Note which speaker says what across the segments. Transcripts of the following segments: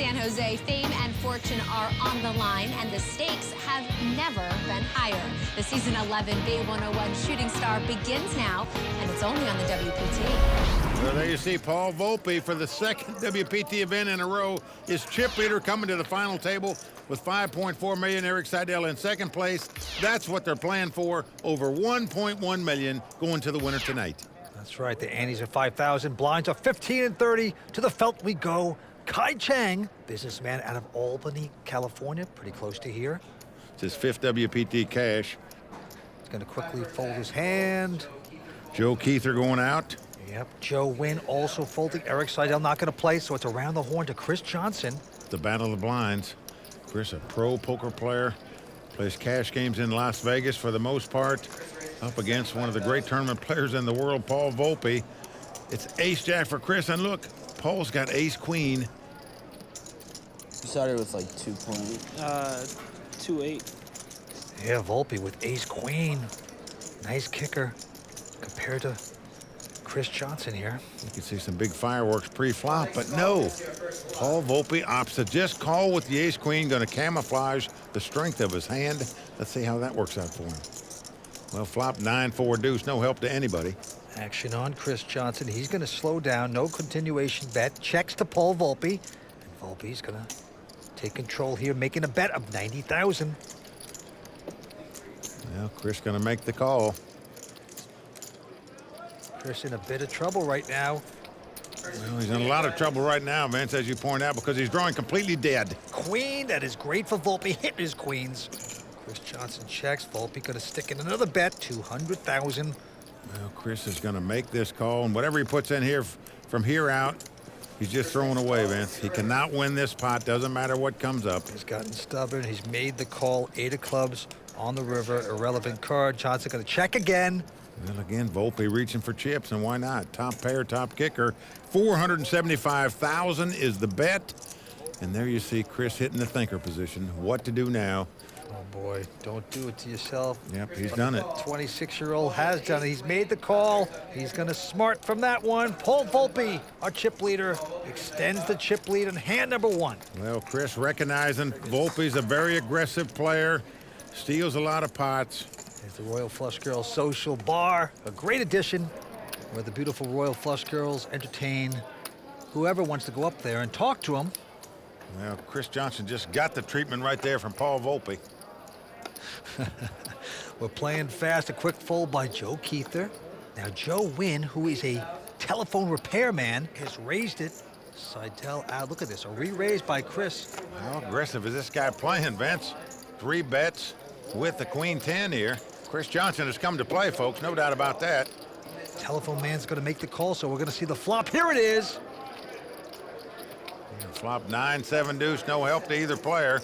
Speaker 1: San Jose, fame and fortune are on the line, and the stakes have never been higher. The season 11 Bay 101 Shooting Star begins now, and it's only on the WPT.
Speaker 2: Well, there you see Paul Volpe for the second WPT event in a row. His chip leader coming to the final table with $5.4 million. Erik Seidel in second place. That's what they're playing for. Over $1.1 million going to the winner tonight.
Speaker 3: That's right. The antes are 5,000. Blinds are 15 and 30. To the felt we go. Chang, businessman out of Albany, California, pretty close to here.
Speaker 2: It's his fifth WPT cash.
Speaker 3: He's going to quickly fold his hand.
Speaker 2: Joe Kuether going out.
Speaker 3: Yep. Joe Nguyen also folding. Erik Seidel not going to play, so it's around the horn to Chris Johnson.
Speaker 2: The battle of the blinds. Chris, a pro poker player, plays cash games in Las Vegas for the most part, up against one of the great tournament players in the world, Paul Volpe. It's ace-jack for Chris, and look, Paul's got ace-queen.
Speaker 4: We started with like 2.8.
Speaker 3: Yeah, Volpe with ace-queen. Nice kicker compared to Chris Johnson here.
Speaker 2: You can see some big fireworks pre-flop, but no. Paul Volpe opts to just call with the ace-queen, going to camouflage the strength of his hand. Let's see how that works out for him. Well, flop 9-4 deuce, no help to anybody.
Speaker 3: Action on Chris Johnson. He's going to slow down, no continuation bet. Checks to Paul Volpe. And Volpe's going to take control here, making a bet of 90,000.
Speaker 2: Well, Chris going to make the call.
Speaker 3: Chris in a bit of trouble right now.
Speaker 2: Well, he's in a lot of trouble right now, Vince, as you point out, because he's drawing completely dead.
Speaker 3: Queen, that is great for Volpe. Hitting his queens. Chris Johnson checks. Volpe going to stick in another bet, 200,000.
Speaker 2: Well, Chris is going to make this call, and whatever he puts in here from here out, he's just throwing away, Vince. He cannot win this pot. Doesn't matter what comes up.
Speaker 3: He's gotten stubborn. He's made the call. 8 of clubs on the river. Irrelevant card. Johnson going to check again.
Speaker 2: Well, again, Volpe reaching for chips, and why not? Top pair, top kicker. 475,000 is the bet. And there you see Chris hitting the thinker position. What to do now?
Speaker 3: Oh, boy. Don't do it to yourself.
Speaker 2: Yep, he's done it.
Speaker 3: 26-year-old has done it. He's made the call. He's going to smart from that one. Paul Volpe, our chip leader, extends the chip lead in hand number 1.
Speaker 2: Well, Chris recognizing Volpe's a very aggressive player. Steals a lot of pots.
Speaker 3: There's the Royal Flush Girls Social Bar, a great addition where the beautiful Royal Flush Girls entertain whoever wants to go up there and talk to them.
Speaker 2: Well, Chris Johnson just got the treatment right there from Paul Volpe.
Speaker 3: We're playing fast. A quick fold by Joe Kuether. Now, Joe Nguyen, who is a telephone repairman, has raised it. Seidel out. Look at this. A re-raise by Chris.
Speaker 2: How aggressive is this guy playing, Vince? 3 bets with the queen 10 here. Chris Johnson has come to play, folks. No doubt about that.
Speaker 3: Telephone man's going to make the call, so we're going to see the flop. Here it is.
Speaker 2: Flop 9-7 deuce. No help to either player.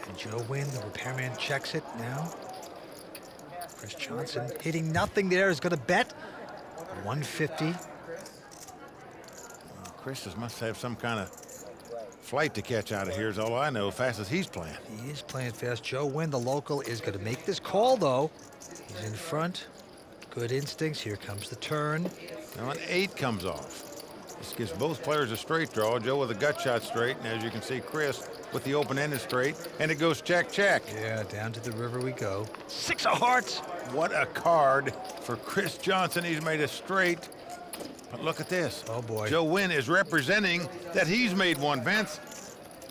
Speaker 3: And Joe Nguyen, the repairman, checks it now. Chris Johnson hitting nothing there is going to bet 150.
Speaker 2: Well, Chris must have some kind of flight to catch out of here is all I know, fast as he's playing.
Speaker 3: He is playing fast. Joe Nguyen, the local, is going to make this call, though. He's in front. Good instincts. Here comes the turn.
Speaker 2: Now an 8 comes off. This gives both players a straight draw. Joe with a gut shot straight, and as you can see, Chris with the open-ended straight, and it goes check, check.
Speaker 3: Yeah, down to the river we go. 6 of hearts.
Speaker 2: What a card for Chris Johnson. He's made a straight. But look at this.
Speaker 3: Oh, boy.
Speaker 2: Joe Nguyen is representing that he's made one, Vince.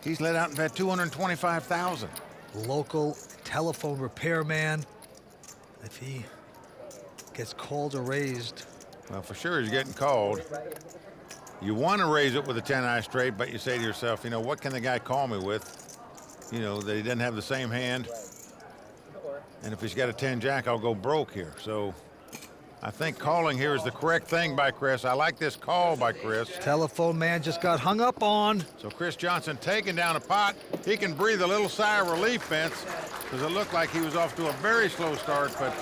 Speaker 2: He's let out and bet 225,000.
Speaker 3: Local telephone repairman. If he gets called or raised.
Speaker 2: Well, for sure he's getting called. You want to raise it with a 10-eye straight, but you say to yourself, you know, what can the guy call me with? You know, that he doesn't have the same hand. And if he's got a 10-jack, I'll go broke here. So I think calling here is the correct thing by Chris. I like this call by Chris.
Speaker 3: Telephone man just got hung up on.
Speaker 2: So Chris Johnson taking down a pot. He can breathe a little sigh of relief, Vince, because it looked like he was off to a very slow start, but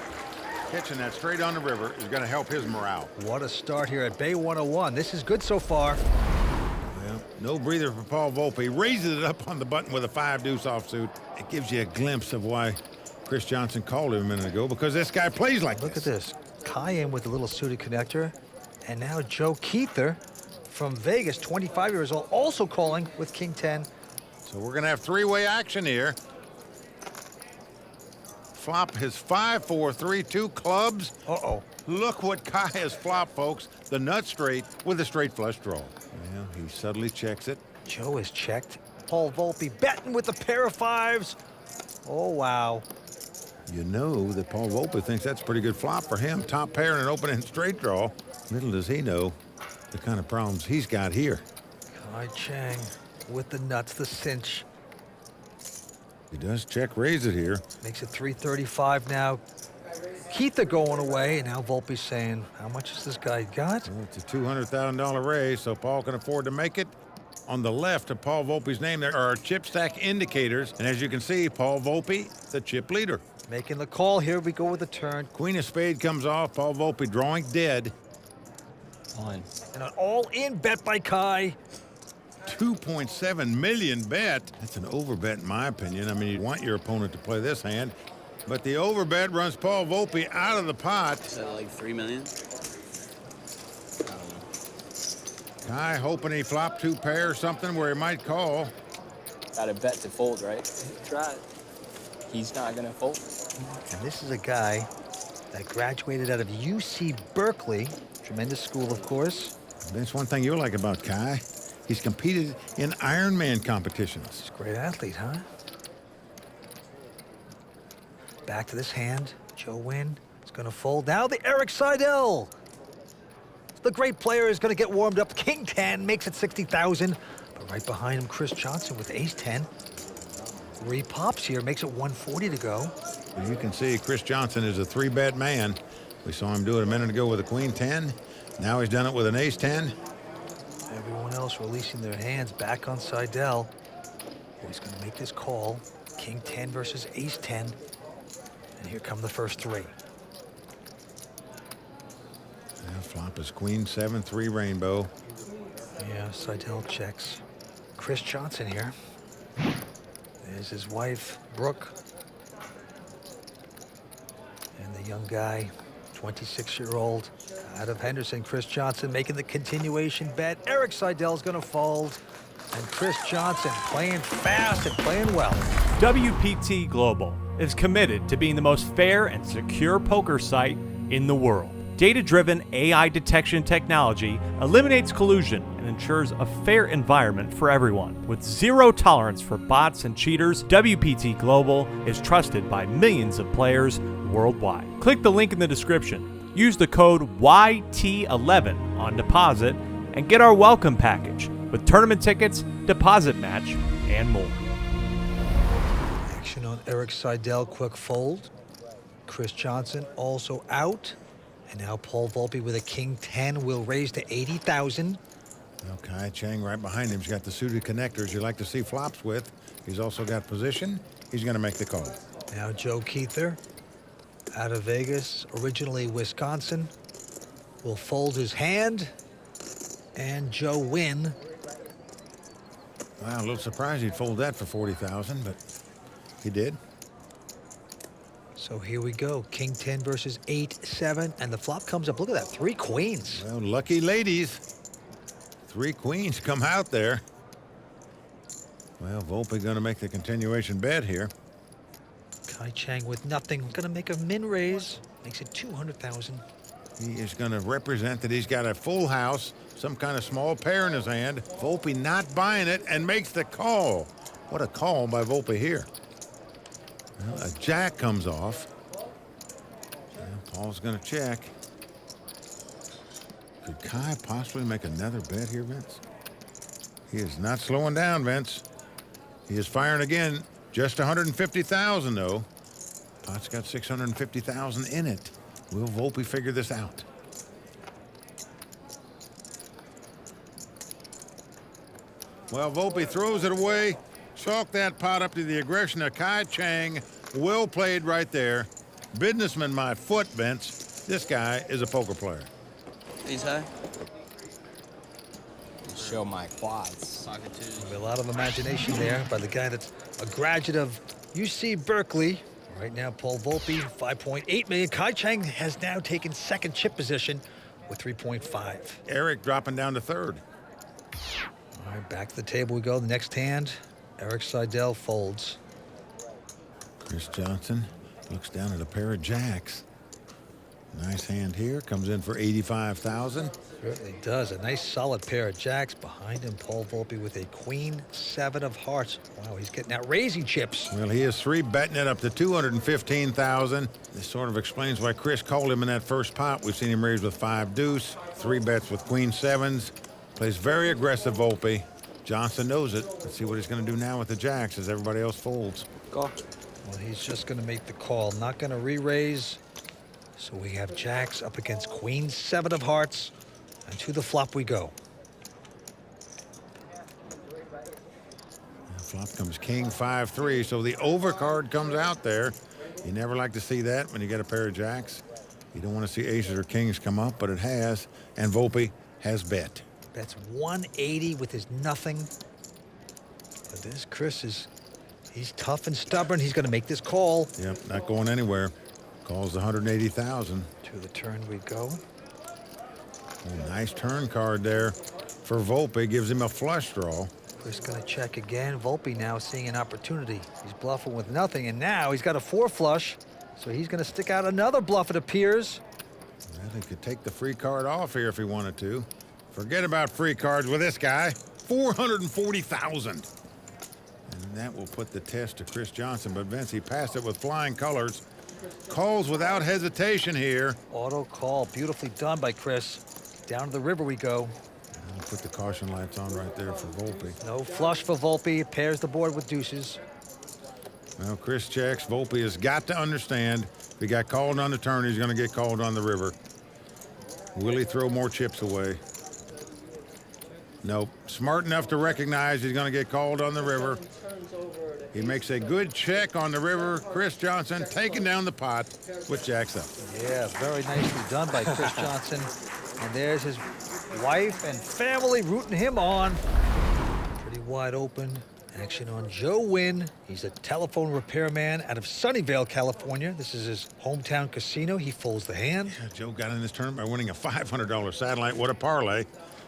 Speaker 2: catching that straight on the river is going to help his morale.
Speaker 3: What a start here at Bay 101. This is good so far.
Speaker 2: Well, no breather for Paul Volpe. He raises it up on the button with a 5 deuce offsuit. It gives you a glimpse of why Chris Johnson called him a minute ago, because this guy plays like
Speaker 3: Look at this. Cayenne with a little suited connector. And now Joe Kuether from Vegas, 25 years old, also calling with King 10.
Speaker 2: So we're going to have three-way action here. Flop his 5-4-3, 2 clubs.
Speaker 3: Uh-oh.
Speaker 2: Look what Kai has flopped, folks. The nut straight with a straight flush draw. Well, he subtly checks it.
Speaker 3: Joe is checked. Paul Volpe betting with a pair of 5s. Oh, wow.
Speaker 2: You know that Paul Volpe thinks that's a pretty good flop for him. Top pair and an open-end straight draw. Little does he know the kind of problems he's got here.
Speaker 3: Kai Chang with the nuts, the cinch.
Speaker 2: He does check raise it here.
Speaker 3: Makes it 335 now. Kuether going away, and now Volpe's saying, how much has this guy got?
Speaker 2: Well, it's a $200,000 raise, so Paul can afford to make it. On the left of Paul Volpe's name, there are chip stack indicators. And as you can see, Paul Volpe, the chip leader.
Speaker 3: Making the call. Here we go with the turn.
Speaker 2: Queen of spade comes off. Paul Volpe drawing dead.
Speaker 4: Fine.
Speaker 3: And an all-in bet by Kai.
Speaker 2: 2.7 million bet. That's an overbet in my opinion. I mean, you want your opponent to play this hand. But the overbet runs Paul Volpe out of the pot.
Speaker 5: Is that like 3 million? I don't know.
Speaker 2: Kai hoping he flopped 2 pair or something where he might call.
Speaker 4: Got a bet to fold, right? Try it. He's not gonna fold.
Speaker 3: And this is a guy that graduated out of UC Berkeley. Tremendous school, of course.
Speaker 2: That's one thing you like about Kai. He's competed in Ironman competitions.
Speaker 3: He's a great athlete, huh? Back to this hand. Joe Nguyen is going to fold. Now the Erik Seidel. The great player is going to get warmed up. King 10 makes it 60,000. But right behind him, Chris Johnson with ace 10. Repops here, makes it 140 to go.
Speaker 2: As you can see, Chris Johnson is a 3-bet man. We saw him do it a minute ago with a queen 10. Now he's done it with an ace 10.
Speaker 3: Everyone else releasing their hands back on Seidel. He's going to make this call. King 10 versus ace 10. And here come the first 3.
Speaker 2: Now flop is queen 7-3 rainbow.
Speaker 3: Yeah, Seidel checks. Chris Johnson here. There's his wife, Brooke. And the young guy, 26-year-old, out of Henderson, Chris Johnson making the continuation bet. Erik Seidel's going to fold. And Chris Johnson playing fast and playing well.
Speaker 6: WPT Global is committed to being the most fair and secure poker site in the world. Data-driven AI detection technology eliminates collusion and ensures a fair environment for everyone. With zero tolerance for bots and cheaters, WPT Global is trusted by millions of players worldwide. Click the link in the description. Use the code YT11 on deposit and get our welcome package with tournament tickets, deposit match, and more.
Speaker 3: Action on Erik Seidel, quick fold. Chris Johnson also out. And now Paul Volpe with a king 10 will raise to 80,000.
Speaker 2: Well, Kai Chang right behind him. He's got the suited connectors you like to see flops with. He's also got position. He's going to make the call.
Speaker 3: Now Joe Kuether, out of Vegas, originally Wisconsin, will fold his hand. And Joe Nguyen.
Speaker 2: Wow, a little surprised he'd fold that for 40,000, but he did.
Speaker 3: So here we go. King 10 versus 8-7. And the flop comes up. Look at that. 3 queens.
Speaker 2: Well, lucky ladies. 3 queens come out there. Well, Volpe going to make the continuation bet here.
Speaker 3: Kai Chang with nothing. Going to make a min raise. Makes it 200,000.
Speaker 2: He is going to represent that he's got a full house, some kind of small pair in his hand. Volpe not buying it and makes the call. What a call by Volpe here. Well, a jack comes off. And Paul's going to check. Could Kai possibly make another bet here, Vince? He is not slowing down, Vince. He is firing again. Just 150,000, though. Pot's got 650,000 in it. Will Volpe figure this out? Well, Volpe throws it away. Chalk that pot up to the aggression of Kai Chang. Well played right there. Businessman, my foot, Vince. This guy is a poker player.
Speaker 5: Ace high?
Speaker 4: Show my quads.
Speaker 5: Pocket twos.
Speaker 3: A lot of imagination there by the guy that's a graduate of UC Berkeley. Right now, Paul Volpe, 5.8 million. Kai Chang has now taken second chip position with 3.5.
Speaker 2: Erik dropping down to third.
Speaker 3: All right, back to the table we go. The next hand, Erik Seidel folds.
Speaker 2: Chris Johnson looks down at a pair of jacks. Nice hand here, comes in for 85,000.
Speaker 3: Certainly does. A nice solid pair of jacks. Behind him, Paul Volpe with a queen 7 of hearts. Wow, he's getting out raising chips.
Speaker 2: Well, he is 3-betting it up to 215,000. This sort of explains why Chris called him in that first pot. We've seen him raise with 5 deuce, 3 bets with queen 7s. Plays very aggressive, Volpe. Johnson knows it. Let's see what he's going to do now with the jacks as everybody else folds.
Speaker 4: Go.
Speaker 3: Well, he's just going to make the call. Not going to re-raise. So we have jacks up against queen 7 of hearts. And to the flop we go.
Speaker 2: And flop comes king 5-3, so the overcard comes out there. You never like to see that when you get a pair of jacks. You don't want to see aces or kings come up, but it has. And Volpe has bet.
Speaker 3: That's 180 with his nothing. But this Chris he's tough and stubborn. He's going to make this call.
Speaker 2: Yep, not going anywhere. Calls 180,000.
Speaker 3: To the turn we go.
Speaker 2: Oh, nice turn card there for Volpe. Gives him a flush draw.
Speaker 3: Chris going to check again. Volpe now seeing an opportunity. He's bluffing with nothing, and now he's got a 4 flush. So he's going to stick out another bluff, it appears.
Speaker 2: Well, he could take the free card off here if he wanted to. Forget about free cards with this guy. 440,000. And that will put the test to Chris Johnson. But Vince, he passed it with flying colors. Calls without hesitation here.
Speaker 3: Auto call. Beautifully done by Chris. Down to the river we go.
Speaker 2: I'll put the caution lights on right there for Volpe.
Speaker 3: No flush for Volpe. Pairs the board with deuces.
Speaker 2: Well, Chris checks. Volpe has got to understand if he got called on the turn, he's going to get called on the river. Will he throw more chips away? Nope. Smart enough to recognize he's going to get called on the river. He makes a good check on the river. Chris Johnson taking down the pot with jacks up.
Speaker 3: Yeah, very nicely done by Chris Johnson. And there's his wife and family rooting him on. Pretty wide open. Action on Joe Nguyen. He's a telephone repairman out of Sunnyvale, California. This is his hometown casino. He folds the hand.
Speaker 2: Yeah, Joe got in this tournament by winning a $500 satellite. What a parlay.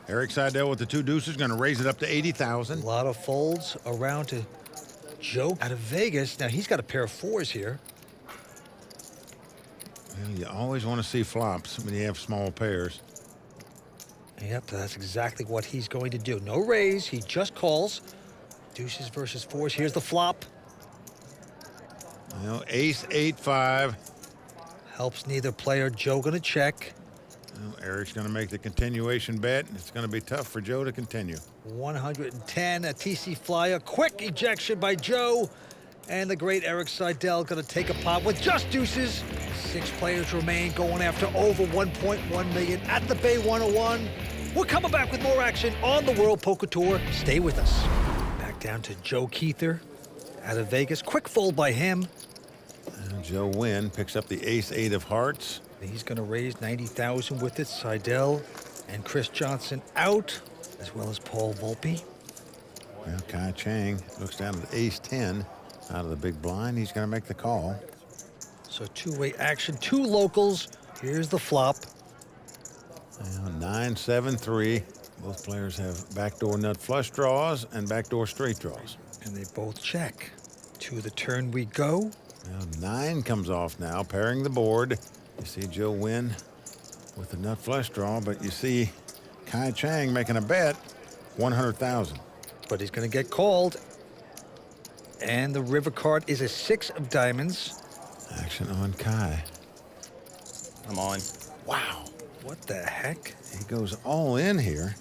Speaker 2: Erik Seidel with the 2 deuces, going to raise it up to 80,000.
Speaker 3: A lot of folds around to Joe out of Vegas. Now he's got a pair of 4s here.
Speaker 2: Well, you always want to see flops when you have small pairs.
Speaker 3: Yep, that's exactly what he's going to do. No raise, he just calls. Deuces versus 4s. Here's the flop.
Speaker 2: Well, ace 8-5.
Speaker 3: Helps neither player. Joe gonna check.
Speaker 2: Well, Eric's going to make the continuation bet. It's going to be tough for Joe to continue.
Speaker 3: 110, a TC flyer. Quick ejection by Joe. And the great Erik Seidel gonna take a pot with just deuces. 6 players remain, going after over 1.1 million at the Bay 101. We're coming back with more action on the World Poker Tour. Stay with us. Back down to Joe Kuether out of Vegas. Quick fold by him.
Speaker 2: And Joe Nguyen picks up the ace 8 of hearts.
Speaker 3: He's going to raise 90,000 with it. Seidel and Chris Johnson out, as well as Paul Volpe.
Speaker 2: Well, Chang looks down at ace 10 out of the big blind. He's going to make the call.
Speaker 3: So 2-way action, 2 locals. Here's the flop.
Speaker 2: Well, 9-7-3. Both players have backdoor nut flush draws and backdoor straight draws.
Speaker 3: And they both check. To the turn we go.
Speaker 2: Now 9 comes off now, pairing the board. You see Joe Nguyen with the nut flush draw, but you see Chang making a bet, 100,000.
Speaker 3: But he's going to get called. And the river card is a 6 of diamonds.
Speaker 2: Action on Kai.
Speaker 5: I'm on.
Speaker 2: Wow.
Speaker 3: What the heck?
Speaker 2: He goes all in here.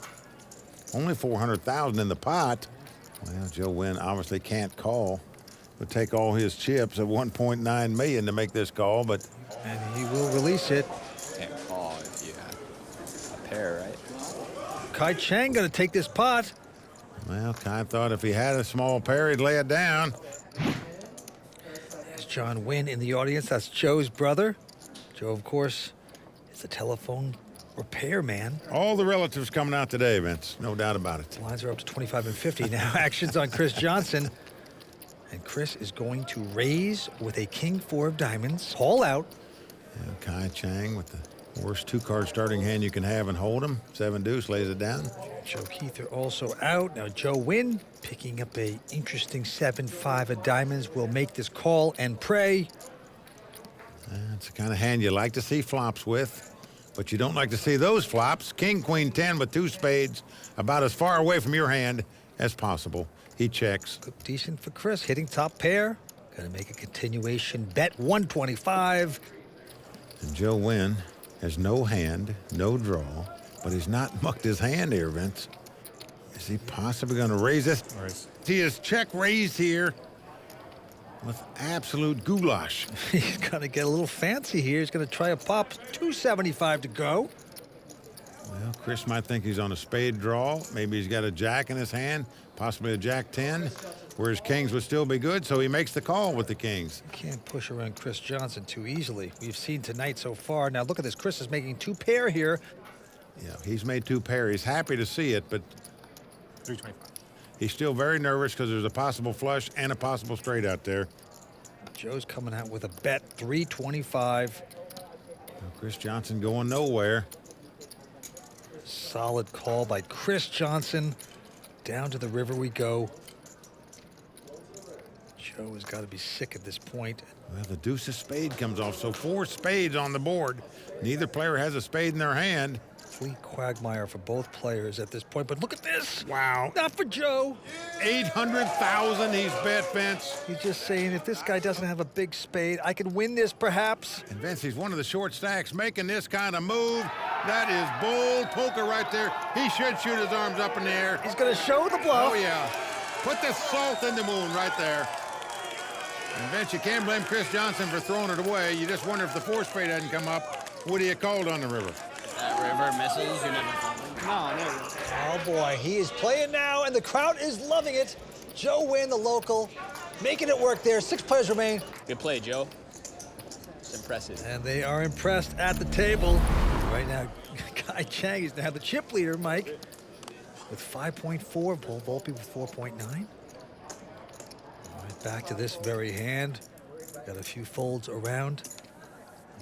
Speaker 2: Only 400,000 in the pot. Well, Joe Nguyen obviously can't call. Would take all his chips at 1.9 million to make this call, but
Speaker 3: And he will release it.
Speaker 5: Can't call if you have a pair, right?
Speaker 3: Chang going to take this pot.
Speaker 2: well, Kai thought if he had a small pair, he'd lay it down.
Speaker 3: There's John Nguyen in the audience. That's Joe's brother. Joe, of course, is a telephone repairman.
Speaker 2: All the relatives coming out today, Vince. No doubt about it.
Speaker 3: Lines are up to 25 and 50 now. Action's on Chris Johnson. And Chris is going to raise with a king 4 of diamonds. Call out.
Speaker 2: Yeah, Chang with the Worst two-card starting hand you can have and hold him. 7 deuce, lays it down.
Speaker 3: Joe Kuether also out. Now Joe Nguyen picking up a interesting 7-5 of diamonds. Will make this call and pray.
Speaker 2: That's the kind of hand you like to see flops with, but you don't like to see those flops. King, queen, 10 with 2 spades, about as far away from your hand as possible. He checks.
Speaker 3: Look decent for Chris, hitting top pair. Gonna make a continuation bet, 125.
Speaker 2: And Joe Nguyen has no hand, no draw, but he's not mucked his hand here, Vince. Is he possibly going to raise this? He is check raised here with absolute goulash.
Speaker 3: He's going to get a little fancy here. He's going to try a pop. 275 to go.
Speaker 2: Well, Chris might think he's on a spade draw. Maybe he's got a jack in his hand, possibly a jack 10, whereas kings would still be good, so he makes the call with the kings.
Speaker 3: Can't push around Chris Johnson too easily. We've seen tonight so far. Now look at this. Chris is making 2 pair here.
Speaker 2: Yeah, he's made 2 pair. He's happy to see it, but
Speaker 5: 325.
Speaker 2: he's still very nervous because there's a possible flush and a possible straight out there.
Speaker 3: Joe's coming out with a bet, 325.
Speaker 2: Well, Chris Johnson going nowhere.
Speaker 3: Solid call by Chris Johnson. Down to the river we go. Joe has got to be sick at this point.
Speaker 2: Well, the deuce of spade comes off, so 4 spades on the board. Neither player has a spade in their hand.
Speaker 3: Complete quagmire for both players at this point, but look at this.
Speaker 2: Wow.
Speaker 3: Not for Joe.
Speaker 2: 800,000 he's bet, Vince.
Speaker 3: He's just saying, if this guy doesn't have a big spade, I can win this perhaps.
Speaker 2: And Vince, he's one of the short stacks making this kind of move. That is bold poker right there. He should shoot his arms up in the air.
Speaker 3: He's going to show the bluff.
Speaker 2: Oh, yeah. Put the salt in the moon right there. And Vince, you can't blame Chris Johnson for throwing it away. You just wonder if the 4 spade hadn't come up, would he have called on the river?
Speaker 5: That river misses, you never fold. No, never.
Speaker 3: Oh boy, he is playing now, and the crowd is loving it. Joe Nguyen, the local, making it work there. 6 players remain.
Speaker 5: Good play, Joe. It's impressive.
Speaker 3: And they are impressed at the table. Right now, Guy Chang is now the chip leader, Mike, with 5.4. Paul Volpe with 4.9. All right, back to this very hand. Got a few folds around.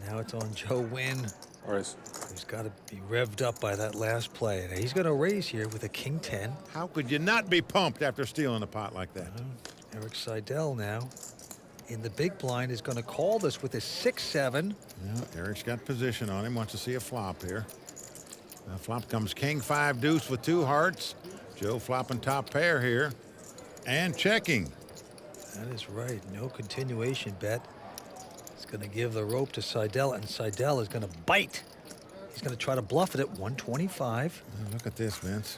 Speaker 3: Now it's on Joe Nguyen. Who's got to be revved up by that last play. And he's going to raise here with a king 10.
Speaker 2: How could you not be pumped after stealing a pot like that?
Speaker 3: Erik Seidel now in the big blind is going to call this with a 6-7.
Speaker 2: Yeah, Eric's got position on him, wants to see a flop here. Flop comes king 5 deuce with 2 hearts. Joe flopping top pair here and checking.
Speaker 3: That is right. No continuation bet. It's going to give the rope to Seidel, and Seidel is going to bite. He's going to try to bluff it at 125.
Speaker 2: Look at this, Vince.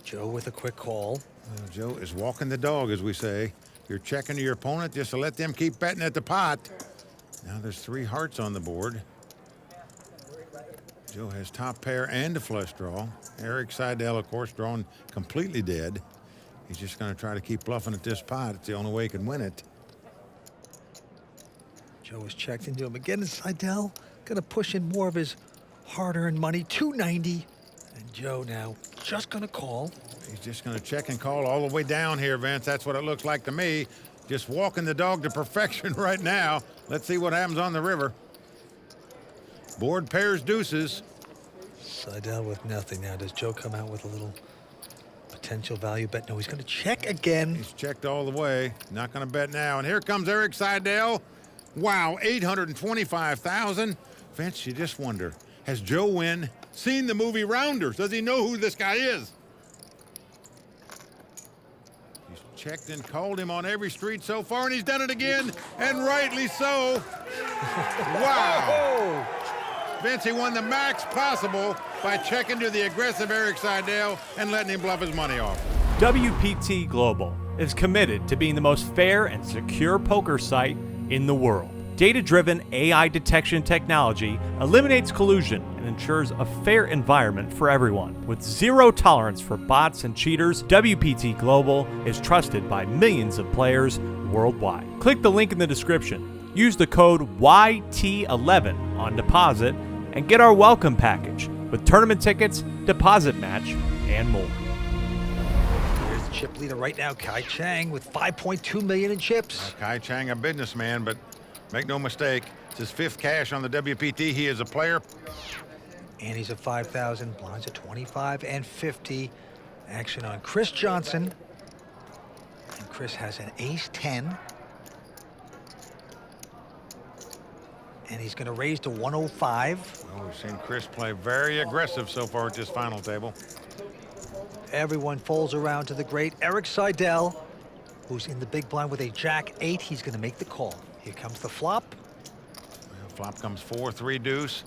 Speaker 3: Joe with a quick call.
Speaker 2: Joe is walking the dog, as we say. You're checking to your opponent just to let them keep betting at the pot. Now there's 3 hearts on the board. Joe has top pair and a flush draw. Erik Seidel, of course, drawn completely dead. He's just going to try to keep bluffing at this pot. It's the only way he can win it.
Speaker 3: Joe is checked into him again, and Seidel going to push in more of his hard-earned money, 290. And Joe now just going to call.
Speaker 2: He's just going to check and call all the way down here, Vince. That's what it looks like to me. Just walking the dog to perfection right now. Let's see what happens on the river. Board pairs deuces.
Speaker 3: Seidel with nothing now. Does Joe come out with a little potential value bet? No, he's going to check again.
Speaker 2: He's checked all the way. Not going to bet now. And here comes Erik Seidel. Wow, 825,000. Vince, you just wonder, has Joe Nguyen seen the movie Rounders? Does he know who this guy is? He's checked and called him on every street so far, and he's done it again, and rightly so. Wow. Vince, he won the max possible by checking to the aggressive Erik Seidel and letting him bluff his money off.
Speaker 6: WPT Global is committed to being the most fair and secure poker site in the world. Data-driven AI detection technology eliminates collusion and ensures a fair environment for everyone. With 0 tolerance for bots and cheaters, WPT Global is trusted by millions of players worldwide. Click the link in the description. Use the code YT11 on deposit and get our welcome package with tournament tickets, deposit match, and more.
Speaker 3: Here's the chip leader right now, Kai Chang, with 5.2 million in chips.
Speaker 2: Kai Chang, a businessman, but make no mistake, it's his 5th cash on the WPT. He is a player.
Speaker 3: And he's at 5,000, blinds at 25 and 50. Action on Chris Johnson. And Chris has an ace-10. And he's going to raise to 105.
Speaker 2: Well, we've seen Chris play very aggressive so far at this final table.
Speaker 3: Everyone folds around to the great Erik Seidel, who's in the big blind with a jack-8. He's going to make the call. Here comes the flop.
Speaker 2: Well, flop comes 4-3 deuce.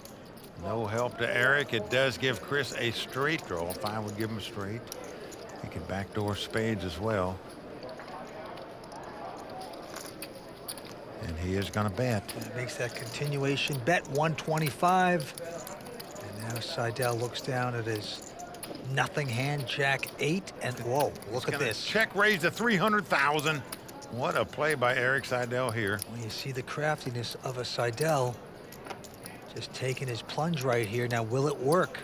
Speaker 2: No help to Erik. It does give Chris a straight draw. If I would give him a straight, he can backdoor spades as well. And he is going to bet.
Speaker 3: And makes that continuation bet 125. And now Seidel looks down at his nothing hand, jack-8. And whoa, look at this.
Speaker 2: Check raise to 300,000. What a play by Erik Seidel here.
Speaker 3: When you see the craftiness of a Seidel, just taking his plunge right here. Now, will it work?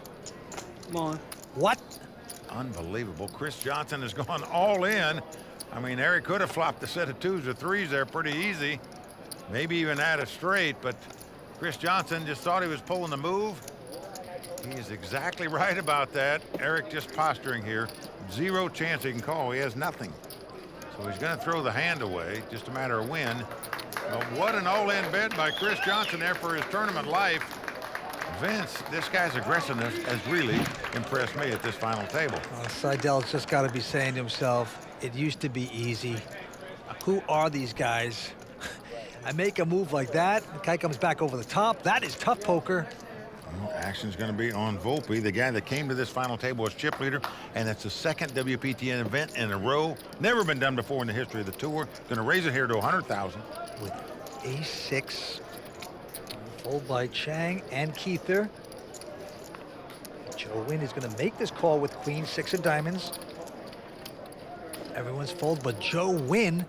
Speaker 5: Come on.
Speaker 3: What?
Speaker 2: Unbelievable. Chris Johnson has gone all in. I mean, Erik could have flopped a set of 2s or 3s there pretty easy. Maybe even add a straight, but Chris Johnson just thought he was pulling the move. He is exactly right about that. Erik just posturing here. Zero chance he can call. He has nothing. So he's going to throw the hand away. Just a matter of when. But what an all-in bet by Chris Johnson there for his tournament life. Vince, this guy's aggressiveness has really impressed me at this final table.
Speaker 3: Seidel's just got to be saying to himself, it used to be easy. Who are these guys? I make a move like that, the guy comes back over the top. That is tough poker.
Speaker 2: Well, action's going to be on Volpe. The guy that came to this final table was chip leader, and it's the second WPTN event in a row. Never been done before in the history of the tour. Going to raise it here to 100,000.
Speaker 3: With ace-6. Fold by Chang and Kuether. Joe Nguyen is going to make this call with queen-6 of diamonds. Everyone's fold, but Joe Nguyen.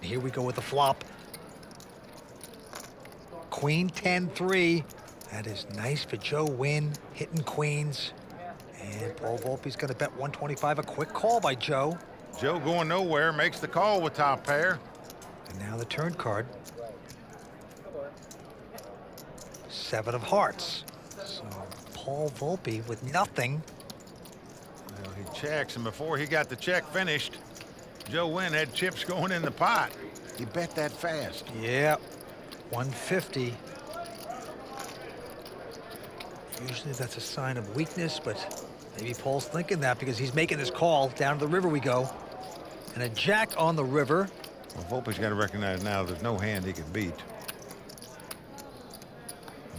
Speaker 3: Here we go with the flop. Queen 10-3. That is nice for Joe Nguyen, hitting queens. And Paul Volpe's going to bet 125. A quick call by Joe.
Speaker 2: Joe going nowhere, makes the call with top pair.
Speaker 3: And now the turn card. 7 of hearts. So Paul Volpe with nothing.
Speaker 2: Well, he checks, and before he got the check finished, Joe Nguyen had chips going in the pot. He bet that fast.
Speaker 3: Yeah, 150. Usually that's a sign of weakness, but maybe Paul's thinking that because he's making this call. Down to the river we go. And a jack on the river.
Speaker 2: Well, Volpe's got to recognize now there's no hand he can beat.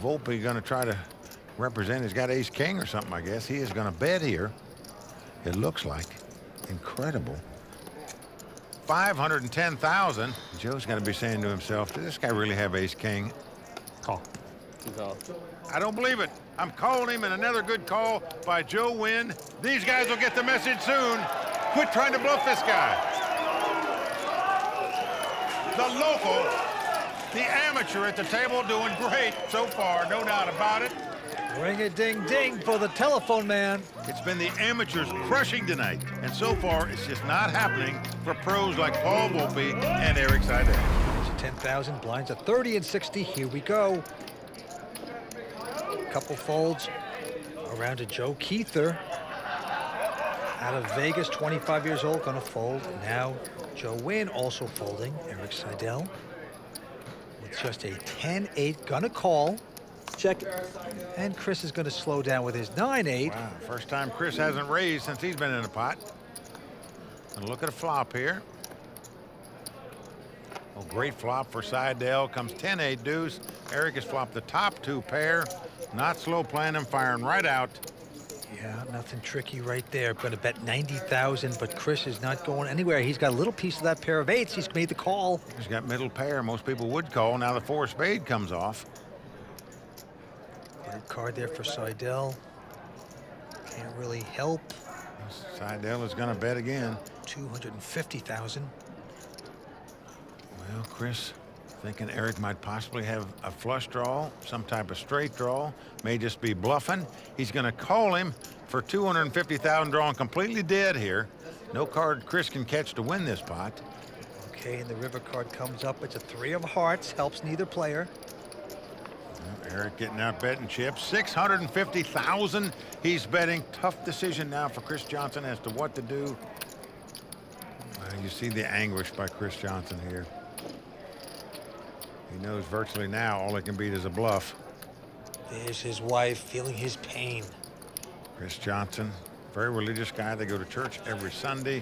Speaker 2: Volpe going to try to represent. He's got ace-king or something, I guess. He is going to bet here. It looks like. Incredible. 510,000. Joe's going to be saying to himself, does this guy really have ace-king?
Speaker 5: Call. Call.
Speaker 2: I don't believe it. I'm calling him, and another good call by Joe Nguyen. These guys will get the message soon. Quit trying to bluff this guy. The local, the amateur at the table doing great so far, no doubt about it.
Speaker 3: Ring-a-ding-ding for the telephone man.
Speaker 2: It's been the amateurs crushing tonight, and so far it's just not happening for pros like Paul Volpe and Erik Seidel.
Speaker 3: 10,000, blinds at 30 and 60. Here we go. Couple folds around to Joe Kuether. Out of Vegas, 25 years old, gonna fold. Now Joe Nguyen also folding. Erik Seidel with just a 10-8, gonna call.
Speaker 5: Check.
Speaker 3: And Chris is gonna slow down with his 9-8.
Speaker 2: Wow, first time Chris hasn't raised since he's been in the pot. And look at a flop here. Oh, great flop for Seidel. Comes 10-8 deuce. Erik has flopped the top 2 pair. Not slow playing him, firing right out.
Speaker 3: Yeah, nothing tricky right there. Gonna bet 90,000, but Chris is not going anywhere. He's got a little piece of that pair of 8s. He's made the call.
Speaker 2: He's got middle pair. Most people would call. Now the 4 spade comes off.
Speaker 3: Good card there for Seidel. Can't really help.
Speaker 2: Seidel is going to bet again.
Speaker 3: 250,000.
Speaker 2: Well, Chris thinking Erik might possibly have a flush draw, some type of straight draw, may just be bluffing. He's going to call him for 250,000, drawing completely dead here. No card Chris can catch to win this pot.
Speaker 3: Okay, and the river card comes up. It's a 3 of hearts, helps neither player.
Speaker 2: Erik getting out betting chips. 650,000 he's betting. Tough decision now for Chris Johnson as to what to do. You see the anguish by Chris Johnson here. He knows virtually now all he can beat is a bluff.
Speaker 3: There's his wife feeling his pain.
Speaker 2: Chris Johnson, very religious guy. They go to church every Sunday.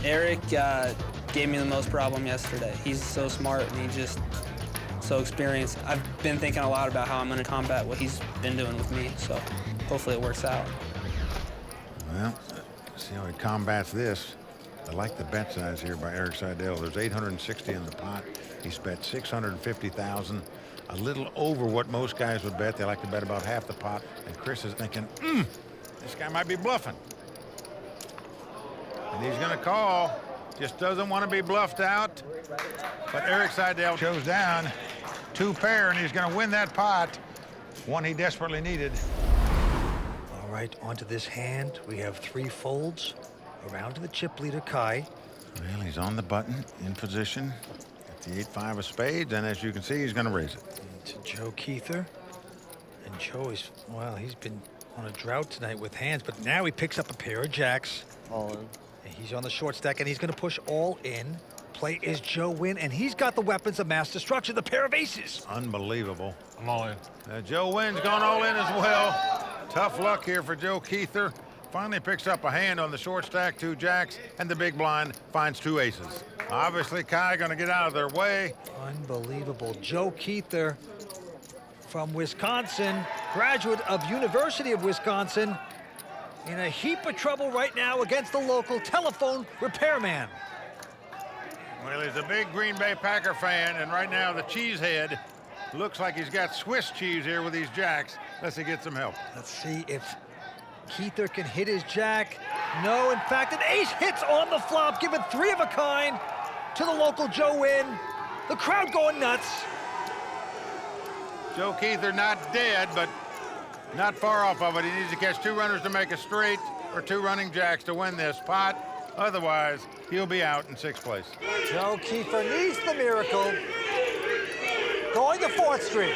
Speaker 5: Erik gave me the most problem yesterday. He's so smart and he's just so experienced. I've been thinking a lot about how I'm going to combat what he's been doing with me, so hopefully it works out.
Speaker 2: Well, see how he combats this. I like the bet size here by Erik Seidel. There's 860 in the pot. He's bet 650,000. A little over what most guys would bet. They like to bet about half the pot. And Chris is thinking, this guy might be bluffing. And he's going to call. Just doesn't want to be bluffed out. But Erik Seidel shows down 2 pair, and he's going to win that pot. One he desperately needed.
Speaker 3: All right, onto this hand. We have 3 folds. Around to the chip leader, Kai.
Speaker 2: Well, he's on the button, in position. At the 8-5 of spades, and as you can see, he's going to raise it.
Speaker 3: To Joe Kuether. And Joe is, well, he's been on a drought tonight with hands, but now he picks up a pair of jacks.
Speaker 4: All in.
Speaker 3: And he's on the short stack, and he's going to push all in. Play is Joe Nguyen, and he's got the weapons of mass destruction, the pair of aces.
Speaker 2: Unbelievable.
Speaker 7: I'm all in.
Speaker 2: Joe Nguyen's gone all in as well. Tough luck here for Joe Kuether. Finally picks up a hand on the short stack, 2 jacks, and the big blind finds 2 aces. Obviously, Kai going to get out of their way.
Speaker 3: Unbelievable. Joe Kuether from Wisconsin, graduate of University of Wisconsin, in a heap of trouble right now against the local telephone repairman.
Speaker 2: Well, he's a big Green Bay Packer fan, and right now the cheesehead looks like he's got Swiss cheese here with these jacks, unless he gets some help.
Speaker 3: Let's see if Kuether can hit his jack. No, in fact, an ace hits on the flop, giving 3 of a kind to the local Joe Nguyen. The crowd going nuts.
Speaker 2: Joe Kuether not dead, but not far off of it. He needs to catch 2 runners to make a straight or 2 running jacks to win this pot. Otherwise, he'll be out in 6th place.
Speaker 3: Joe Kuether needs the miracle. Going to 4th Street.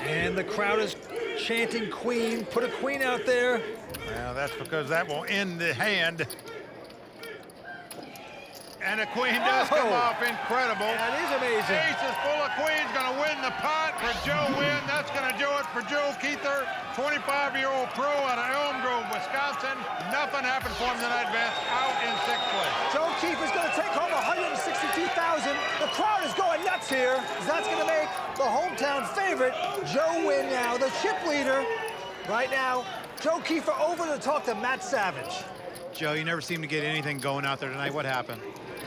Speaker 3: And the crowd is chanting queen. Put a queen out there.
Speaker 2: Well, that's because that will end the hand. And a queen does come off. Incredible.
Speaker 3: That is amazing.
Speaker 2: Ace is full of queens. Going to win the pot for Joe Nguyen. That's going to do it for Joe Kuether, 25-year-old pro out of Elm Grove, Wisconsin. Nothing happened for him tonight, Vince. Out in 6th place.
Speaker 3: Joe Kuether's going to take home $162,000. The crowd is going nuts here. That's going to make the hometown favorite, Joe Nguyen, now the chip leader. Right now, Joe Kuether over to talk to Matt Savage.
Speaker 7: Joe, you never seem to get anything going out there tonight. What happened?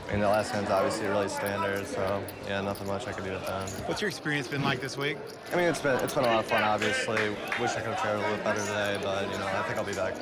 Speaker 8: I mean, the last hand's obviously really standard, so yeah, nothing much I could do with that.
Speaker 7: What's your experience been like this week?
Speaker 8: I mean, it's been a lot of fun, obviously. Wish I could have tried a little bit better today, but, you know, I think I'll be back.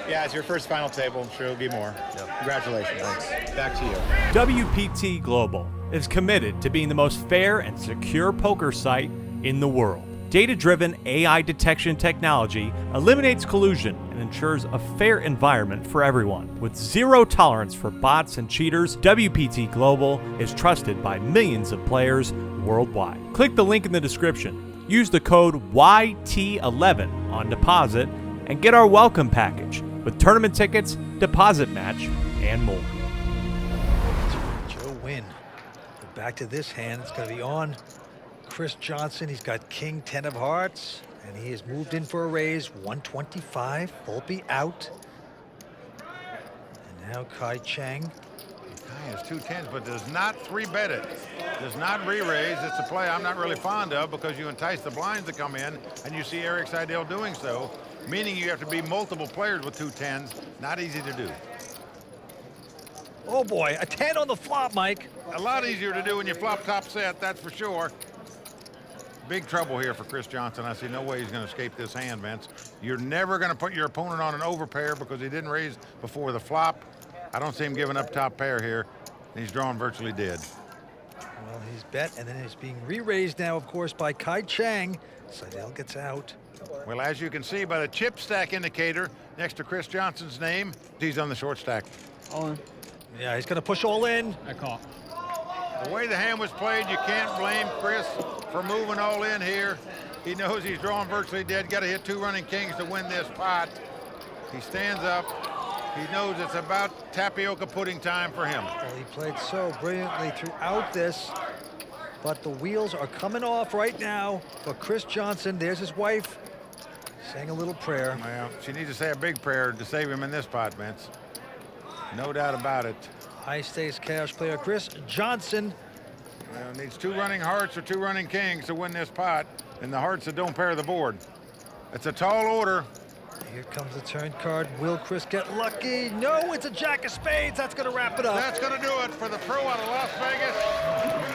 Speaker 7: Yeah, it's your first final table. I'm sure it'll be more.
Speaker 8: Yep.
Speaker 7: Congratulations.
Speaker 8: Thanks.
Speaker 7: Back to you.
Speaker 6: WPT Global is committed to being the most fair and secure poker site in the world. Data-driven AI detection technology eliminates collusion and ensures a fair environment for everyone. With 0 tolerance for bots and cheaters, WPT Global is trusted by millions of players worldwide. Click the link in the description. Use the code YT11 on deposit and get our welcome package with tournament tickets, deposit match, and more.
Speaker 3: Joe Nguyen. Back to this hand. It's going to be on Chris Johnson. He's got king 10 of hearts, and he has moved in for a raise. 125. Volpe out. And now Chang.
Speaker 2: Kai has 2 10s, but does not 3-bet it. Does not re-raise. It's a play I'm not really fond of because you entice the blinds to come in, and you see Erik Seidel doing so, meaning you have to be multiple players with 2 10s. Not easy to do.
Speaker 3: Oh boy, a 10 on the flop, Mike.
Speaker 2: A lot easier to do when you flop top set, that's for sure. Big trouble here for Chris Johnson. I see no way he's going to escape this hand, Vince. You're never going to put your opponent on an overpair because he didn't raise before the flop. I don't see him giving up top pair here. He's drawn virtually dead.
Speaker 3: Well, he's bet, and then he's being re-raised now, of course, by Chang. Seidel gets out.
Speaker 2: Well, as you can see by the chip stack indicator next to Chris Johnson's name, he's on the short stack.
Speaker 5: All in.
Speaker 3: Yeah, he's going to push all in.
Speaker 7: I call.
Speaker 2: The way the hand was played, you can't blame Chris for moving all in here. He knows he's drawing virtually dead. Got to hit 2 running kings to win this pot. He stands up. He knows it's about tapioca pudding time for him.
Speaker 3: Well, he played so brilliantly throughout this, but the wheels are coming off right now for Chris Johnson. There's his wife saying a little prayer.
Speaker 2: Well, she needs to say a big prayer to save him in this pot, Vince. No doubt about it.
Speaker 3: High stakes cash player Chris Johnson.
Speaker 2: Well, needs 2 running hearts or 2 running kings to win this pot, and the hearts that don't pair the board. It's a tall order.
Speaker 3: Here comes the turn card. Will Chris get lucky? No, it's a jack of spades. That's going to wrap it up.
Speaker 2: That's going to do it for the pro out of Las Vegas.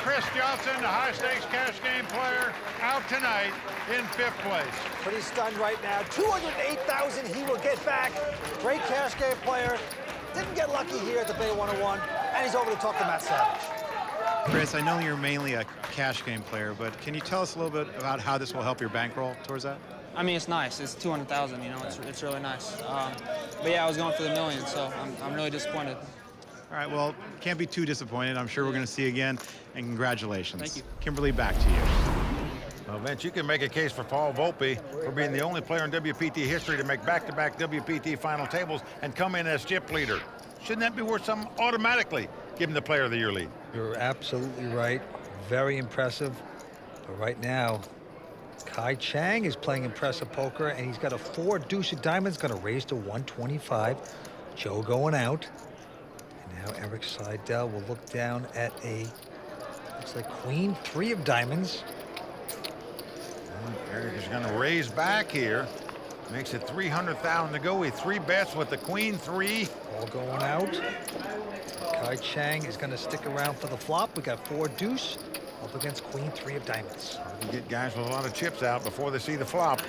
Speaker 2: Chris Johnson, the high stakes cash game player, out tonight in 5th place.
Speaker 3: Pretty stunned right now. $208,000 he will get back. Great cash game player. Didn't get lucky here at the Bay 101, and he's over to talk to Matt Savage.
Speaker 7: Chris, I know you're mainly a cash game player, but can you tell us a little bit about how this will help your bankroll towards that?
Speaker 5: I mean, it's nice. It's 200,000. You know, it's really nice. But yeah, I was going for the million, so I'm really disappointed.
Speaker 7: All right, well, can't be too disappointed. I'm sure we're going to see you again, and congratulations.
Speaker 5: Thank you.
Speaker 7: Kimberly, back to you.
Speaker 2: Well, Vince, you can make a case for Paul Volpe for being the only player in WPT history to make back-to-back WPT final tables and come in as chip leader. Shouldn't that be worth something automatically? Give him the Player of the Year lead.
Speaker 3: You're absolutely right. Very impressive. But right now, Kai Chang is playing impressive poker, and he's got a 4 deuce of diamonds, going to raise to 125. Joe going out. And now Erik Seidel will look down at a, looks like Queen 3 of diamonds.
Speaker 2: Erik is going to raise back here. Makes it 300,000 to go. He 3 bets with the Queen 3.
Speaker 3: All going out. Kai Chang is going to stick around for the flop. We got 4 deuce up against Queen 3 of diamonds.
Speaker 2: You get guys with a lot of chips out before they see the flop.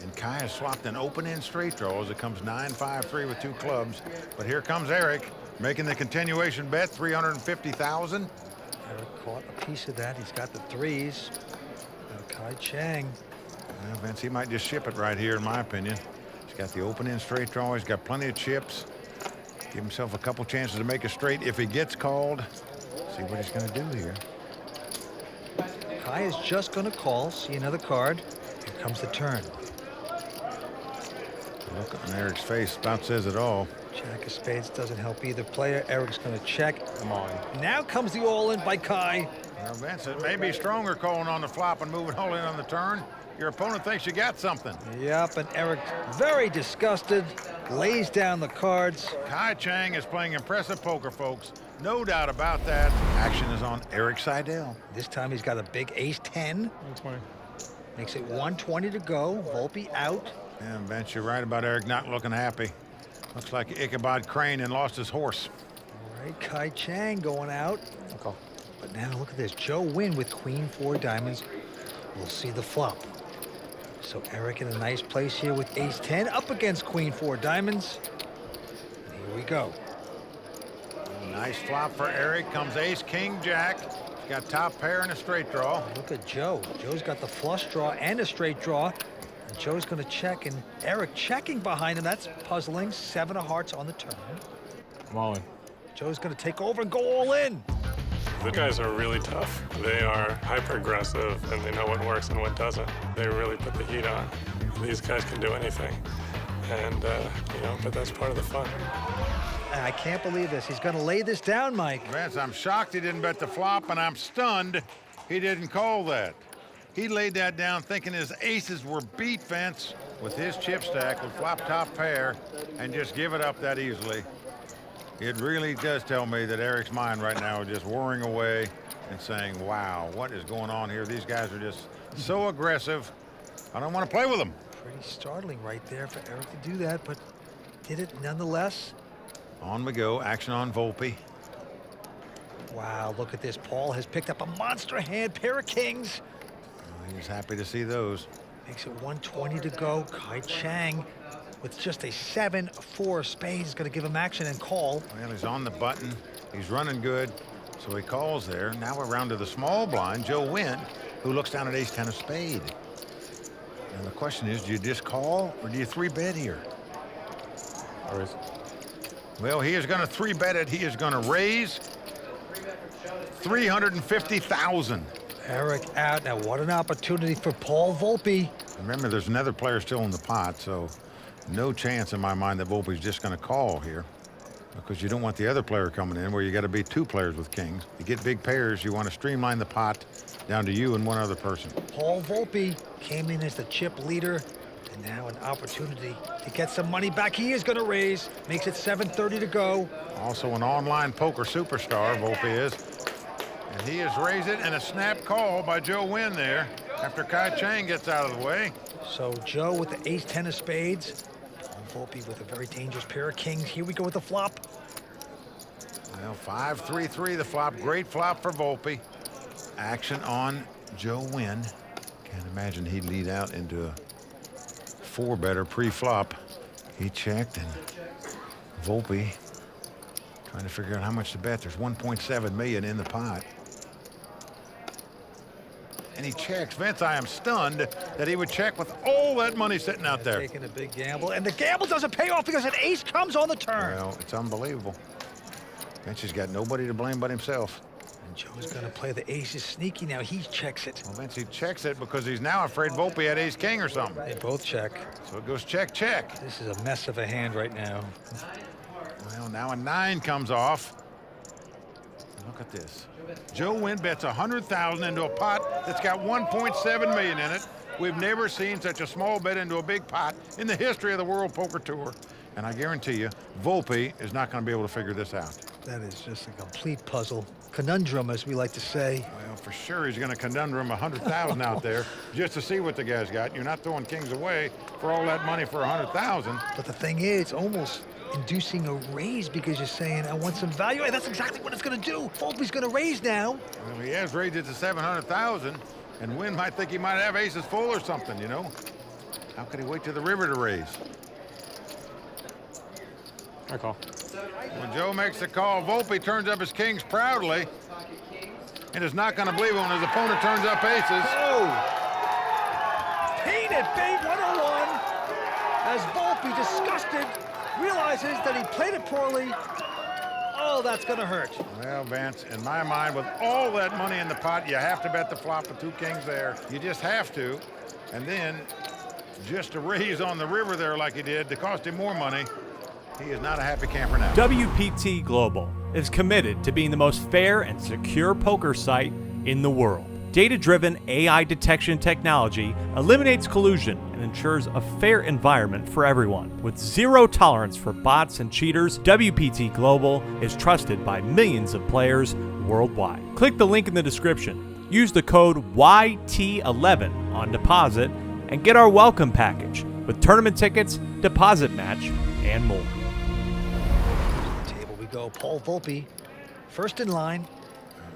Speaker 2: And Kai has swapped an open-end straight draw as it comes 9-5-3 with 2 clubs. But here comes Erik making the continuation bet, 350,000.
Speaker 3: Erik caught a piece of that. He's got the 3s. Now Kai Chang.
Speaker 2: Well, Vince, he might just ship it right here, in my opinion. He's got the open-end straight draw. He's got plenty of chips. Give himself a couple chances to make a straight if he gets called. See what he's going to do here.
Speaker 3: Kai is just going to call. See another card. Here comes the turn.
Speaker 2: The look on Erik's face about says it all.
Speaker 3: Jack of spades doesn't help either player. Erik's going to check.
Speaker 8: Come on.
Speaker 3: Now comes the all-in by Kai.
Speaker 2: Well, Vince, it may be stronger calling on the flop and moving all in on the turn. Your opponent thinks you got something.
Speaker 3: Yep, and Erik, very disgusted, lays down the cards.
Speaker 2: Kai Chang is playing impressive poker, folks. No doubt about that. Action is on Erik Seidel.
Speaker 3: This time he's got a big ace-10.
Speaker 8: 120.
Speaker 3: Makes it 120 to go. Volpe out.
Speaker 2: Yeah, Vince, you're right about Erik not looking happy. Looks like Ichabod Crane and lost his horse.
Speaker 3: All right, Kai Chang going out.
Speaker 8: Okay.
Speaker 3: But now look at this. Joe Nguyen with Queen 4 diamonds. We'll see the flop. So Erik in a nice place here with ace-10 up against Queen 4 diamonds. And here we go.
Speaker 2: Nice flop for Erik. Comes ace, king, jack. He's got top pair and a straight draw.
Speaker 3: Look at Joe. Joe's got the flush draw and a straight draw. And Joe's going to check, and Erik checking behind him. That's puzzling. 7 of hearts on the turn.
Speaker 8: I'm all in.
Speaker 3: Joe's going to take over and go all in.
Speaker 9: The guys are really tough. They are hyper-aggressive, and they know what works and what doesn't. They really put the heat on. These guys can do anything, and, but that's part of the fun.
Speaker 3: And I can't believe this. He's going to lay this down, Mike.
Speaker 2: Vince, I'm shocked he didn't bet the flop, and I'm stunned he didn't call that. He laid that down thinking his aces were beat, Vince, with his chip stack with flop top pair, and just give it up that easily. It really does tell me that Erik's mind right now is just whirring away and saying, wow, what is going on here? These guys are just so aggressive. I don't want to play with them.
Speaker 3: Pretty startling right there for Erik to do that, but did it nonetheless.
Speaker 2: On we go. Action on Volpe.
Speaker 3: Wow, look at this. Paul has picked up a monster hand, pair of kings.
Speaker 2: He's happy to see those.
Speaker 3: Makes it 120 to go. Kai Chang with just a 7-4 spades is going to give him action and call.
Speaker 2: Well, he's on the button. He's running good. So he calls there. Now we're around to the small blind, Joe Nguyen, who looks down at ace-10 of spade. Now the question is, do you just call or do you 3-bet here?
Speaker 8: Or is
Speaker 2: Well, he is going to 3-bet it. He is going to raise. 350,000.
Speaker 3: Erik out. Now, what an opportunity for Paul Volpe.
Speaker 2: Remember, there's another player still in the pot, so no chance in my mind that Volpe's just going to call here, because you don't want the other player coming in where you got to be two players with kings. You get big pairs, you want to streamline the pot down to you and one other person.
Speaker 3: Paul Volpe came in as the chip leader, and now an opportunity to get some money back. He is going to raise. Makes it 7:30 to go.
Speaker 2: Also an online poker superstar, Volpe is. And he has raised it, and a snap call by Joe Nguyen there after Chang gets out of the way.
Speaker 3: So Joe with the ace-10 of spades. Paul Volpe with a very dangerous pair of kings. Here we go with the flop.
Speaker 2: Well, 5-3-3 the flop. Great flop for Volpe. Action on Joe Nguyen. Can't imagine he'd lead out into a four-better pre-flop. He checked, and Volpe trying to figure out how much to bet. There's 1.7 million in the pot. And he checks. Vince, I am stunned that he would check with all that money sitting out there.
Speaker 3: Taking a big gamble, and the gamble doesn't pay off because an ace comes on the turn.
Speaker 2: Well, it's unbelievable. Vince has got nobody to blame but himself.
Speaker 3: And Joe's going to play the ace is sneaky now. He checks it.
Speaker 2: Well, Vince, he checks it because he's now afraid Volpe had ace-king or something.
Speaker 3: They both check.
Speaker 2: So it goes check, check.
Speaker 3: This is a mess of a hand right now.
Speaker 2: Well, now a 9 comes off. Look at this. Joe Nguyen bets 100,000 into a pot that's got 1.7 million in it. We've never seen such a small bet into a big pot in the history of the World Poker Tour. And I guarantee you, Volpe is not going to be able to figure this out.
Speaker 3: That is just a complete puzzle. Conundrum, as we like to say.
Speaker 2: Well, for sure he's going to conundrum 100,000 out there just to see what the guy's got. You're not throwing kings away for all that money for 100,000.
Speaker 3: But the thing is, almost inducing a raise because you're saying, I want some value. And that's exactly what it's going to do. Volpe's going to raise now.
Speaker 2: Well, he has raised it to 700,000, and Nguyen might think he might have aces full or something, you know? How could he wait till the river to raise?
Speaker 9: I call.
Speaker 2: When Joe makes the call, Volpe turns up his kings proudly and is not going to believe it when his opponent turns up aces.
Speaker 3: Oh! Pain at bait 101 as Volpe, disgusted, realizes that he played it poorly. Oh, that's going to hurt.
Speaker 2: Well, Vance, in my mind, with all that money in the pot, you have to bet the flop with two kings there. You just have to. And then just to raise on the river there like he did, to cost him more money, he is not a happy camper now.
Speaker 6: WPT Global is committed to being the most fair and secure poker site in the world. Data-driven AI detection technology eliminates collusion and ensures a fair environment for everyone. With zero tolerance for bots and cheaters, WPT Global is trusted by millions of players worldwide. Click the link in the description. Use the code YT11 on deposit and get our welcome package with tournament tickets, deposit match, and more.
Speaker 3: Table we go. Paul Volpe, first in line.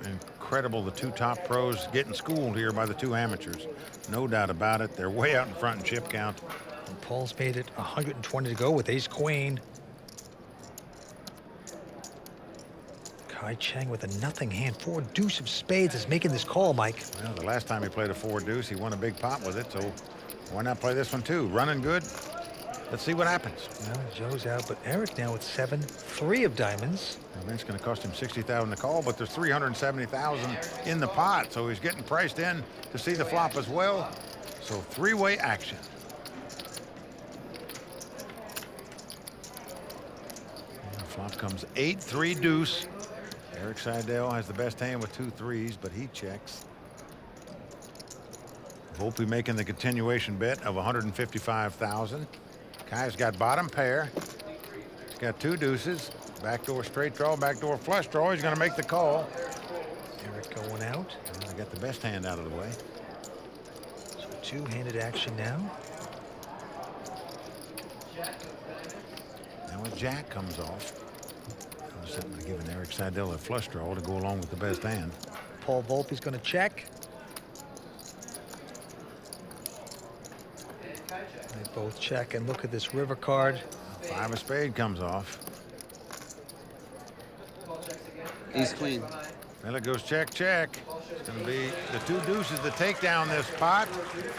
Speaker 2: Incredible, the two top pros getting schooled here by the two amateurs. No doubt about it. They're way out in front in chip count.
Speaker 3: And Paul's made it 120 to go with ace-queen. Chang with a nothing hand. 4 deuce of spades is making this call, Mike.
Speaker 2: Well, the last time he played a 4 deuce, he won a big pot with it, so why not play this one too? Running good. Let's see what happens.
Speaker 3: Well, Joe's out, but Erik now at 7-3 of diamonds.
Speaker 2: I mean, it's going to cost him 60,000 to call, but there's 370,000 in the pot, so he's getting priced in to see the flop as well. So three-way action. And the flop comes 8-3 deuce. Erik Seidel has the best hand with 2 threes, but he checks. Volpe making the continuation bet of 155,000. Kai's got bottom pair. He's got 2 deuces. Backdoor straight draw, backdoor flush draw. He's going to make the call.
Speaker 3: Erik going out.
Speaker 2: And I got the best hand out of the way.
Speaker 3: So two-handed action now.
Speaker 2: Now a jack comes off. I was simply giving Erik Seidel a flush draw to go along with the best hand.
Speaker 3: Paul Volpe's going to check. They both check, and look at this river card.
Speaker 2: 5 of spade comes off.
Speaker 4: Ace queen.
Speaker 2: Well, it goes check, check. It's going to be the 2 deuces to take down this pot.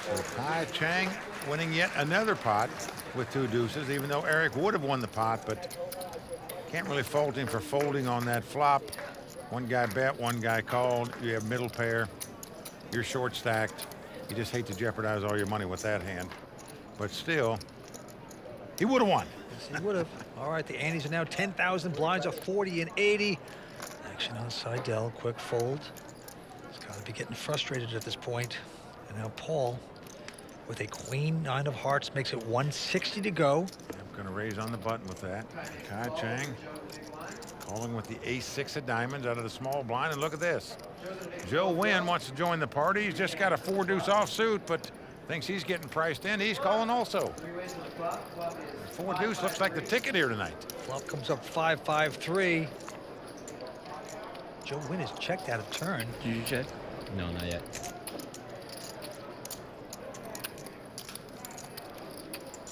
Speaker 2: So Chang winning yet another pot with 2 deuces, even though Erik would have won the pot, but can't really fault him for folding on that flop. One guy bet, one guy called. You have middle pair. You're short stacked. You just hate to jeopardize all your money with that hand. But still, he would have won.
Speaker 3: Yes, he would have. All right, the antes are now 10,000. Blinds are 40 and 80. Action on Seidel. Quick fold. He's got to be getting frustrated at this point. And now Paul, with a queen, 9 of hearts, makes it 160 to go.
Speaker 2: I'm going to raise on the button with that. Kai Chang calling with the ace-6 of diamonds out of the small blind. And look at this. Joe Nguyen wants to join the party. He's just got a 4-deuce offsuit, but thinks he's getting priced in. He's calling also. 4-deuce looks like the ticket here tonight.
Speaker 3: Flop comes up 5-5-3. Joe Nguyen is checked out of turn.
Speaker 4: Did you check? No, not yet.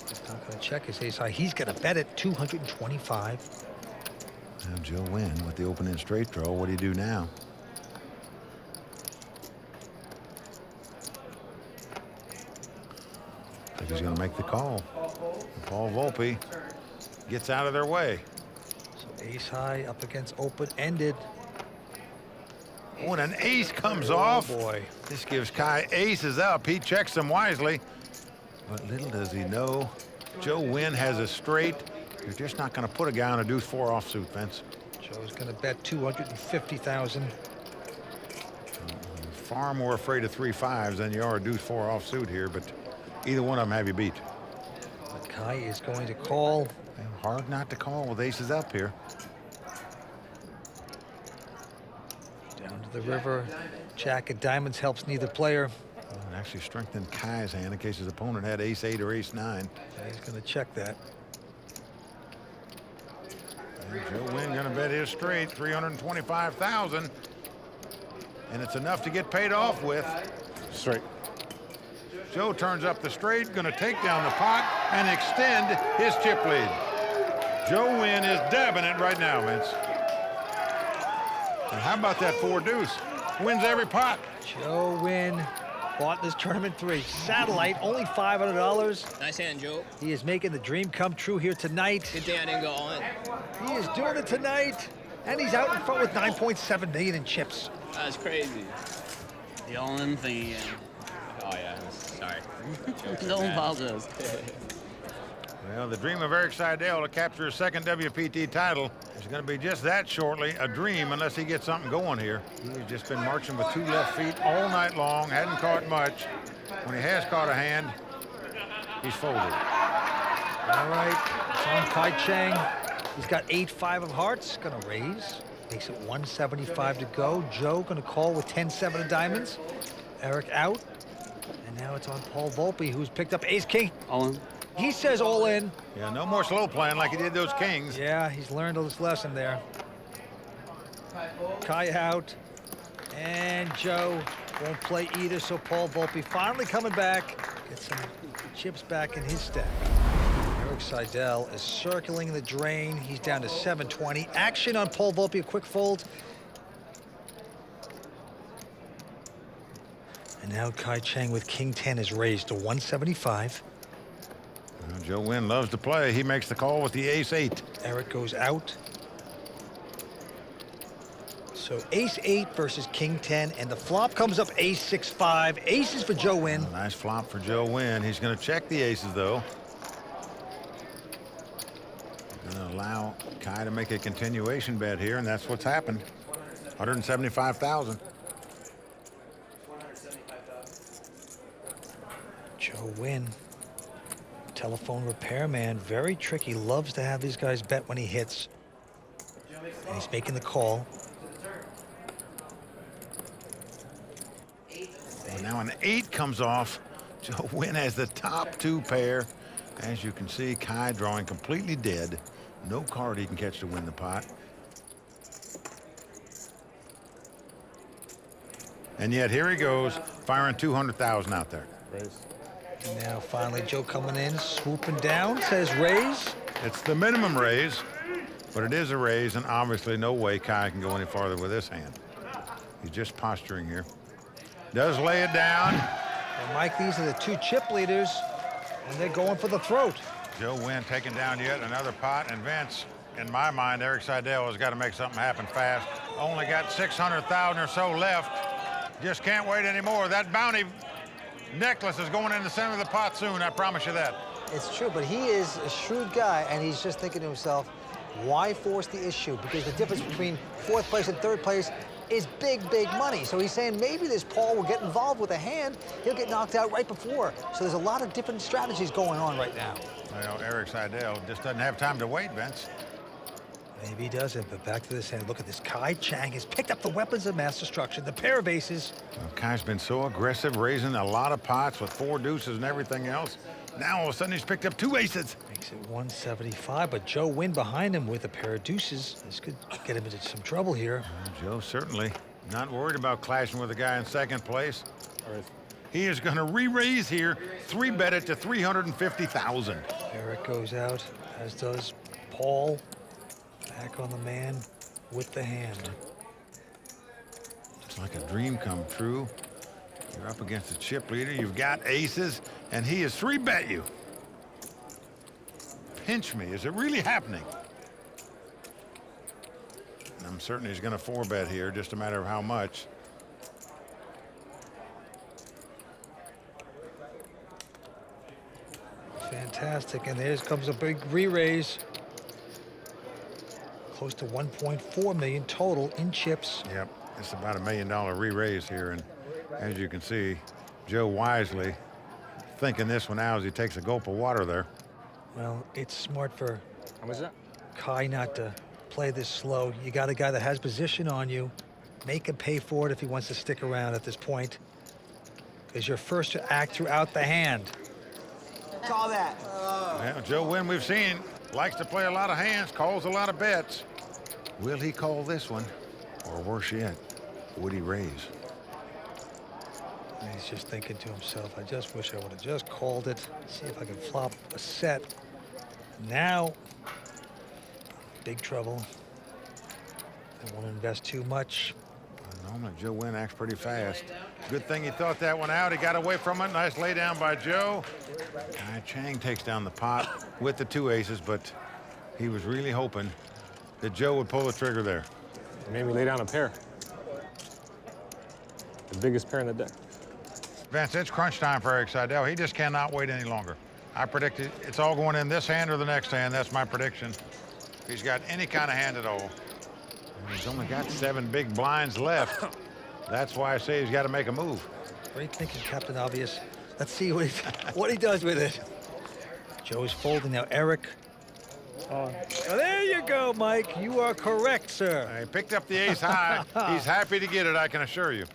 Speaker 3: He's not going to check his ace high. He's going to bet at 225.
Speaker 2: Now Joe Nguyen with the open-end straight draw. What do you do now? I think he's going to make the call. Paul Volpe gets out of their way.
Speaker 3: So ace high up against open-ended.
Speaker 2: When an ace comes off,
Speaker 3: boy,
Speaker 2: this gives Kai aces up. He checks them wisely. But little does he know, Joe Nguyen has a straight. You're just not going to put a guy on a deuce 4 offsuit, Vince.
Speaker 3: Joe's going to bet 250,000.
Speaker 2: Far more afraid of 3-5s than you are a deuce 4 offsuit here, but either one of them have you beat.
Speaker 3: But Kai is going to call.
Speaker 2: Hard not to call with aces up here.
Speaker 3: Down to the river. Jack of diamonds helps neither player.
Speaker 2: It actually strengthened Kai's hand in case his opponent had ace-8 or ace-9.
Speaker 3: He's going to check that.
Speaker 2: And Joe Nguyen going to bet his straight, 325,000. And it's enough to get paid off with.
Speaker 9: Straight.
Speaker 2: Joe turns up the straight, going to take down the pot and extend his chip lead. Joe Nguyen is dabbing it right now, Vince. And how about that 4-deuce? Wins every pot.
Speaker 3: Joe Nguyen bought this tournament through a satellite, only $500.
Speaker 4: Nice hand, Joe.
Speaker 3: He is making the dream come true here tonight.
Speaker 4: Good thing I didn't go on.
Speaker 3: He is doing it tonight. And he's out in front with 9.7 million in chips.
Speaker 4: That's crazy.
Speaker 10: The all-in thing again.
Speaker 4: Oh, yeah. Sorry.
Speaker 10: Don't apologize.
Speaker 2: Well, the dream of Erik Seidel to capture his second WPT title is going to be just that shortly, a dream, unless he gets something going here. He's just been marching with 2 left feet all night long, hadn't caught much. When he has caught a hand, he's folded.
Speaker 3: All right, it's on Kai Chang. He's got 8-5 of hearts, gonna raise. Makes it 175 to go. Joe gonna call with 10-7 of diamonds. Erik out. And now it's on Paul Volpe, who's picked up ace-king.
Speaker 10: All in.
Speaker 3: He says all in.
Speaker 2: Yeah, no more slow playing like he did those kings.
Speaker 3: Yeah, he's learned his lesson there. Kai out. And Joe won't play either, so Paul Volpe finally coming back. Get some chips back in his stack. Erik Seidel is circling the drain. He's down to 720. Action on Paul Volpe, a quick fold. And now Kai Chang with king 10 is raised to 175.
Speaker 2: Well, Joe Nguyen loves to play. He makes the call with the ace-8.
Speaker 3: Erik goes out. So ace-8 versus king 10, and the flop comes up ace-6-5. Aces for Joe Nguyen.
Speaker 2: Nice flop for Joe Nguyen. He's going to check the aces, though. Going to allow Kai to make a continuation bet here, and that's what's happened. 175,000.
Speaker 3: Joe Nguyen, telephone repairman, very tricky. Loves to have these guys bet when he hits. And he's making the call.
Speaker 2: And now an 8 comes off. Joe Nguyen has the top 2 pair. As you can see, Kai drawing completely dead. No card he can catch to win the pot. And yet here he goes, firing 200,000 out there.
Speaker 9: Raise.
Speaker 3: And now finally Joe coming in, swooping down, says raise.
Speaker 2: It's the minimum raise, but it is a raise, and obviously no way Kai can go any farther with this hand. He's just posturing here. Does lay it down.
Speaker 3: Well, Mike, these are the 2 chip leaders, and they're going for the throat.
Speaker 2: Joe Nguyen taking down yet another pot, and Vince, in my mind, Erik Seidel has got to make something happen fast, Only got 600,000 or so left. Just can't wait anymore. That bounty necklace is going in the center of the pot soon, I promise you that.
Speaker 3: It's true, but he is a shrewd guy, and he's just thinking to himself, why force the issue? Because the difference between fourth place and third place is big, big money. So he's saying maybe this Paul will get involved with a hand. He'll get knocked out right before. So there's a lot of different strategies going on right now.
Speaker 2: Well, Erik Seidel just doesn't have time to wait, Vince.
Speaker 3: Maybe he doesn't, but back to this hand. Look at this. Chang has picked up the weapons of mass destruction, the pair of aces.
Speaker 2: Well, Kai's been so aggressive, raising a lot of pots with 4 deuces and everything else. Now all of a sudden he's picked up 2 aces.
Speaker 3: Makes it 175, but Joe Nguyen behind him with a pair of deuces. This could get him into some trouble here.
Speaker 2: Joe certainly not worried about clashing with the guy in second place. He is going to re-raise here, 3-bet it to 350,000.
Speaker 3: Erik goes out, as does Paul. Back on the man with the hand.
Speaker 2: It's like a dream come true. You're up against a chip leader. You've got aces, and he has 3-bet you. Pinch me. Is it really happening? I'm certain he's going to 4-bet here, just a matter of how much.
Speaker 3: Fantastic, and there comes a big re-raise. Close to 1.4 million total in chips.
Speaker 2: Yep, it's about $1 million re-raise here, and as you can see, Joe wisely thinking this one out as he takes a gulp of water there.
Speaker 3: Well, it's smart for
Speaker 4: How much is that?
Speaker 3: Kai not to play this slow. You got a guy that has position on you. Make him pay for it if he wants to stick around at this point, because you're first to act throughout the hand.
Speaker 10: Call that.
Speaker 2: Well, Joe Nguyen, we've seen, likes to play a lot of hands, calls a lot of bets. Will he call this one? Or worse yet, would he raise?
Speaker 3: And he's just thinking to himself, I just wish I would have just called it. See if I can flop a set. Now, big trouble. Don't want to invest too much.
Speaker 2: Normally, Joe Nguyen acts pretty fast. Good thing he thought that one out. He got away from it. Nice lay down by Joe. Chang takes down the pot with the 2 aces, but he was really hoping that Joe would pull the trigger there.
Speaker 9: It made me lay down a pair. The biggest pair in the deck.
Speaker 2: Vince, it's crunch time for Erik Seidel. He just cannot wait any longer. I predict it's all going in this hand or the next hand. That's my prediction. If he's got any kind of hand at all. And he's only got 7 big blinds left. That's why I say he's got to make a move.
Speaker 3: Great thinking, Captain Obvious. Let's see what he does with it. Joe's folding now. Erik. Oh, there you go, Mike. You are correct, sir.
Speaker 2: He picked up the ace high. He's happy to get it, I can assure you.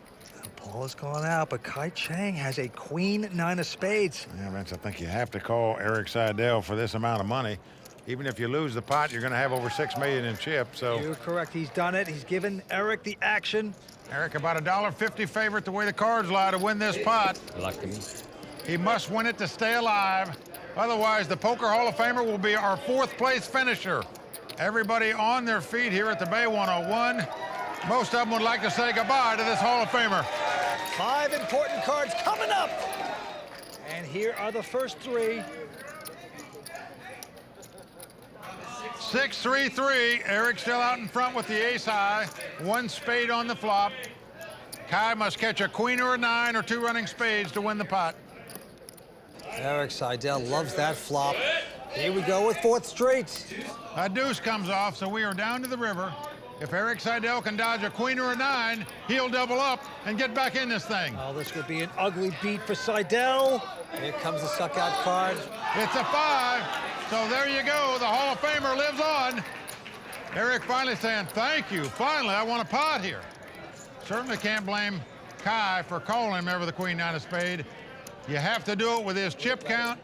Speaker 3: Paul has gone out, but Chang has a queen 9 of spades.
Speaker 2: Yeah, Vince, I think you have to call Erik Seidel for this amount of money. Even if you lose the pot, you're going to have over $6 million in chips. So
Speaker 3: you're correct. He's done it. He's given Erik the action.
Speaker 2: Erik, about $1.50 favorite the way the cards lie to win this pot.
Speaker 4: Lucky me.
Speaker 2: He must win it to stay alive. Otherwise, the Poker Hall of Famer will be our 4th place finisher. Everybody on their feet here at the Bay 101. Most of them would like to say goodbye to this Hall of Famer.
Speaker 3: 5 important cards coming up. And here are the first 3.
Speaker 2: 6-3-3. Erik still out in front with the ace high. 1 spade on the flop. Kai must catch a queen or a 9 or 2 running spades to win the pot.
Speaker 3: Erik Seidel loves that flop. Here we go with 4th straight.
Speaker 2: A deuce comes off, so we are down to the river. If Erik Seidel can dodge a queen or a 9, he'll double up and get back in this thing.
Speaker 3: Oh, this would be an ugly beat for Seidel. Here comes the suck-out card.
Speaker 2: It's a 5. So there you go. The Hall of Famer lives on. Erik finally saying, thank you. Finally, I want a pot here. Certainly can't blame Kai for calling him over the queen 9 of spade. You have to do it with his chip count.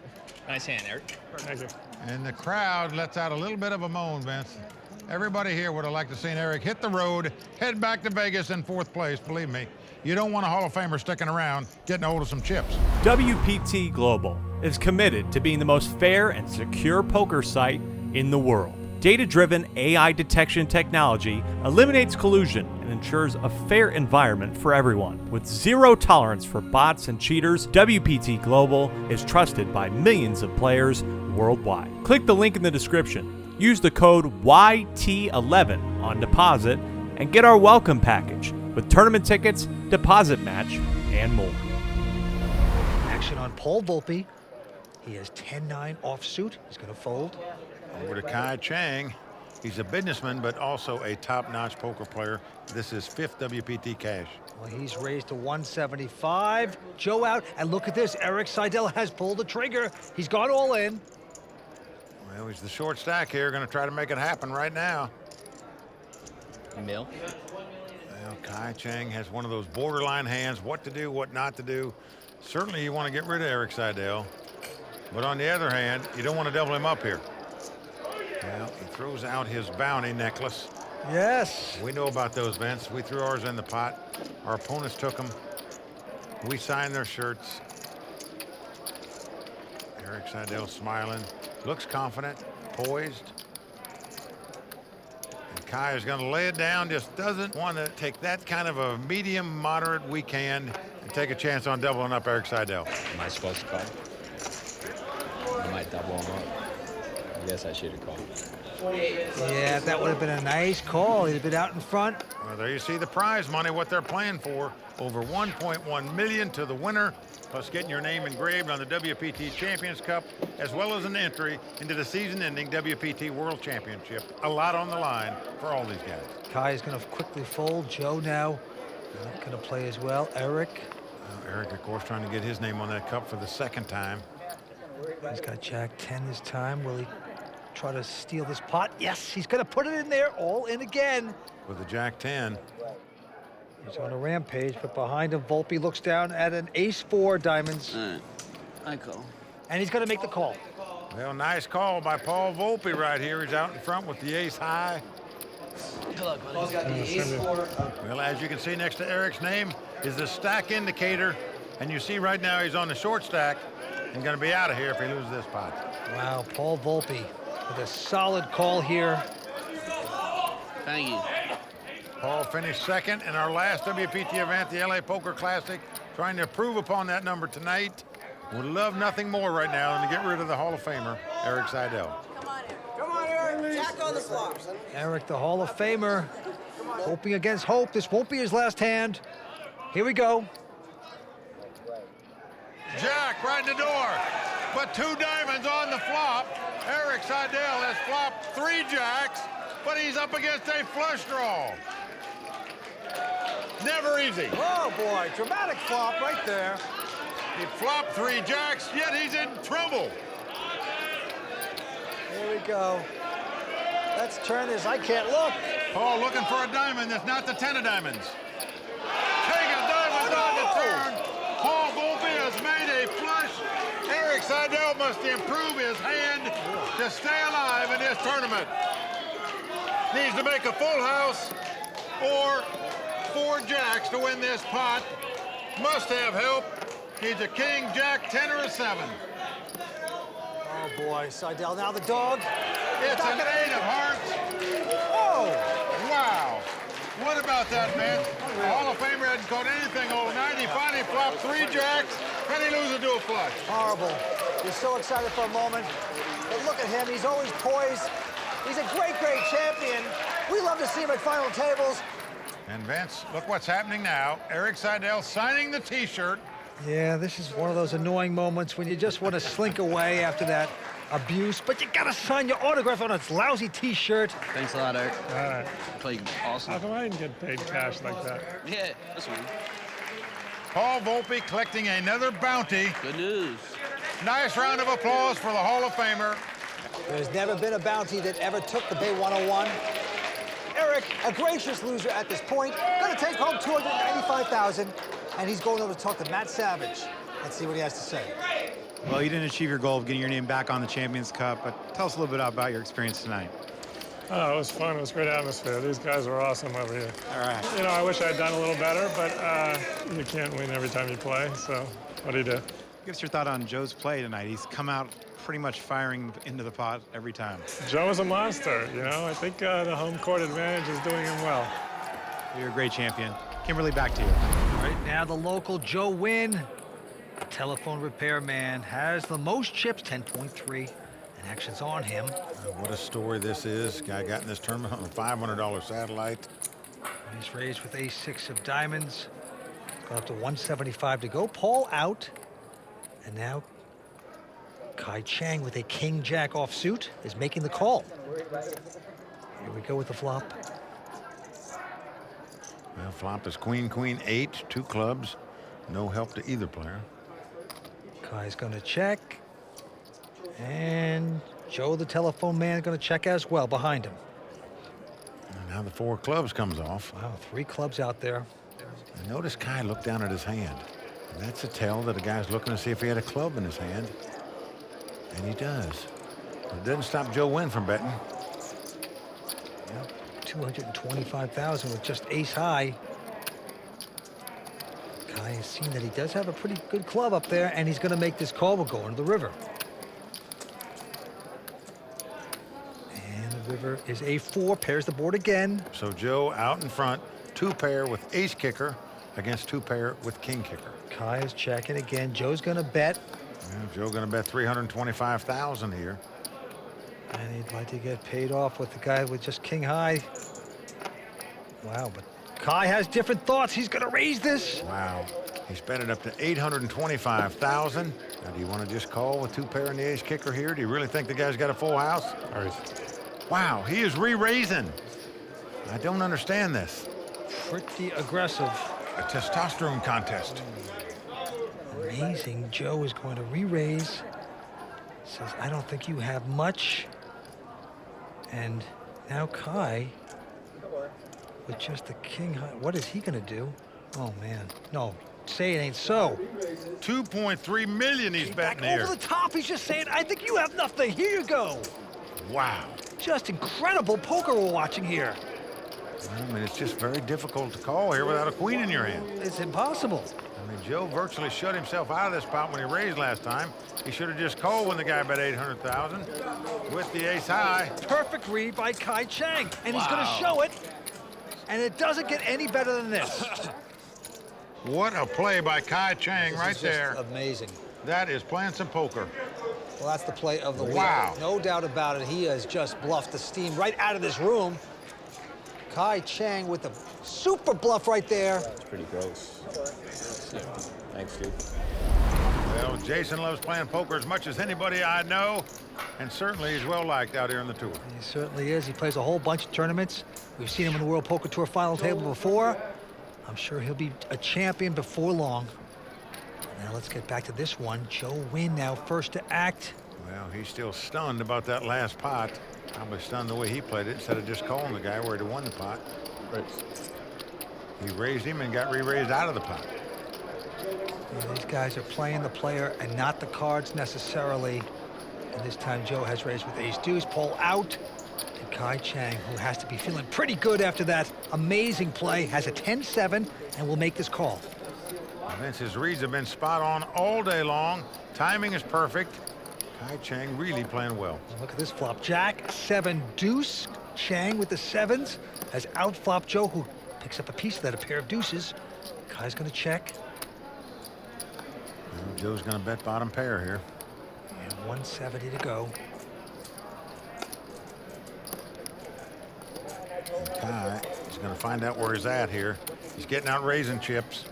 Speaker 4: Nice hand, Erik.
Speaker 9: Thank you.
Speaker 2: And the crowd lets out a little bit of a moan, Vince. Everybody here would have liked to seen Erik hit the road, head back to Vegas in 4th place. Believe me, you don't want a Hall of Famer sticking around, getting a hold of some chips.
Speaker 6: WPT Global is committed to being the most fair and secure poker site in the world. Data-driven AI detection technology eliminates collusion and ensures a fair environment for everyone. With 0 tolerance for bots and cheaters, WPT Global is trusted by millions of players worldwide. Click the link in the description. Use the code YT11 on deposit and get our welcome package with tournament tickets, deposit match, and more.
Speaker 3: Action on Paul Volpe. He has 10-9 offsuit. He's going to fold.
Speaker 2: Over to Chang. He's a businessman, but also a top-notch poker player. This is 5th WPT cash.
Speaker 3: Well, he's raised to 175. Joe out, and look at this. Erik Seidel has pulled the trigger. He's gone all in.
Speaker 2: Well, he's the short stack here, going to try to make it happen right now.
Speaker 4: Mill.
Speaker 2: Well, Chang has one of those borderline hands, what to do, what not to do. Certainly you want to get rid of Erik Seidel, but on the other hand, you don't want to double him up here. Well, he throws out his bounty necklace.
Speaker 3: Yes.
Speaker 2: We know about those, Vince. We threw ours in the pot. Our opponents took them. We signed their shirts. Erik Seidel smiling, looks confident, poised. And Kai is going to lay it down, just doesn't want to take that kind of a medium, moderate weak hand and take a chance on doubling up Erik Seidel.
Speaker 4: Am I supposed to call? I might double him up. I guess I should have called.
Speaker 3: Yeah, that would have been a nice call. He'd have been out in front.
Speaker 2: Well, there you see the prize money, what they're playing for. Over $1.1 million to the winner, plus getting your name engraved on the WPT Champions Cup, as well as an entry into the season-ending WPT World Championship. A lot on the line for all these guys.
Speaker 3: Kai is going to quickly fold. Joe now not going to play as well. Erik.
Speaker 2: Erik, of course, trying to get his name on that cup for the second time.
Speaker 3: He's got Jack 10 this time. Will he try to steal this pot? Yes, he's going to put it in there. All in again.
Speaker 2: With the Jack 10.
Speaker 3: He's on a rampage, but behind him, Volpe looks down at an ace-4 diamonds.
Speaker 5: I call.
Speaker 3: And he's going to make the call.
Speaker 2: Well, nice call by Paul Volpe right here. He's out in front with the ace high.
Speaker 5: Good luck, buddy.
Speaker 2: Well, as you can see next to Erik's name is the stack indicator. And you see right now he's on the short stack and going to be out of here if he loses this pot.
Speaker 3: Wow, Paul Volpe with a solid call here.
Speaker 5: Thank you.
Speaker 2: Paul finished second in our last WPT event, the LA Poker Classic, trying to improve upon that number tonight. Would love nothing more right now than to get rid of the Hall of Famer, Erik Seidel.
Speaker 10: Come on, Erik. Jack on the flops.
Speaker 3: Erik, the Hall of Famer, hoping against hope. This won't be his last hand. Here we go.
Speaker 2: Jack right in the door, but 2 diamonds on the flop. Erik Seidel has flopped 3 jacks, but he's up against a flush draw. Never easy.
Speaker 3: Oh boy, dramatic flop right there.
Speaker 2: He flopped 3 jacks, yet he's in trouble.
Speaker 3: Here we go. Let's turn this. I can't look.
Speaker 2: Paul looking for a diamond. That's not the 10 of diamonds. King of diamonds on the turn. Paul Volpe has made a flush. Erik Seidel must improve his hand to stay alive in this tournament. Needs to make a full house or 4 jacks to win this pot. Must have help. Needs a king, jack, 10, or a 7.
Speaker 3: Oh boy, Seidel now the dog.
Speaker 2: It's an 8 of hearts.
Speaker 3: Oh!
Speaker 2: Wow. What about that, man? The Hall of Famer hadn't caught anything all night. He finally flopped 3 jacks, and he loses to a flush.
Speaker 3: Horrible. You're so excited for a moment. But look at him. He's always poised. He's a great, great champion. We love to see him at final tables.
Speaker 2: And Vince, look what's happening now. Erik Seidel signing the T-shirt.
Speaker 3: Yeah, this is one of those annoying moments when you just want to slink away after that abuse, but you gotta sign your autograph on a lousy T-shirt.
Speaker 4: Thanks a lot, Erik.
Speaker 9: All right.
Speaker 4: Played awesome.
Speaker 9: How come I didn't get paid cash like that?
Speaker 4: Yeah, that's one.
Speaker 2: Paul Volpe collecting another bounty.
Speaker 4: Good news.
Speaker 2: Nice round of applause for the Hall of Famer.
Speaker 10: There's never been a bounty that ever took the Bay 101.
Speaker 3: Erik, a gracious loser at this point, gonna take home $295,000, and he's going over to talk to Matt Savage. Let's see what he has to say.
Speaker 7: Well, you didn't achieve your goal of getting your name back on the Champions Cup, but tell us a little bit about your experience tonight.
Speaker 9: Oh, it was fun. It was a great atmosphere. These guys were awesome over here.
Speaker 7: All right.
Speaker 9: You know, I wish I'd done a little better, but you can't win every time you play, so what do you do?
Speaker 7: Give us your thought on Joe's play tonight. He's come out pretty much firing into the pot every time.
Speaker 9: Joe is a monster, you know. I think the home court advantage is doing him well.
Speaker 7: You're a great champion. Kimberly, back to you.
Speaker 3: Right now, the local Joe Nguyen, telephone repairman, has the most chips, 10.3, and action's on him.
Speaker 2: What a story this is. Guy got in this tournament on a $500 satellite.
Speaker 3: He's raised with ace-6 of diamonds. Going up to 175 to go. Paul out. And now Chang with a king-jack offsuit is making the call. Here we go with the flop.
Speaker 2: Well, flop is queen, queen, 8, 2 clubs. No help to either player.
Speaker 3: Kai's going to check. And Joe, the telephone man, going to check as well behind him.
Speaker 2: And now the 4 clubs comes off.
Speaker 3: Wow, 3 clubs out there.
Speaker 2: And notice Kai looked down at his hand. And that's a tell that a guy's looking to see if he had a club in his hand. And he does. But it doesn't stop Joe Nguyen from betting.
Speaker 3: Yep, 225,000 with just ace high. Kai has seen that he does have a pretty good club up there, and he's going to make this call. We'll go into the river. And the river is a4, pairs the board again.
Speaker 2: So Joe out in front, 2 pair with ace kicker against 2 pair with king kicker.
Speaker 3: Kai is checking again. Joe's going to bet.
Speaker 2: Yeah, Joe going to bet 325,000 here.
Speaker 3: And he'd like to get paid off with the guy with just king high. Wow, but Kai has different thoughts. He's going to raise this.
Speaker 2: Wow. He's bet it up to 825,000. Now, do you want to just call with 2 pair in the ace kicker here? Do you really think the guy's got a full house? Wow, he is re-raising. I don't understand this.
Speaker 3: Pretty aggressive.
Speaker 2: A testosterone contest.
Speaker 3: Amazing. Joe is going to re-raise. Says, I don't think you have much. And now Kai with just the king high. What is he going to do? Oh, man. No, say it ain't so.
Speaker 2: 2.3 million he's betting here.
Speaker 3: Over the top, he's just saying, I think you have nothing. Here you go.
Speaker 2: Wow.
Speaker 3: Just incredible poker we're watching here.
Speaker 2: I mean, it's just very difficult to call here without a queen in your hand.
Speaker 3: It's impossible.
Speaker 2: I mean, Joe virtually shut himself out of this spot when he raised last time. He should have just called when the guy bet 800,000 with the ace high.
Speaker 3: Perfect read by Chang, and he's going to show it. And it doesn't get any better than this.
Speaker 2: What a play by Chang right there.
Speaker 10: Amazing.
Speaker 2: That is playing some poker.
Speaker 10: Well, that's the play of the week.
Speaker 2: Wow.
Speaker 10: No doubt about it. He has just bluffed the steam right out of this room. Chang with the super bluff right there.
Speaker 4: It's pretty gross. Thanks, dude.
Speaker 2: Well, Jason loves playing poker as much as anybody I know, and certainly he's well liked out here on the tour.
Speaker 3: He certainly is. He plays a whole bunch of tournaments. We've seen him in the World Poker Tour final table before. I'm sure he'll be a champion before long. Now let's get back to this one. Joe Nguyen now first to act.
Speaker 2: Well, he's still stunned about that last pot. Probably stunned the way he played it instead of just calling the guy where he'd won the pot.
Speaker 4: Right.
Speaker 2: He raised him and got re-raised out of the pot.
Speaker 3: Well, these guys are playing the player and not the cards necessarily. And this time Joe has raised with ace deuce. Paul out. And Chang, who has to be feeling pretty good after that amazing play, has a 10-7 and will make this call.
Speaker 2: Vince's reads have been spot on all day long. Timing is perfect. Chang really playing well.
Speaker 3: Look at this flop. Jack, 7 deuce. Chang with the 7s has outflopped Joe, who picks up a piece of that, a pair of deuces. Kai's going to check.
Speaker 2: Well, Joe's going to bet bottom pair here.
Speaker 3: And 170 to go.
Speaker 2: And Kai is going to find out where he's at here. He's getting out raising chips.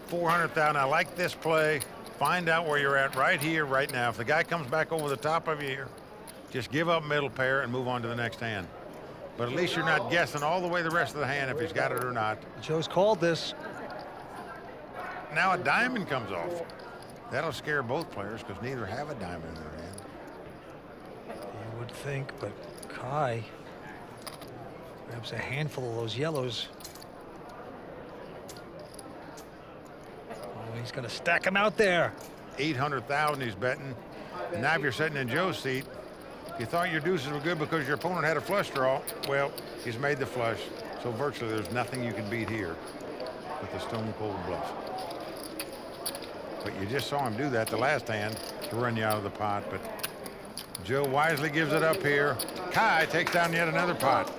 Speaker 2: 400,000. I like this play. Find out where you're at right here, right now. If the guy comes back over the top of you here, just give up middle pair and move on to the next hand. But at least you're not guessing all the way the rest of the hand if he's got it or not.
Speaker 3: Joe's called this.
Speaker 2: Now a diamond comes off. That'll scare both players because neither have a diamond in their hand.
Speaker 3: You would think, but Kai grabs a handful of those yellows. Oh, he's going to stack them out there.
Speaker 2: 800,000 he's betting. And now if you're sitting in Joe's seat, you thought your deuces were good because your opponent had a flush draw. Well, he's made the flush. So virtually there's nothing you can beat here with the stone cold bluff. But you just saw him do that the last hand to run you out of the pot. But Joe wisely gives it up here. Kai takes down yet another pot.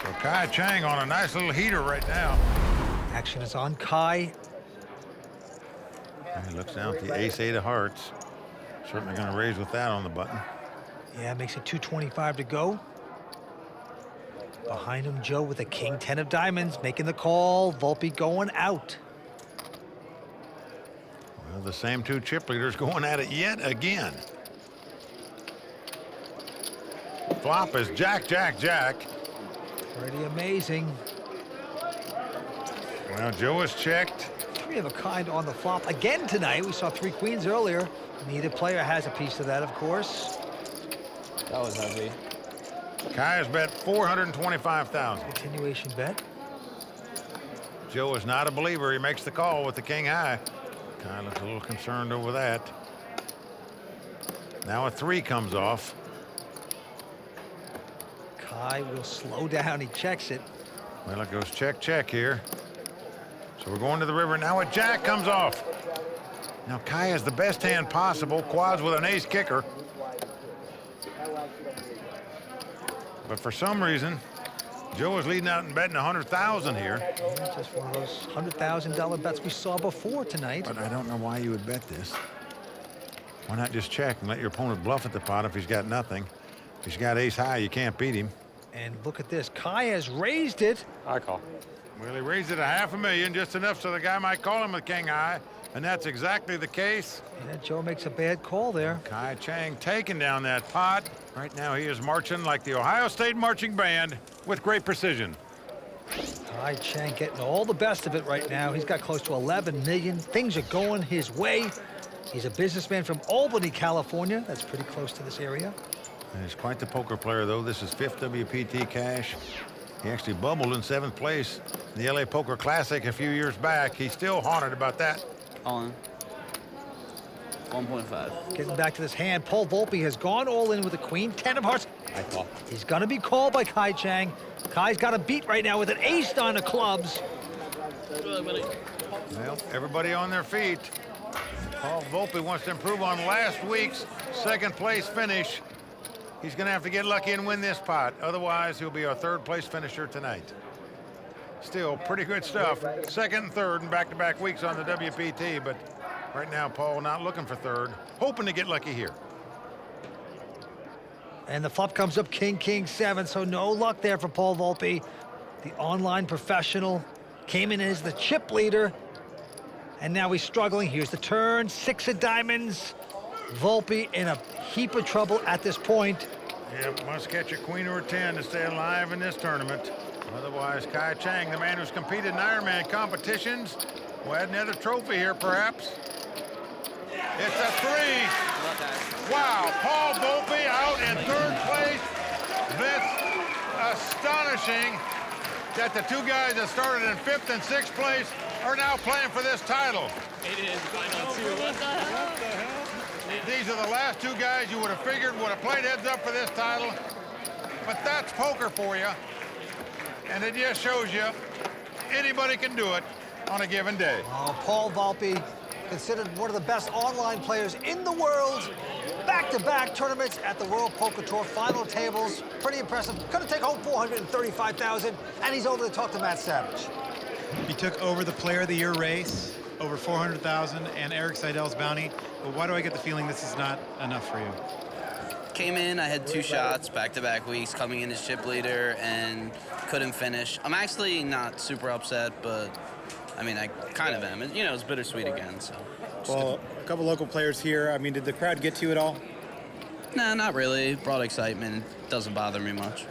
Speaker 2: So Chang on a nice little heater right now.
Speaker 3: Action is on Kai.
Speaker 2: And he looks down at the ace-8 of hearts. Certainly going to raise with that on the button.
Speaker 3: Yeah, makes it 225 to go. Behind him, Joe with a king 10 of diamonds, making the call. Volpe going out.
Speaker 2: Well, the same two chip leaders going at it yet again. Flop is jack, jack, jack.
Speaker 3: Pretty amazing.
Speaker 2: Well, Joe is checked.
Speaker 3: Three of a kind on the flop again tonight. We saw 3 queens earlier. Neither player has a piece of that, of course.
Speaker 4: That was heavy.
Speaker 2: Kai has bet 425,000.
Speaker 3: Continuation bet.
Speaker 2: Joe is not a believer. He makes the call with the king high. Kai looks a little concerned over that. Now a 3 comes off.
Speaker 3: Kai will slow down. He checks it.
Speaker 2: Well, it goes check, check here. So we're going to the river. Now a jack comes off. Now Kai has the best hand possible. Quads with an ace kicker. But for some reason, Joe is leading out and betting 100,000 here.
Speaker 3: Yeah, just one of those $100,000 bets we saw before tonight.
Speaker 2: But I don't know why you would bet this. Why not just check and let your opponent bluff at the pot if he's got nothing? If he's got ace high, you can't beat him.
Speaker 3: And look at this. Kai has raised it.
Speaker 4: I call.
Speaker 2: Well, he raised it $500,000, just enough so the guy might call him with king high. And that's exactly the case.
Speaker 3: Yeah, Joe makes a bad call there.
Speaker 2: Kai Chang taking down that pot. Right now he is marching like the Ohio State marching band with great precision.
Speaker 3: Kai Chang getting all the best of it right now. He's got close to 11 million. Things are going his way. He's a businessman from Albany, California. That's pretty close to this area.
Speaker 2: And he's quite the poker player, though. This is 5th WPT cash. He actually bubbled in 7th place in the LA Poker Classic a few years back. He's still haunted about that.
Speaker 5: All in. 1.5.
Speaker 3: Getting back to this hand, Paul Volpe has gone all in with the queen, 10 of hearts.
Speaker 4: I call.
Speaker 3: He's going to be called by Kai Chang. Kai's got a beat right now with an ace nine of clubs.
Speaker 2: Well, everybody on their feet. Paul Volpe wants to improve on last week's 2nd place finish. He's going to have to get lucky and win this pot. Otherwise, he'll be our 3rd place finisher tonight. Still pretty good stuff. 2nd and 3rd in back-to-back weeks on the WPT, but right now, Paul not looking for 3rd, hoping to get lucky here.
Speaker 3: And the flop comes up king, king, 7, so no luck there for Paul Volpe. The online professional came in as the chip leader, and now he's struggling. Here's the turn, 6 of diamonds. Volpe in a heap of trouble at this point.
Speaker 2: Yep, must catch a queen or a 10 to stay alive in this tournament. Otherwise, Kai Chang, the man who's competed in Ironman competitions, will add another trophy here, perhaps. It's a 3. Wow, Paul Volpe out in 3rd place. That's astonishing that the 2 guys that started in 5th and 6th place are now playing for this title.
Speaker 11: It is final 2. What the hell?
Speaker 2: These are the last 2 guys you would have figured would have played heads up for this title. But that's poker for you. And it just shows you anybody can do it on a given day.
Speaker 10: Oh, Paul Volpe, considered one of the best online players in the world. Back-to-back tournaments at the World Poker Tour final tables. Pretty impressive. Gonna take home $435,000, and he's over to talk to Matt Savage.
Speaker 7: You took over the Player of the Year race, over $400,000, and Erik Seidel's bounty. But why do I get the feeling this is not enough for you?
Speaker 5: Came in, I had 2 shots back-to-back weeks, coming in as chip leader, and couldn't finish. I'm actually not super upset, but I mean, I kind of am. You know, it's bittersweet again, so.
Speaker 12: Well, a couple local players here. I mean, did the crowd get to you at all?
Speaker 5: Nah, not really. Brought excitement. Doesn't bother me much.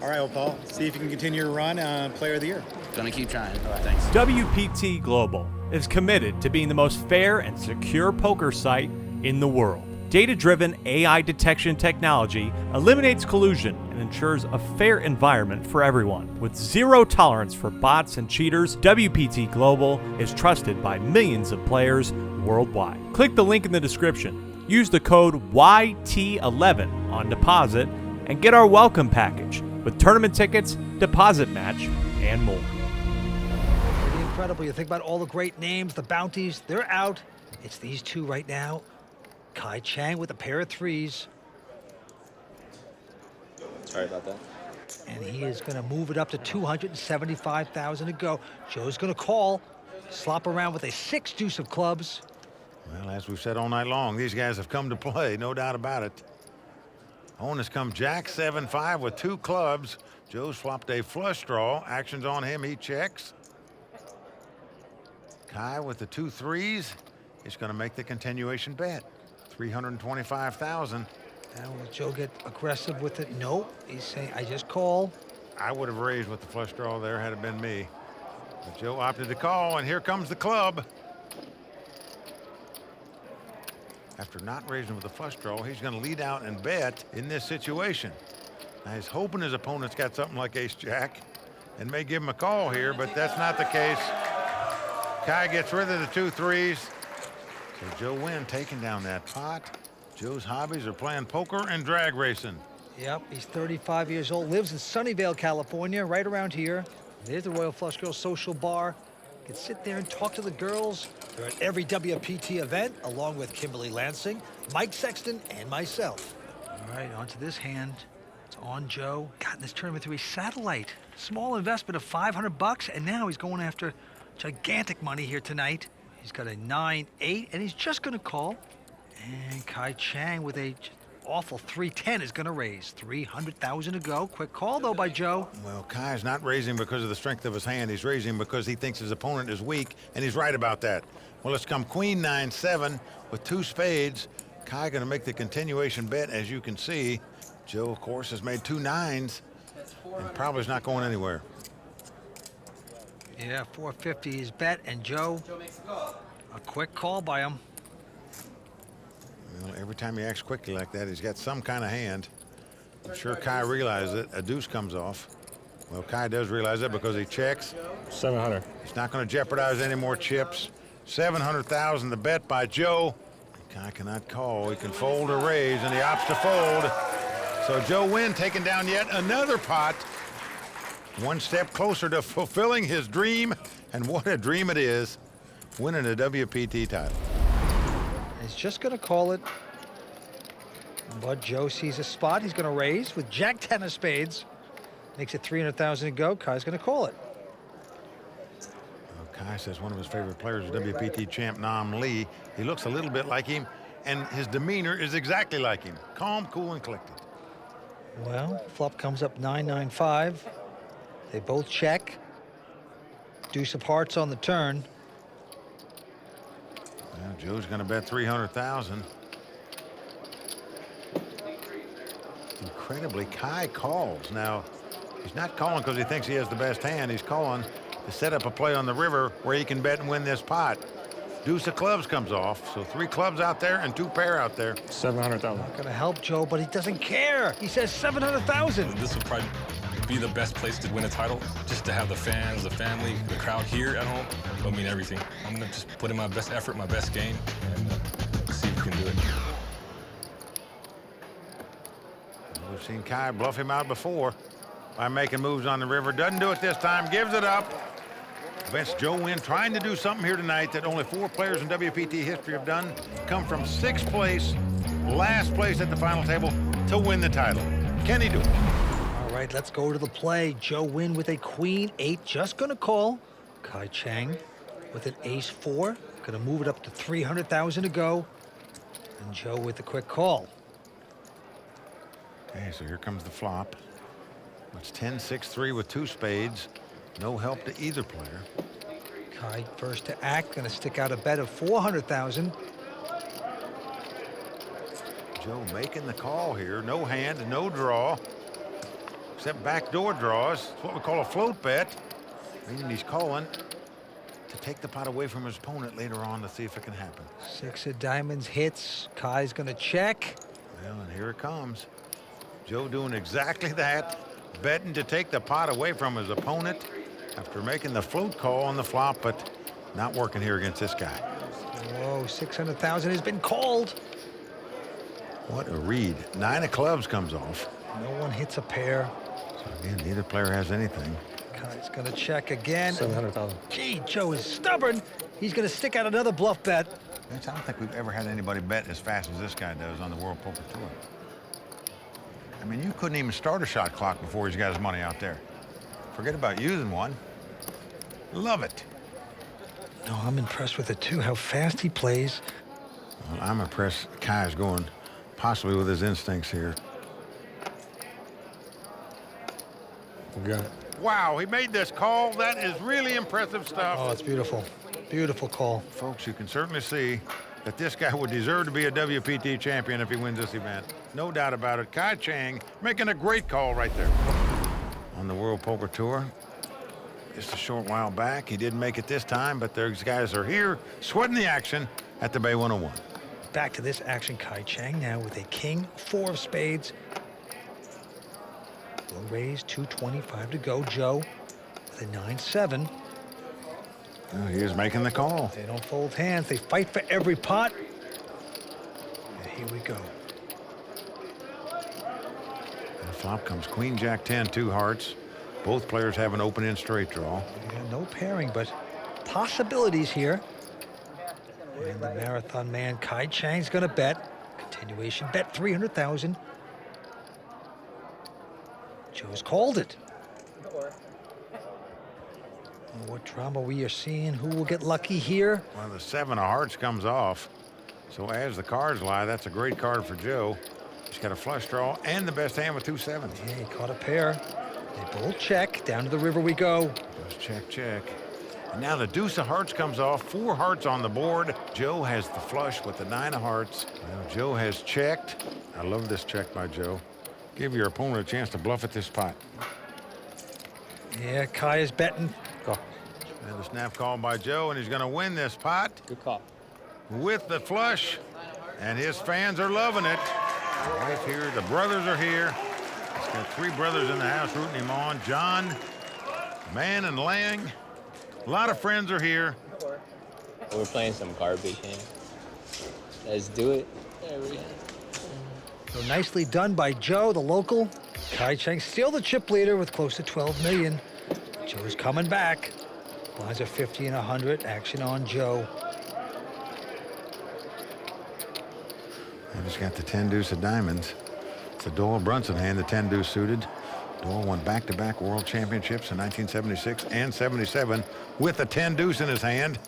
Speaker 12: All right, well, Paul, see if you can continue your run on Player of the Year.
Speaker 5: Gonna keep trying. All right, thanks.
Speaker 6: WPT Global is committed to being the most fair and secure poker site in the world. Data-driven AI detection technology eliminates collusion and ensures a fair environment for everyone. With zero tolerance for bots and cheaters, WPT Global is trusted by millions of players worldwide. Click the link in the description. Use the code YT11 on deposit and get our welcome package with tournament tickets, deposit match, and more.
Speaker 3: Pretty incredible. You think about all the great names, the bounties, they're out. It's these 2 right now. Kai Chang with a pair of 3s.
Speaker 4: Sorry about that.
Speaker 3: And he is going to move it up to 275,000 to go. Joe's going to call, slop around with a 6 deuce of clubs.
Speaker 2: Well, as we've said all night long, these guys have come to play, no doubt about it. On has come Jack 7-5 with 2 clubs. Joe swapped a flush draw. Action's on him. He checks. Kai with the 2 threes. He's going to make the continuation bet. 325,000.
Speaker 3: Now will Joe get aggressive with it? Nope. He's saying, I just call.
Speaker 2: I would have raised with the flush draw there had it been me. But Joe opted to call, and here comes the club. After not raising with the flush draw, he's going to lead out and bet in this situation. Now he's hoping his opponent's got something like ace-jack and may give him a call here, but that's not the case. Kai gets rid of the 2 threes. So Joe Nguyen taking down that pot. Joe's hobbies are playing poker and drag racing.
Speaker 3: Yep, he's 35 years old, lives in Sunnyvale, California, right around here. There's the Royal Flush Girls Social Bar. You can sit there and talk to the girls. They're at every WPT event, along with Kimberly Lansing, Mike Sexton, and myself. All right, on to this hand. It's on Joe. Got in this tournament through a satellite. Small investment of $500, and now he's going after gigantic money here tonight. He's got a 9-8, and he's just going to call. And Kai Chang with a awful 310 is going to raise. 300,000 to go. Quick call, though, by Joe.
Speaker 2: Well, Kai's not raising because of the strength of his hand. He's raising because he thinks his opponent is weak, and he's right about that. Well, it's come Queen 9-7 with 2 spades. Kai going to make the continuation bet, as you can see. Joe, of course, has made 2 9s and probably is not going anywhere.
Speaker 3: Yeah, 450 is bet, and Joe, a quick call by him.
Speaker 2: Well, every time he acts quickly like that, he's got some kind of hand. I'm sure Kai realizes it. A deuce comes off. Well, Kai does realize that because he checks.
Speaker 9: 700.
Speaker 2: He's not going to jeopardize any more chips. 700,000 to bet by Joe. Kai cannot call. He can fold or raise, and he opts to fold. So Joe Nguyen taking down yet another pot. One step closer to fulfilling his dream, and what a dream it is, winning a WPT title.
Speaker 3: He's just going to call it. But Joe sees a spot. He's going to raise with Jack 10 of spades. Makes it 300,000 to go. Kai's going to call it.
Speaker 2: Well, Kai says one of his favorite players is WPT champ Nam Lee. He looks a little bit like him, and his demeanor is exactly like him. Calm, cool, and collected.
Speaker 3: Well, flop comes up 9-9-5. They both check. Deuce of hearts on the turn.
Speaker 2: Well, Joe's going to bet 300,000. Incredibly, Kai calls. Now, he's not calling because he thinks he has the best hand. He's calling to set up a play on the river where he can bet and win this pot. Deuce of clubs comes off, so 3 clubs out there and 2 pair out there.
Speaker 9: 700,000.
Speaker 3: Not going to help Joe, but he doesn't care. He says 700,000.
Speaker 13: This would probably be the best place to win a title, just to have the fans, the family, the crowd here at home. It'll mean everything. I'm going to just put in my best effort, my best game, and see if we can do it.
Speaker 2: We've seen Kai bluff him out before by making moves on the river. Doesn't do it this time, gives it up. Best Joe Nguyen trying to do something here tonight that only 4 players in WPT history have done. Come from 6th place, last place at the final table to win the title. Can he do it?
Speaker 3: All right, let's go to the play. Joe Nguyen with a queen 8, just going to call. Kai Chang with an ace 4, going to move it up to 300,000 to go. And Joe with the quick call.
Speaker 2: Okay, so here comes the flop. It's 10-6-3 with 2 spades. No help to either player.
Speaker 3: Kai first to act, going to stick out a bet of 400,000.
Speaker 2: Joe making the call here. No hand, no draw. Except backdoor draws. It's what we call a float bet. Meaning he's calling to take the pot away from his opponent later on to see if it can happen.
Speaker 3: 6 of diamonds hits. Kai's going to check.
Speaker 2: Well, and here it comes. Joe doing exactly that. Betting to take the pot away from his opponent after making the float call on the flop, but not working here against this guy.
Speaker 3: Whoa, 600,000 has been called.
Speaker 2: What a read. 9 of clubs comes off.
Speaker 3: No one hits a pair.
Speaker 2: So again, neither player has anything.
Speaker 3: Kai's going to check again.
Speaker 9: 700,000.
Speaker 3: Gee, Joe is stubborn. He's going to stick out another bluff bet.
Speaker 2: I don't think we've ever had anybody bet as fast as this guy does on the World Poker Tour. I mean, you couldn't even start a shot clock before he's got his money out there. Forget about using one. Love it.
Speaker 3: No, I'm impressed with it, too, how fast he plays.
Speaker 2: Well, I'm impressed Kai's going possibly with his instincts here.
Speaker 13: We got it.
Speaker 2: Wow, he made this call. That is really impressive stuff.
Speaker 3: Oh, it's beautiful. Beautiful call.
Speaker 2: Folks, you can certainly see that this guy would deserve to be a WPT champion if he wins this event. No doubt about it. Kai Chang making a great call right there. On the World Poker Tour, just a short while back, he didn't make it this time, but those guys are here sweating the action at the Bay 101.
Speaker 3: Back to this action, Kai Chang now with a king, 4 of spades. Low raise, 225 to go. Joe with a 9-7.
Speaker 2: Oh, he is making the call.
Speaker 3: They don't fold hands. They fight for every pot. And here we go.
Speaker 2: And the flop comes Queen, Jack, 10, 2 hearts. Both players have an open-end straight draw.
Speaker 3: Yeah, no pairing, but possibilities here. And the marathon man, Kai Chang's going to bet. Continuation bet, 300,000. Joe's called it. What drama we are seeing? Who will get lucky here?
Speaker 2: Well, the 7 of hearts comes off. So as the cards lie, that's a great card for Joe. He's got a flush draw and the best hand with 2 7s.
Speaker 3: Yeah, he caught a pair. They both check. Down to the river we go.
Speaker 2: Just check, check. And now the deuce of hearts comes off. 4 hearts on the board. Joe has the flush with the 9 of hearts. Well, Joe has checked. I love this check by Joe. Give your opponent a chance to bluff at this spot.
Speaker 3: Yeah, Kai is betting.
Speaker 2: Go. And the snap call by Joe, and he's going to win this pot.
Speaker 4: Good call.
Speaker 2: With the flush, and his fans are loving it. Right here, the brothers are here. He's got 3 brothers in the house rooting him on. John, Man, and Lang. A lot of friends are here.
Speaker 4: We're playing some garbage hand. Let's do it. There we go.
Speaker 3: So nicely done by Joe, the local. Kai Chang still the chip leader with close to 12 million. Joe's coming back. Blinds are 50 and 100. Action on Joe.
Speaker 2: And he's got the 10 deuce of diamonds. It's a Doyle Brunson hand, the 10 deuce suited. Doyle won back-to-back world championships in 1976 and 77 with the 10 deuce in his hand.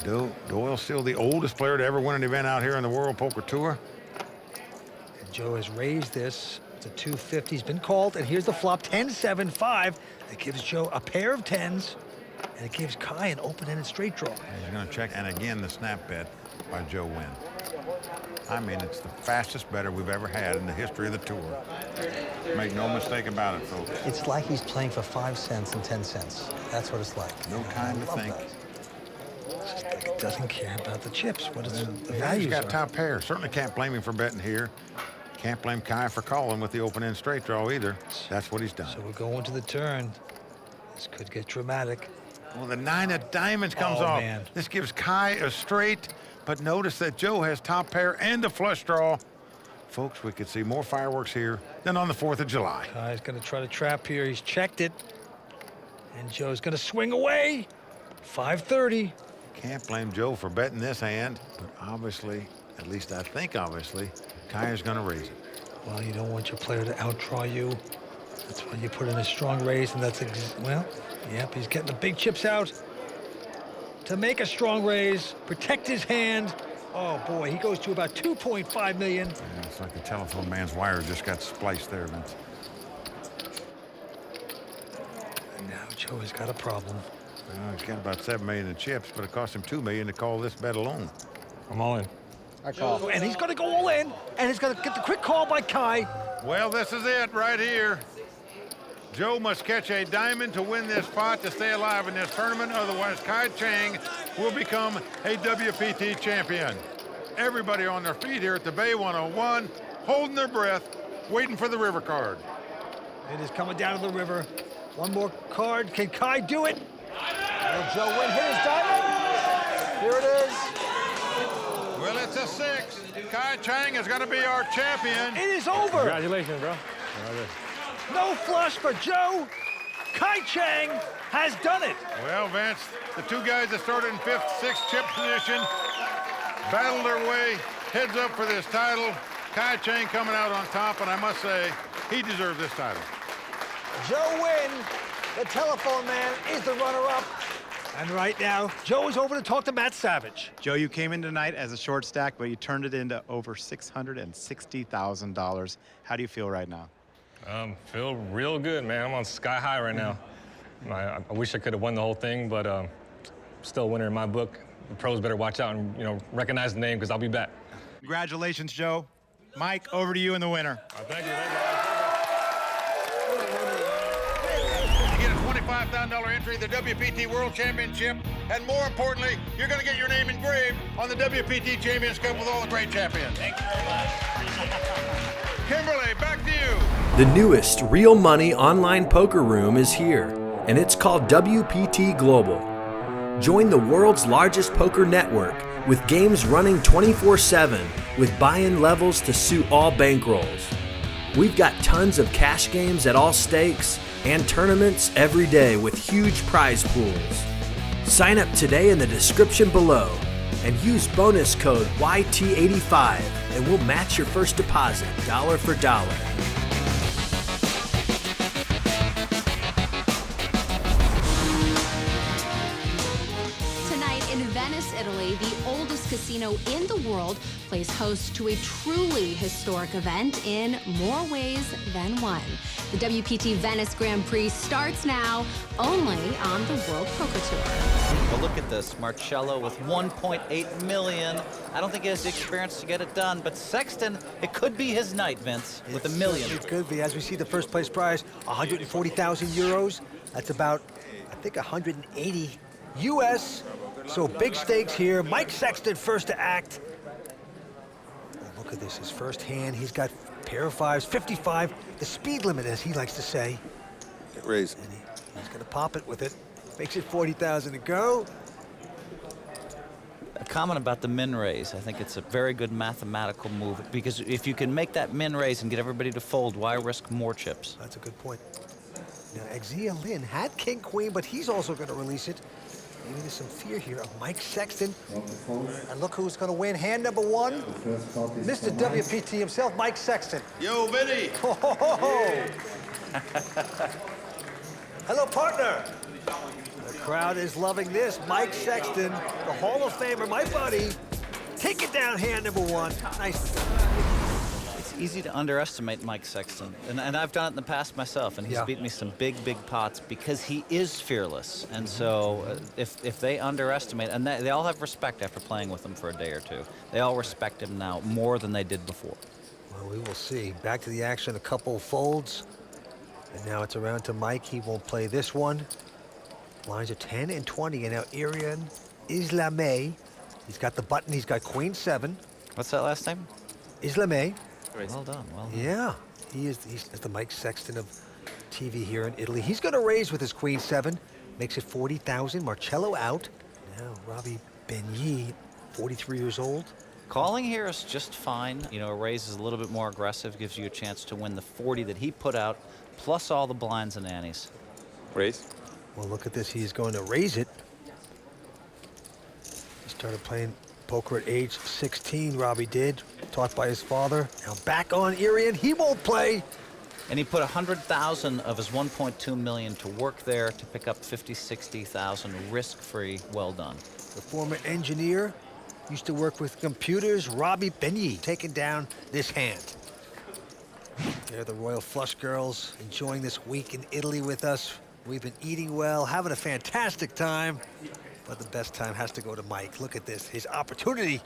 Speaker 2: Doyle's still the oldest player to ever win an event out here on the World Poker Tour.
Speaker 3: And Joe has raised this. It's a 250. He's been called, and here's the flop, 10-7-5. That gives Joe a pair of 10s, and it gives Kai an open-ended straight draw.
Speaker 2: He's going to check, and again, the snap bet by Joe Nguyen. I mean, it's the fastest better we've ever had in the history of the tour. Make no mistake about it, folks.
Speaker 10: It's like he's playing for 5 cents and 10 cents. That's what it's like.
Speaker 2: No time to think.
Speaker 3: It's just like it doesn't care about the chips. What is the
Speaker 2: He's
Speaker 3: values
Speaker 2: got
Speaker 3: are.
Speaker 2: top pair. Certainly can't blame him for betting here. Can't blame Kai for calling with the open-end straight draw either. That's what he's done.
Speaker 3: So we're going to the turn. This could get dramatic.
Speaker 2: Well, the 9 of diamonds comes off.
Speaker 3: Man.
Speaker 2: This gives Kai a straight, but notice that Joe has top pair and a flush draw. Folks, we could see more fireworks here than on the 4th of July.
Speaker 3: Kai's going to try to trap here. He's checked it. And Joe's going to swing away. 530.
Speaker 2: Can't blame Joe for betting this hand, but obviously, at least I think obviously, Kai is going to raise it.
Speaker 3: Well, you don't want your player to outdraw you. That's why you put in a strong raise, and that's, well, yep, he's getting the big chips out to make a strong raise, protect his hand. Oh, boy, he goes to about 2.5 million.
Speaker 2: Yeah, it's like the telephone man's wire just got spliced there, Vince.
Speaker 3: And now Joe has got a problem.
Speaker 2: Well, he's got about 7 million in chips, but it cost him 2 million to call this bet alone.
Speaker 13: I'm all in.
Speaker 4: I call.
Speaker 3: And he's going to go all in, and he's going to get the quick call by Kai.
Speaker 2: Well, this is it right here. Joe must catch a diamond to win this pot to stay alive in this tournament. Otherwise, Kai Chang will become a WPT champion. Everybody on their feet here at the Bay 101, holding their breath, waiting for the river card.
Speaker 3: It is coming down to the river. One more card. Can Kai do it?
Speaker 10: Will Joe Nguyen hit his diamond? Here it is.
Speaker 2: Well, it's a 6. Kai Chang is going to be our champion.
Speaker 3: It is over.
Speaker 13: Congratulations, bro.
Speaker 3: No flush for Joe. Kai Chang has done it.
Speaker 2: Well, Vince, the 2 guys that started in 5th, 6th chip position battled their way heads up for this title. Kai Chang coming out on top, and I must say, he deserves this title.
Speaker 10: Joe Nguyen, the telephone man, is the runner-up.
Speaker 3: And right now, Joe is over to talk to Matt Savage.
Speaker 12: Joe, you came in tonight as a short stack, but you turned it into over $660,000. How do you feel right now?
Speaker 13: Feel real good, man. I'm on sky high right now. I wish I could have won the whole thing, but still a winner in my book. The pros better watch out and, recognize the name because I'll be back.
Speaker 7: Congratulations, Joe. Mike, over to you and the winner.
Speaker 13: Thank you.
Speaker 2: You get a $25,000 entry to the WPT World Championship, and more importantly, you're going to get your name engraved on the WPT Champions Cup with all the great champions. Thank you very much. Kimberly, back to you.
Speaker 14: The newest real money online poker room is here, and it's called WPT Global. Join the world's largest poker network with games running 24/7 with buy-in levels to suit all bankrolls. We've got tons of cash games at all stakes and tournaments every day with huge prize pools. Sign up today in the description below and use bonus code YT85 and we'll match your first deposit dollar for dollar.
Speaker 1: Tonight in Venice, Italy, the oldest casino in the world plays host to a truly historic event in more ways than one. The WPT Venice Grand Prix starts now, only on the World Poker Tour.
Speaker 15: Well, look at this. Marcello with 1.8 million. I don't think he has the experience to get it done, but Sexton, it could be his night, Vince, with $1 million.
Speaker 3: It could be. As we see the first place prize, 140,000 euros. That's about, I think, 180 US. So big stakes here. Mike Sexton first to act. Oh, look at this, his first hand. He's got pair of fives, 55, the speed limit, as he likes to say.
Speaker 16: Get raised.
Speaker 3: And he's gonna pop it with it. Makes it 40,000 to go.
Speaker 15: A comment about the min raise. I think it's a very good mathematical move because if you can make that min raise and get everybody to fold, why risk more chips?
Speaker 3: That's a good point. Now, Xia Lin had king queen, but he's also gonna release it. Maybe there's some fear here of Mike Sexton. And look who's going to win. Hand number one, Mr. WPT himself, Mike Sexton.
Speaker 2: Yo, Vinny.
Speaker 3: Ho, ho, ho, ho. Hello, partner. The crowd is loving this. Mike Sexton, the Hall of Famer, my buddy. Take it down, hand number one. Nice.
Speaker 15: It's easy to underestimate Mike Sexton, and I've done it in the past myself, and he's beat me some big pots because he is fearless. And so if they underestimate, and they all have respect after playing with him for a day or two, they all respect him now more than they did before.
Speaker 3: Well, we will see. Back to the action, a couple folds. And now it's around to Mike. He won't play this one. Lines are 10 and 20, and now Erion Islamay. He's got the button, he's got queen 7.
Speaker 15: What's that last name?
Speaker 3: Islamay.
Speaker 15: Well done, well done.
Speaker 3: Yeah, he's the Mike Sexton of TV here in Italy. He's going to raise with his queen 7, makes it 40,000. Marcello out. Now Roby Begni, 43 years old.
Speaker 15: Calling here is just fine. You know, a raise is a little bit more aggressive, gives you a chance to win the 40 that he put out, plus all the blinds and antes.
Speaker 16: Raise.
Speaker 3: Well, look at this. He's going to raise it. He started playing poker at age 16, Robbie did, taught by his father. Now back on Erion, he won't play.
Speaker 15: And he put 100,000 of his 1.2 million to work there to pick up 50, 60,000 risk-free. Well done.
Speaker 3: The former engineer, used to work with computers, Roby Begni, taking down this hand. They're the Royal Flush girls, enjoying this week in Italy with us. We've been eating well, having a fantastic time. But the best time has to go to Mike. Look at this, his opportunity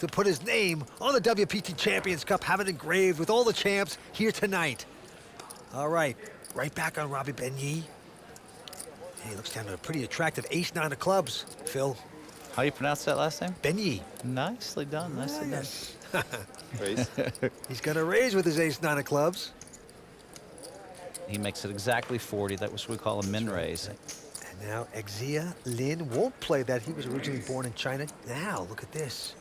Speaker 3: to put his name on the WPT Champions Cup, have it engraved with all the champs here tonight. All right, right back on Roby Begni. He looks down to a pretty attractive ace-9 of clubs, Phil.
Speaker 15: How do you pronounce that last name?
Speaker 3: Begni.
Speaker 15: Nicely done, nicely done.
Speaker 16: Raise.
Speaker 3: He's gonna raise with his ace-9 of clubs.
Speaker 15: He makes it exactly 40. That was what we call a min raise.
Speaker 3: And now Xia Lin won't play that. He was originally born in China. Now, look at this.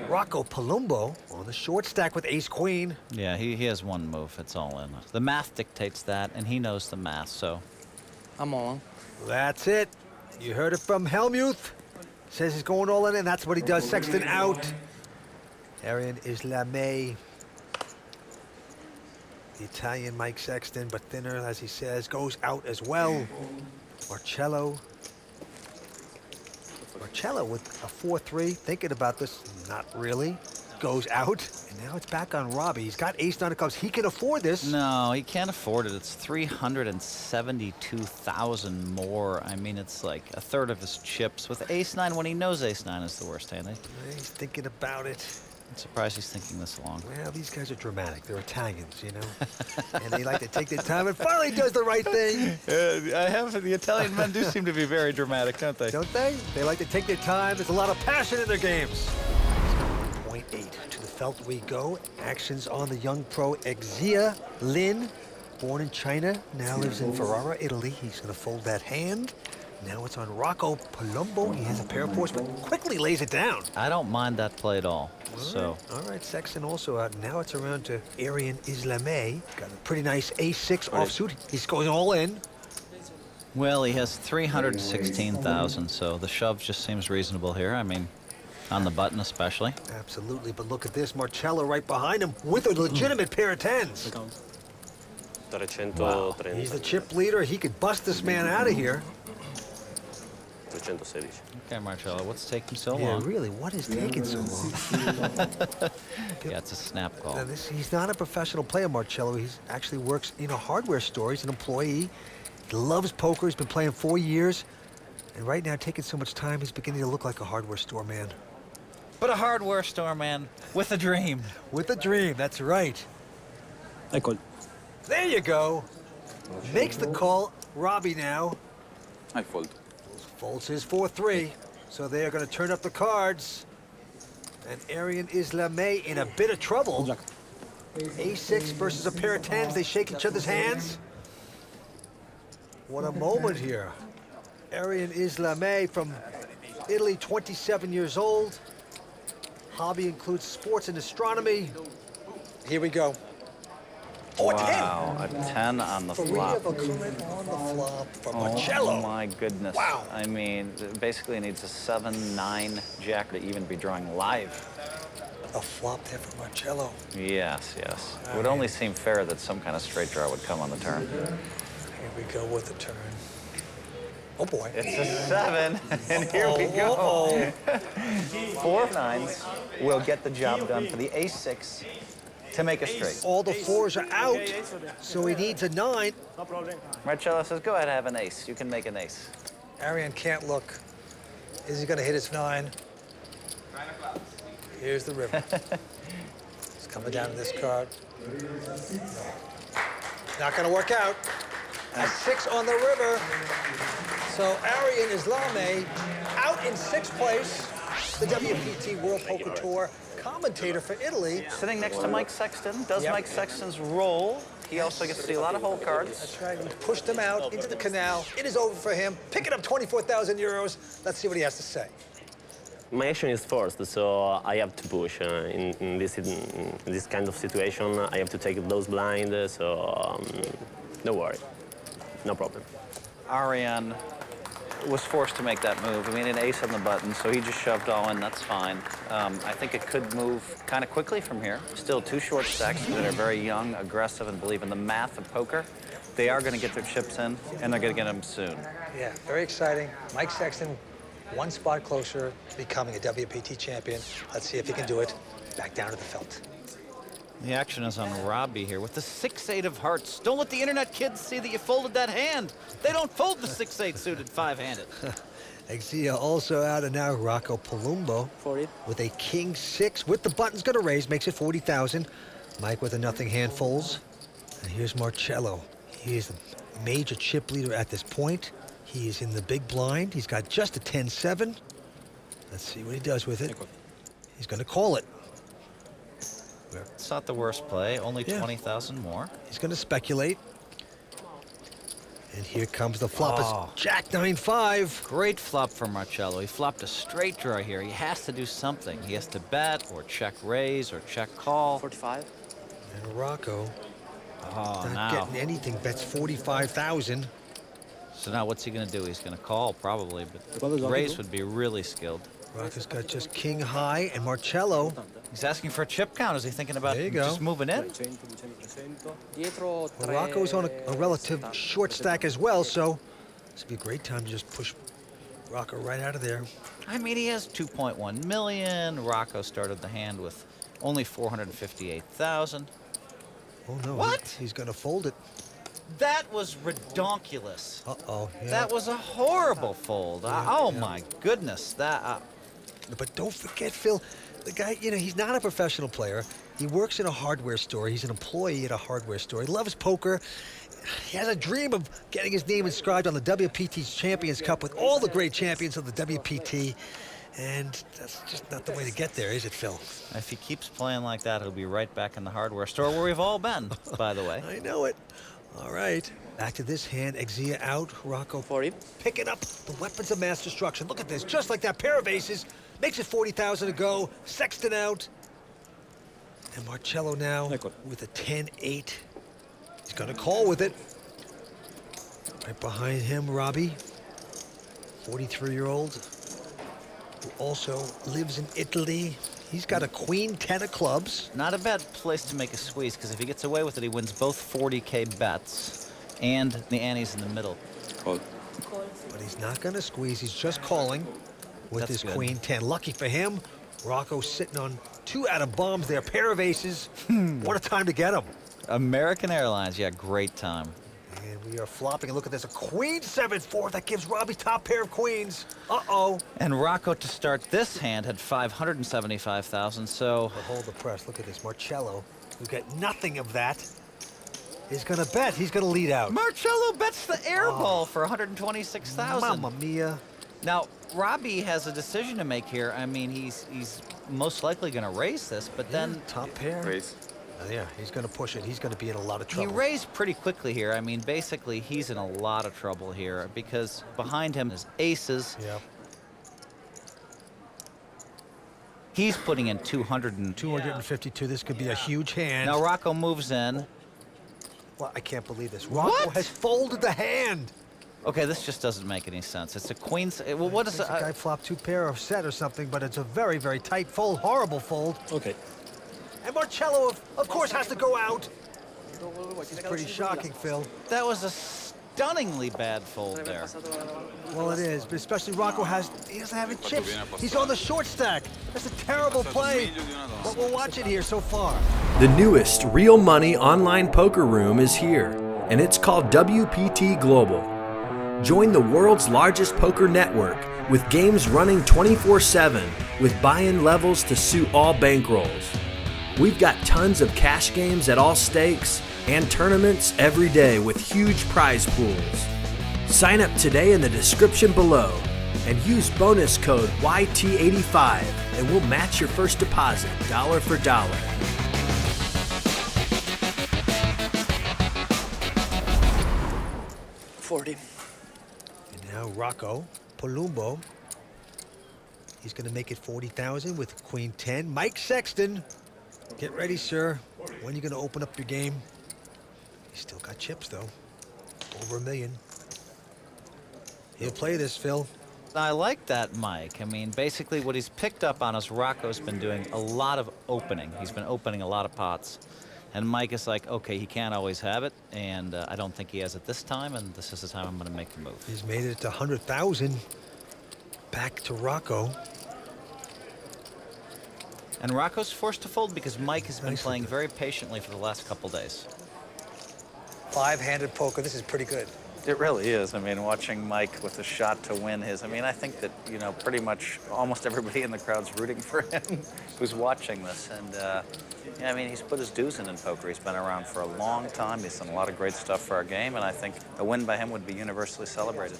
Speaker 3: Rocco Palumbo on the short stack with ace-queen.
Speaker 15: Yeah, he has one move. It's all in. The math dictates that, and he knows the math, so.
Speaker 5: I'm on.
Speaker 3: That's it. You heard it from Helmuth. Says he's going all in, and that's what he does. Sexton out. Erion Islamay. The Italian Mike Sexton, but thinner, as he says, goes out as well. Marcello with a 4-3. Thinking about this, not really. goes out, and now it's back on Robbie. He's got ace-9 of clubs. He can afford this.
Speaker 15: No, he can't afford it. It's 372,000 more. I mean, it's like a third of his chips with ace-9 when he knows ace-9 is the worst hand.
Speaker 3: He's thinking about it.
Speaker 15: I'm surprised he's thinking this long.
Speaker 3: Well, these guys are dramatic. They're Italians, you know? And they like to take their time and finally does the right thing.
Speaker 15: The Italian men do seem to be very dramatic, don't they?
Speaker 3: Don't they? They like to take their time. There's a lot of passion in their games. 0.8 to the felt we go. Actions on the young pro Xia Lin, born in China, now lives in Ferrara, Italy. He's going to fold that hand. Now it's on Rocco Palumbo. He has a pair of fours, but quickly lays it down.
Speaker 15: I don't mind that play at all.
Speaker 3: All right, Sexton also out. Now it's around to Erion Islamay. Got a pretty nice ace-6 offsuit. He's going all in.
Speaker 15: Well, he has 316,000, so the shove just seems reasonable here. I mean, on the button especially.
Speaker 3: Absolutely, but look at this. Marcello right behind him with a legitimate pair of tens.
Speaker 16: Wow.
Speaker 3: He's the chip leader. He could bust this man out of here.
Speaker 15: Okay, Marcello, what's taking so
Speaker 3: Yeah,
Speaker 15: long?
Speaker 3: really, what is taking so long?
Speaker 15: Yeah, it's a snap call.
Speaker 3: Now he's not a professional player, Marcello. He actually works in a hardware store. He's an employee. He loves poker. He's been playing 4 years. And right now, taking so much time, he's beginning to look like a hardware store man.
Speaker 15: But a hardware store man with a dream.
Speaker 3: With a dream, that's right. There you go. Makes the call. Robbie now.
Speaker 16: I fold.
Speaker 3: Folds his 4-3. So they're going to turn up the cards. And Erion Islamay in a bit of trouble. Ace-6 versus a pair of tens. They shake each other's hands. What a moment here. Erion Islamay from Italy, 27 years old. Hobby includes sports and astronomy. Here we go. Oh, a 10.
Speaker 15: Wow, a 10 on the flop.
Speaker 3: On the flop for Marcello.
Speaker 15: Oh my goodness.
Speaker 3: Wow.
Speaker 15: I mean, basically it needs a 7-9 jack to even be drawing live.
Speaker 3: A flop there for Marcello.
Speaker 15: Yes, yes. It would only seem fair that some kind of straight draw would come on the turn.
Speaker 3: Here we go with the turn. Oh boy.
Speaker 15: It's a 7, and here we go. 4 of 9s will get the job done for the ace-6 to make a straight.
Speaker 3: All the 4s are out, so he needs a 9.
Speaker 15: Marcello says, go ahead, have an ace. You can make an ace.
Speaker 10: Erion can't look. Is he going to hit his 9? Here's the river. It's coming down to this card. Not going to work out. A 6 on the river. So Erion Islamay out in 6th place. The WPT World Poker Tour commentator for Italy.
Speaker 15: Sitting next to Mike Sexton. Does Mike Sexton's roll. He also gets to see a lot of hole cards.
Speaker 10: That's right. He pushed him out into the canal. It is over for him. Picking up 24,000 euros. Let's see what he has to say.
Speaker 17: My action is first, so I have to push. In this kind of situation, I have to take those blind, so don't worry. No problem.
Speaker 15: Erion was forced to make that move. I mean, an ace on the button, so he just shoved all in. That's fine. I think it could move kind of quickly from here. Still 2 short stacks that are very young, aggressive, and believe in the math of poker. They are going to get their chips in, and they're going to get them soon.
Speaker 10: Yeah, very exciting. Mike Sexton, 1 spot closer to becoming a WPT champion. Let's see if he can do it. Back down to the felt.
Speaker 15: The action is on Robbie here with the 6-8 of hearts. Don't let the internet kids see that you folded that hand. They don't fold the 6-8 suited 5-handed.
Speaker 3: Xia also out, and now Rocco Palumbo with a king-6 with the buttons going to raise, makes it 40,000. Mike with a nothing hand folds. And here's Marcello. He is the major chip leader at this point. He is in the big blind. He's got just a 10-7. Let's see what he does with it. He's going to call it.
Speaker 15: It's not the worst play, only 20,000 more.
Speaker 3: He's going to speculate. And here comes the flop. It's Jack 9-5.
Speaker 15: Great flop for Marcello. He flopped a straight draw here. He has to do something. He has to bet or check raise or check call.
Speaker 17: 45.
Speaker 3: And Rocco not
Speaker 15: now.
Speaker 3: getting anything. Bets 45,000.
Speaker 15: So now what's he going to do? He's going to call probably, but raise would be really skilled.
Speaker 3: Rocco's got just king high, and Marcello.
Speaker 15: He's asking for a chip count. Is he thinking about just moving in?
Speaker 3: Well, Rocco's on a relative short stack as well, so this would be a great time to just push Rocco right out of there.
Speaker 15: I mean, he has 2.1 million. Rocco started the hand with Only 458,000.
Speaker 3: Oh, no.
Speaker 15: What?
Speaker 3: He's going to fold it.
Speaker 15: That was redonkulous.
Speaker 3: Uh-oh. Yeah.
Speaker 15: That was a horrible fold. Oh, my goodness. That.
Speaker 3: But don't forget, Phil, the guy, you know, he's not a professional player. He works in a hardware store. He's an employee at a hardware store. He loves poker. He has a dream of getting his name inscribed on the WPT's Champions Cup with all the great champions of the WPT. And that's just not the way to get there, is it, Phil?
Speaker 15: If he keeps playing like that, he'll be right back in the hardware store where we've all been, by the way.
Speaker 3: I know it. All right. Back to this hand. Xia out. Rocco 40. Picking up the weapons of mass destruction. Look at this. Just like that pair of aces. Makes it 40,000 to go. Sexton out. And Marcello now with a 10-8. He's going to call with it. Right behind him, Roby, 43-year-old, who also lives in Italy. He's got a queen 10 of clubs.
Speaker 15: Not a bad place to make a squeeze, because if he gets away with it, he wins both 40K bets and the antes in the middle.
Speaker 16: Call.
Speaker 3: But he's not going to squeeze. He's just calling with his queen 10. Lucky for him, Rocco's sitting on 2 out of bombs there. Pair of aces. What a time to get him.
Speaker 15: American Airlines, yeah, great time.
Speaker 3: And we are flopping. And look at this, a queen 7-4. That gives Robbie top pair of queens. Uh-oh.
Speaker 15: And Rocco, to start this hand, had 575,000, so...
Speaker 3: But hold the press. Look at this. Marcello, who got nothing of that, is going to bet. He's going to lead out.
Speaker 15: Marcello bets the air ball for 126,000.
Speaker 3: Mamma mia.
Speaker 15: Now, Robbie has a decision to make here. I mean, he's most likely going to raise this, but then...
Speaker 3: Top pair.
Speaker 16: Raise.
Speaker 3: Yeah, he's going to push it. He's going to be in a lot of trouble.
Speaker 15: He raised pretty quickly here. I mean, basically, he's in a lot of trouble here because behind him is aces.
Speaker 3: Yep.
Speaker 15: He's putting in
Speaker 3: 252. This could be a huge hand.
Speaker 15: Now Rocco moves in.
Speaker 3: Well, I can't believe this. Rocco has folded the hand.
Speaker 15: Okay, this just doesn't make any sense. It's a queen. Well, what is it?
Speaker 3: The guy flopped 2 pair of set or something, but it's a very, very tight fold. Horrible fold.
Speaker 16: Okay.
Speaker 3: And Marcello, of course, has to go out. This is pretty shocking, Phil.
Speaker 15: That was a stunningly bad fold there.
Speaker 3: Well, it is, but especially Rocco he doesn't have any chips. He's on the short stack. That's a terrible play, but we'll watch it here so far.
Speaker 14: The newest real money online poker room is here, and it's called WPT Global. Join the world's largest poker network with games running 24/7 with buy-in levels to suit all bankrolls. We've got tons of cash games at all stakes and tournaments every day with huge prize pools. Sign up today in the description below and use bonus code YT85 and we'll match your first deposit dollar for dollar.
Speaker 3: And now Rocco Palumbo. He's going to make it 40,000 with queen 10. Mike Sexton. Get ready, sir. When are you going to open up your game? He's still got chips, though. Over $1 million. He'll play this, Phil.
Speaker 15: I like that, Mike. I mean, basically what he's picked up on is Rocco's been doing a lot of opening. He's been opening a lot of pots. And Mike is like, okay, he can't always have it, and I don't think he has it this time, and this is the time I'm going to make the move.
Speaker 3: He's made it to 100,000. Back to Rocco.
Speaker 15: And Rocco's forced to fold because Mike has been playing very patiently for the last couple days.
Speaker 10: 5-handed poker. This is pretty good.
Speaker 15: It really is. I mean, watching Mike with a shot to win his, I mean, I think that, you know, pretty much almost everybody in the crowd's rooting for him who's watching this. And, yeah, I mean, he's put his dues in poker. He's been around for a long time. He's done a lot of great stuff for our game, and I think a win by him would be universally celebrated.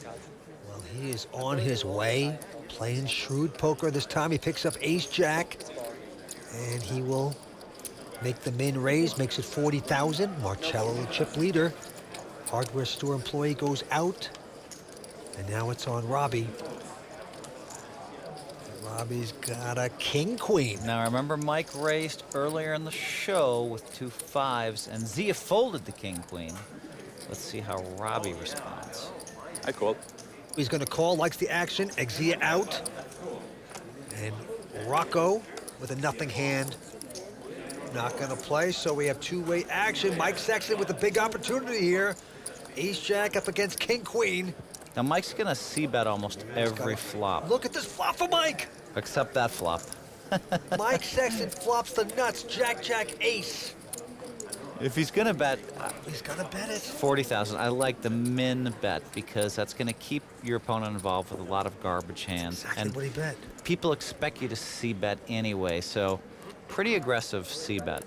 Speaker 3: Well, he is on his way, playing shrewd poker. This time he picks up ace-jack, and he will make the min raise, makes it 40,000. Marcello, the chip leader. Hardware store employee goes out, and now it's on Robbie. Robbie's got a king-queen.
Speaker 15: Now, remember Mike raised earlier in the show with 2 5s, and Xia folded the king-queen. Let's see how Robbie responds.
Speaker 16: I called.
Speaker 3: He's going to call, likes the action. Xia out. And Rocco with a nothing hand. Not going to play, so we have two-way action. Mike Sexton with a big opportunity here. Ace-jack up against king-queen.
Speaker 15: Now, Mike's going to c-bet almost every flop.
Speaker 3: Look at this flop for Mike.
Speaker 15: Except that flop.
Speaker 10: Mike Sexton flops the nuts. Jack, Jack, ace.
Speaker 15: If he's gonna bet,
Speaker 10: he's gonna bet it.
Speaker 15: 40,000. I like the min bet because that's gonna keep your opponent involved with a lot of garbage hands.
Speaker 10: Exactly
Speaker 15: And
Speaker 10: what he bet.
Speaker 15: people expect you to c-bet anyway, so pretty aggressive c-bet.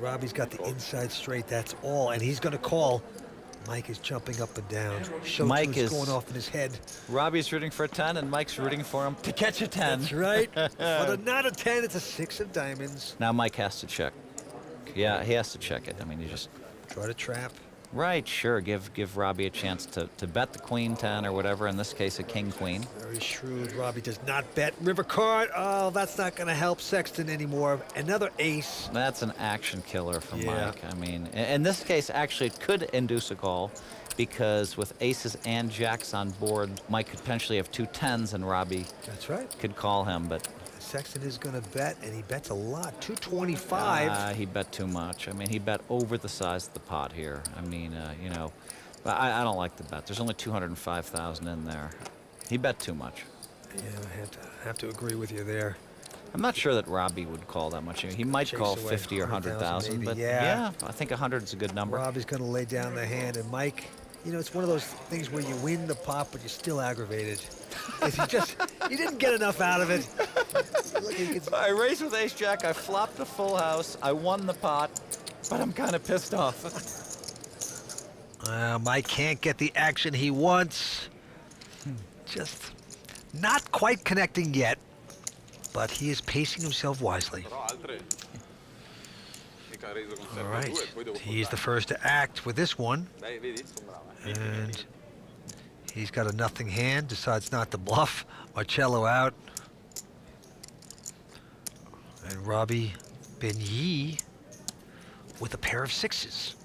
Speaker 10: Robbie's got the inside straight, that's all, and he's gonna call. Mike is jumping up and down.
Speaker 15: Mike is
Speaker 10: going off in his head.
Speaker 15: Robbie's rooting for a 10, and Mike's rooting for him to catch a 10.
Speaker 10: That's right. But not a 10, it's a 6 of diamonds.
Speaker 15: Now Mike has to check. Yeah, he has to check it. I mean, you just
Speaker 10: try to trap.
Speaker 15: Right, sure. Give Robbie a chance to bet the queen 10 or whatever. In this case, a king queen.
Speaker 10: Very shrewd. Robbie does not bet. River card. Oh, that's not going to help Sexton anymore. Another ace.
Speaker 15: That's an action killer for Mike. I mean, in this case, actually, it could induce a call because with aces and jacks on board, Mike could potentially have 2 10s and Robbie
Speaker 10: that's right.
Speaker 15: could call him, but
Speaker 10: Sexton is going to bet, and he bets a lot. 225.
Speaker 15: he bet too much. I mean, he bet over the size of the pot here. I mean, you know, I don't like the bet. There's only 205,000 in there. He bet too much.
Speaker 10: Yeah, I have to agree with you there.
Speaker 15: I'm not sure that Robbie would call that much. He might call 50 or 100,000, but yeah, I think 100 is a good number.
Speaker 10: Robbie's going to lay down the hand, and Mike, you know, it's one of those things where you win the pot, but you're still aggravated. You didn't get enough out of it. Look,
Speaker 15: I raised with ace-jack, I flopped a full house, I won the pot, but I'm kind of pissed off.
Speaker 10: Mike can't get the action he wants. Just not quite connecting yet, but he is pacing himself wisely. All right, he's the first to act with this one. And he's got a nothing hand, decides not to bluff. Marcello out. And Roby Begni with a pair of 6s.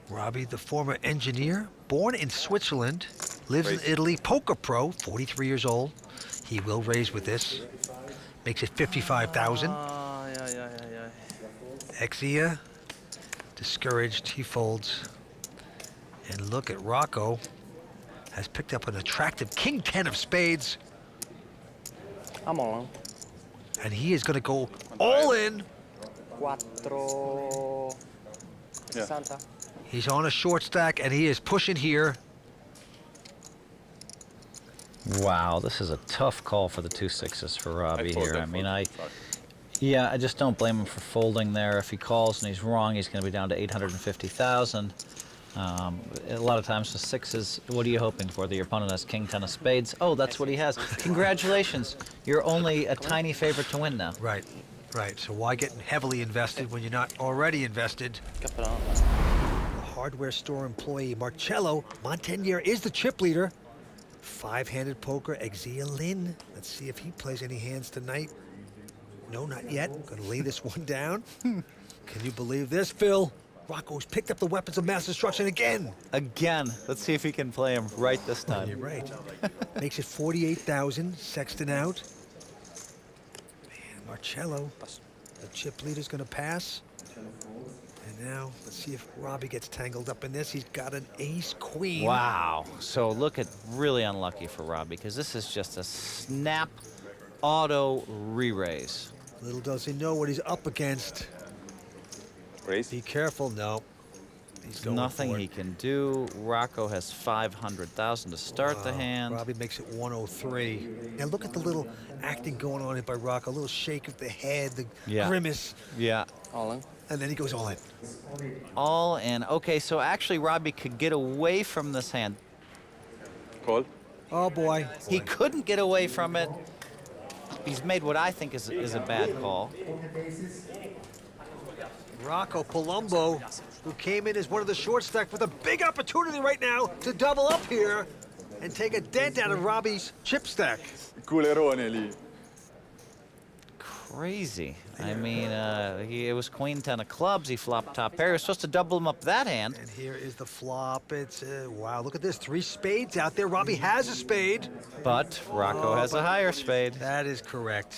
Speaker 10: Robbie, the former engineer, born in Switzerland, lives in Italy, poker pro, 43 years old. He will raise with this. Makes it 55,000. Xia, discouraged, he folds. And look at Rocco, has picked up an attractive king 10 of spades.
Speaker 18: I'm all in.
Speaker 10: And he is going to go all in.
Speaker 18: Quattro. Santa.
Speaker 10: He's on a short stack, and he is pushing here.
Speaker 15: Wow, this is a tough call for the 2 6s for Robbie here. I mean, I just don't blame him for folding there. If he calls and he's wrong, he's going to be down to 850,000. A lot of times with 6s, what are you hoping for? That your opponent has king 10 of spades? Oh, that's what he has. Congratulations. You're only a tiny favorite to win now.
Speaker 10: Right, right. So why get heavily invested when you're not already invested? The hardware store employee Marcello Montagner is the chip leader. 5-handed poker, Xia Lin. Let's see if he plays any hands tonight. No, not yet. Gonna lay this one down. Can you believe this, Phil? Rocco's picked up the weapons of mass destruction again.
Speaker 15: Again. Let's see if he can play him right this time.
Speaker 10: You're right. Makes it 48,000. Sexton out. Man, Marcello, the chip leader's gonna pass. And now, let's see if Robbie gets tangled up in this. He's got an ace-queen.
Speaker 15: Wow. So look at really unlucky for Robbie, because this is just a snap auto re-raise.
Speaker 10: Little does he know what he's up against.
Speaker 16: Raise.
Speaker 10: Be careful. No. He's going
Speaker 15: Nothing
Speaker 10: for
Speaker 15: he
Speaker 10: it.
Speaker 15: can do. Rocco has 500,000 to start the hand.
Speaker 10: Robbie makes it 103. Now look at the little acting going on here by Rocco. A little shake of the head, the grimace.
Speaker 15: Yeah.
Speaker 18: All in.
Speaker 10: And then he goes all in.
Speaker 15: All in. Okay, so actually Robbie could get away from this hand.
Speaker 16: Call.
Speaker 10: Oh, boy.
Speaker 15: He couldn't get away from it. He's made what I think is a bad call.
Speaker 10: Rocco Palumbo, who came in as one of the short stack with a big opportunity right now to double up here and take a dent out of Robbie's chip stack.
Speaker 15: Crazy. I mean, it was queen 10 of clubs. He flopped top pair. He was supposed to double him up that hand.
Speaker 10: And here is the flop. It's, wow, look at this. 3 spades out there. Robbie has a spade.
Speaker 15: But Rocco has a higher spade.
Speaker 10: That is correct.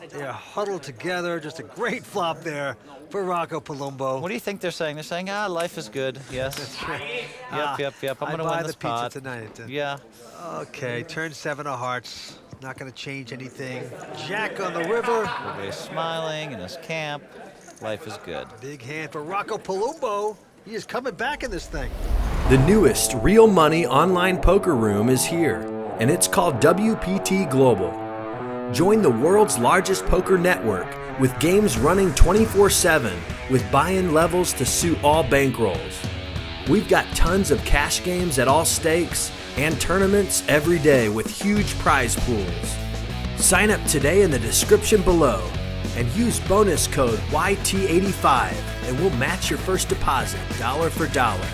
Speaker 10: They're huddled together. Just a great flop there for Rocco Palumbo.
Speaker 15: What do you think they're saying? They're saying, life is good. Yes.
Speaker 10: That's right.
Speaker 15: Yep. I'm going to win this pot.
Speaker 10: the pizza tonight.
Speaker 15: Yeah.
Speaker 10: Okay, turn 7 of hearts. Not going to change anything. Jack on the river.
Speaker 15: Everybody's smiling in his camp. Life is good.
Speaker 10: Big hand for Rocco Palumbo. He is coming back in this thing.
Speaker 14: The newest real money online poker room is here, and it's called WPT Global. Join the world's largest poker network with games running 24/7 with buy-in levels to suit all bankrolls. We've got tons of cash games at all stakes and tournaments every day with huge prize pools. Sign up today in the description below and use bonus code YT85 and we'll match your first deposit dollar for dollar.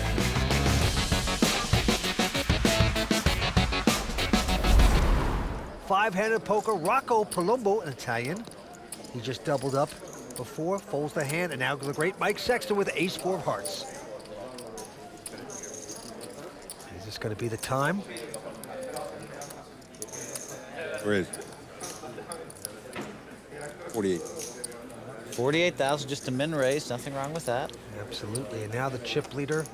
Speaker 10: Five-handed poker, Rocco Palumbo, an Italian. He just doubled up before, folds the hand, and now the great Mike Sexton with ace-4 of hearts. Is this going to be the time?
Speaker 2: Raise.
Speaker 12: 48.
Speaker 15: 48,000, just a min raise. Nothing wrong with that.
Speaker 10: Absolutely. And now the chip leader,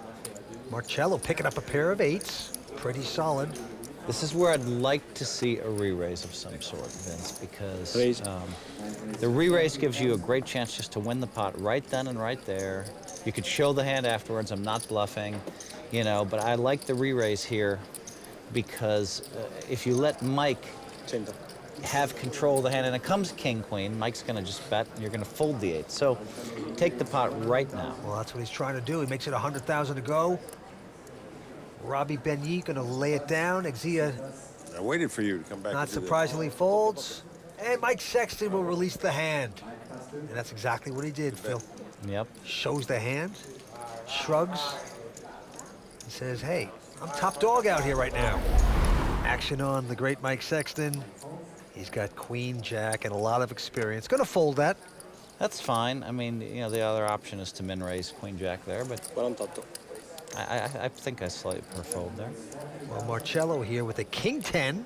Speaker 10: Marcello, picking up a pair of 8s. Pretty solid.
Speaker 15: This is where I'd like to see a re-raise of some sort, Vince, because the re-raise gives you a great chance just to win the pot right then and right there. You could show the hand afterwards. I'm not bluffing, you know, but I like the re-raise here because if you let Mike have control of the hand and it comes king-queen, Mike's going to just bet, and you're going to fold the 8. So take the pot right now.
Speaker 10: Well, that's what he's trying to do. He makes it 100,000 to go. Roby Begni going to lay it down. Xia,
Speaker 2: I waited for you to come back.
Speaker 10: not surprisingly, folds. And Mike Sexton will release the hand. And that's exactly what he did, Phil.
Speaker 15: Yep.
Speaker 10: Shows the hand, shrugs, and says, hey, I'm top dog out here right now. Action on the great Mike Sexton. He's got queen, jack, and a lot of experience. Going to fold that.
Speaker 15: That's fine. I mean, you know, the other option is to min raise queen jack there, but I think I slightly fold there.
Speaker 10: Well, Marcello here with a king 10.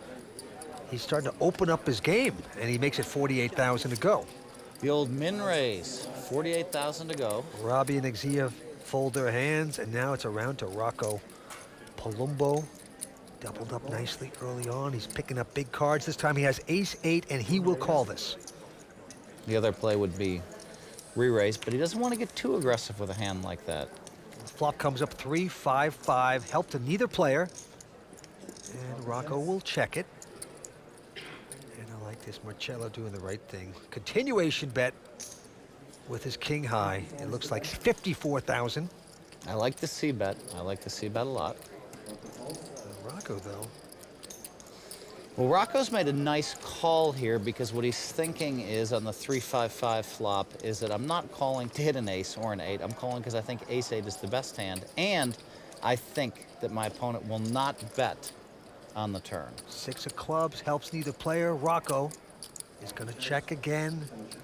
Speaker 10: He's starting to open up his game, and he makes it 48,000 to go.
Speaker 15: The old min raise, 48,000 to go.
Speaker 10: Robbie and Xia fold their hands, and now it's around to Rocco Palumbo. Doubled up nicely early on. He's picking up big cards. This time he has ace-8, and he will call this.
Speaker 15: The other play would be re-raise, but he doesn't want to get too aggressive with a hand like that.
Speaker 10: Flop comes up 3-5-5, help to neither player. And Rocco will check it. And I like this, Marcello doing the right thing. Continuation bet with his king high. It looks like 54,000.
Speaker 15: I like the C-bet. I like the C-bet a lot.
Speaker 10: Rocco, though.
Speaker 15: Well, Rocco's made a nice call here because what he's thinking is on the 3-5-5 flop is that I'm not calling to hit an ace or an 8. I'm calling because I think ace-8 is the best hand, and I think that my opponent will not bet on the turn.
Speaker 10: 6 of clubs helps neither player. Rocco is going to check again.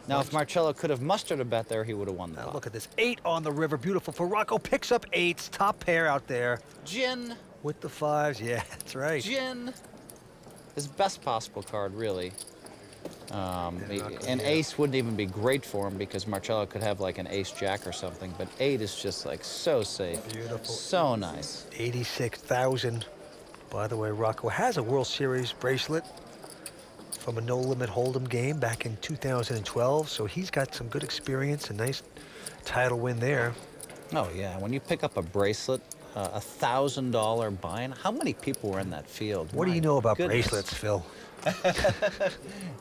Speaker 15: Now, if Marcello could have mustered a bet there, he would have won the pot.
Speaker 10: Look at this, 8 on the river. Beautiful for Rocco. Picks up 8s, top pair out there.
Speaker 15: Gin.
Speaker 10: With the 5s, yeah, that's right.
Speaker 15: Gin. His best possible card, really. An ace wouldn't even be great for him because Marcello could have like an ace-jack or something, but 8 is just like so safe.
Speaker 10: Beautiful.
Speaker 15: So nice.
Speaker 10: 86,000. By the way, Rocco has a World Series bracelet from a no-limit hold'em game back in 2012, so he's got some good experience, a nice title win there.
Speaker 15: Oh, yeah. When you pick up a bracelet, $1,000 buy-in. How many people were in that field?
Speaker 10: What do you know about bracelets, Phil?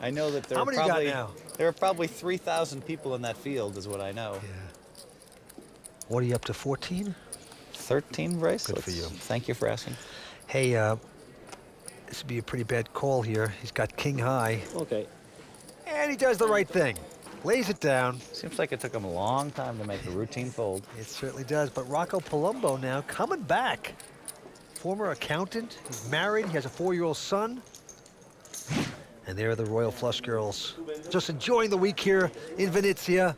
Speaker 15: I know that there
Speaker 10: How
Speaker 15: are
Speaker 10: many
Speaker 15: probably
Speaker 10: you got now?
Speaker 15: there are probably 3,000 people in that field, is what I know.
Speaker 10: Yeah. What are you up to? 14?
Speaker 15: 13 bracelets.
Speaker 10: Good for you.
Speaker 15: Thank you for asking.
Speaker 10: Hey, this would be a pretty bad call here. He's got king high.
Speaker 18: Okay.
Speaker 10: And he does the right thing. Lays it down.
Speaker 15: Seems like it took him a long time to make a routine fold.
Speaker 10: It certainly does. But Rocco Palumbo now coming back. Former accountant. He's married. He has a 4-year-old son. And there are the Royal Flush Girls. Just enjoying the week here in Venezia.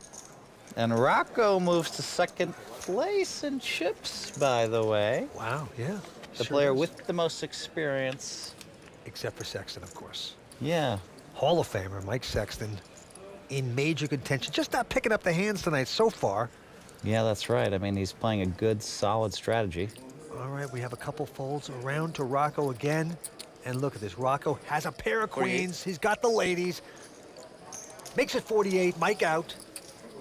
Speaker 15: And Rocco moves to second place in chips, by the way.
Speaker 10: Wow, yeah.
Speaker 15: The player with the most experience.
Speaker 10: Except for Sexton, of course.
Speaker 15: Yeah.
Speaker 3: Hall of Famer Mike Sexton in major contention. Just not picking up the hands tonight so far.
Speaker 15: Yeah, that's right. I mean, he's playing a good, solid strategy.
Speaker 3: All right, we have a couple folds around to Rocco again. And look at this. Rocco has a pair of queens. He's got the ladies. Makes it 48. Mike out.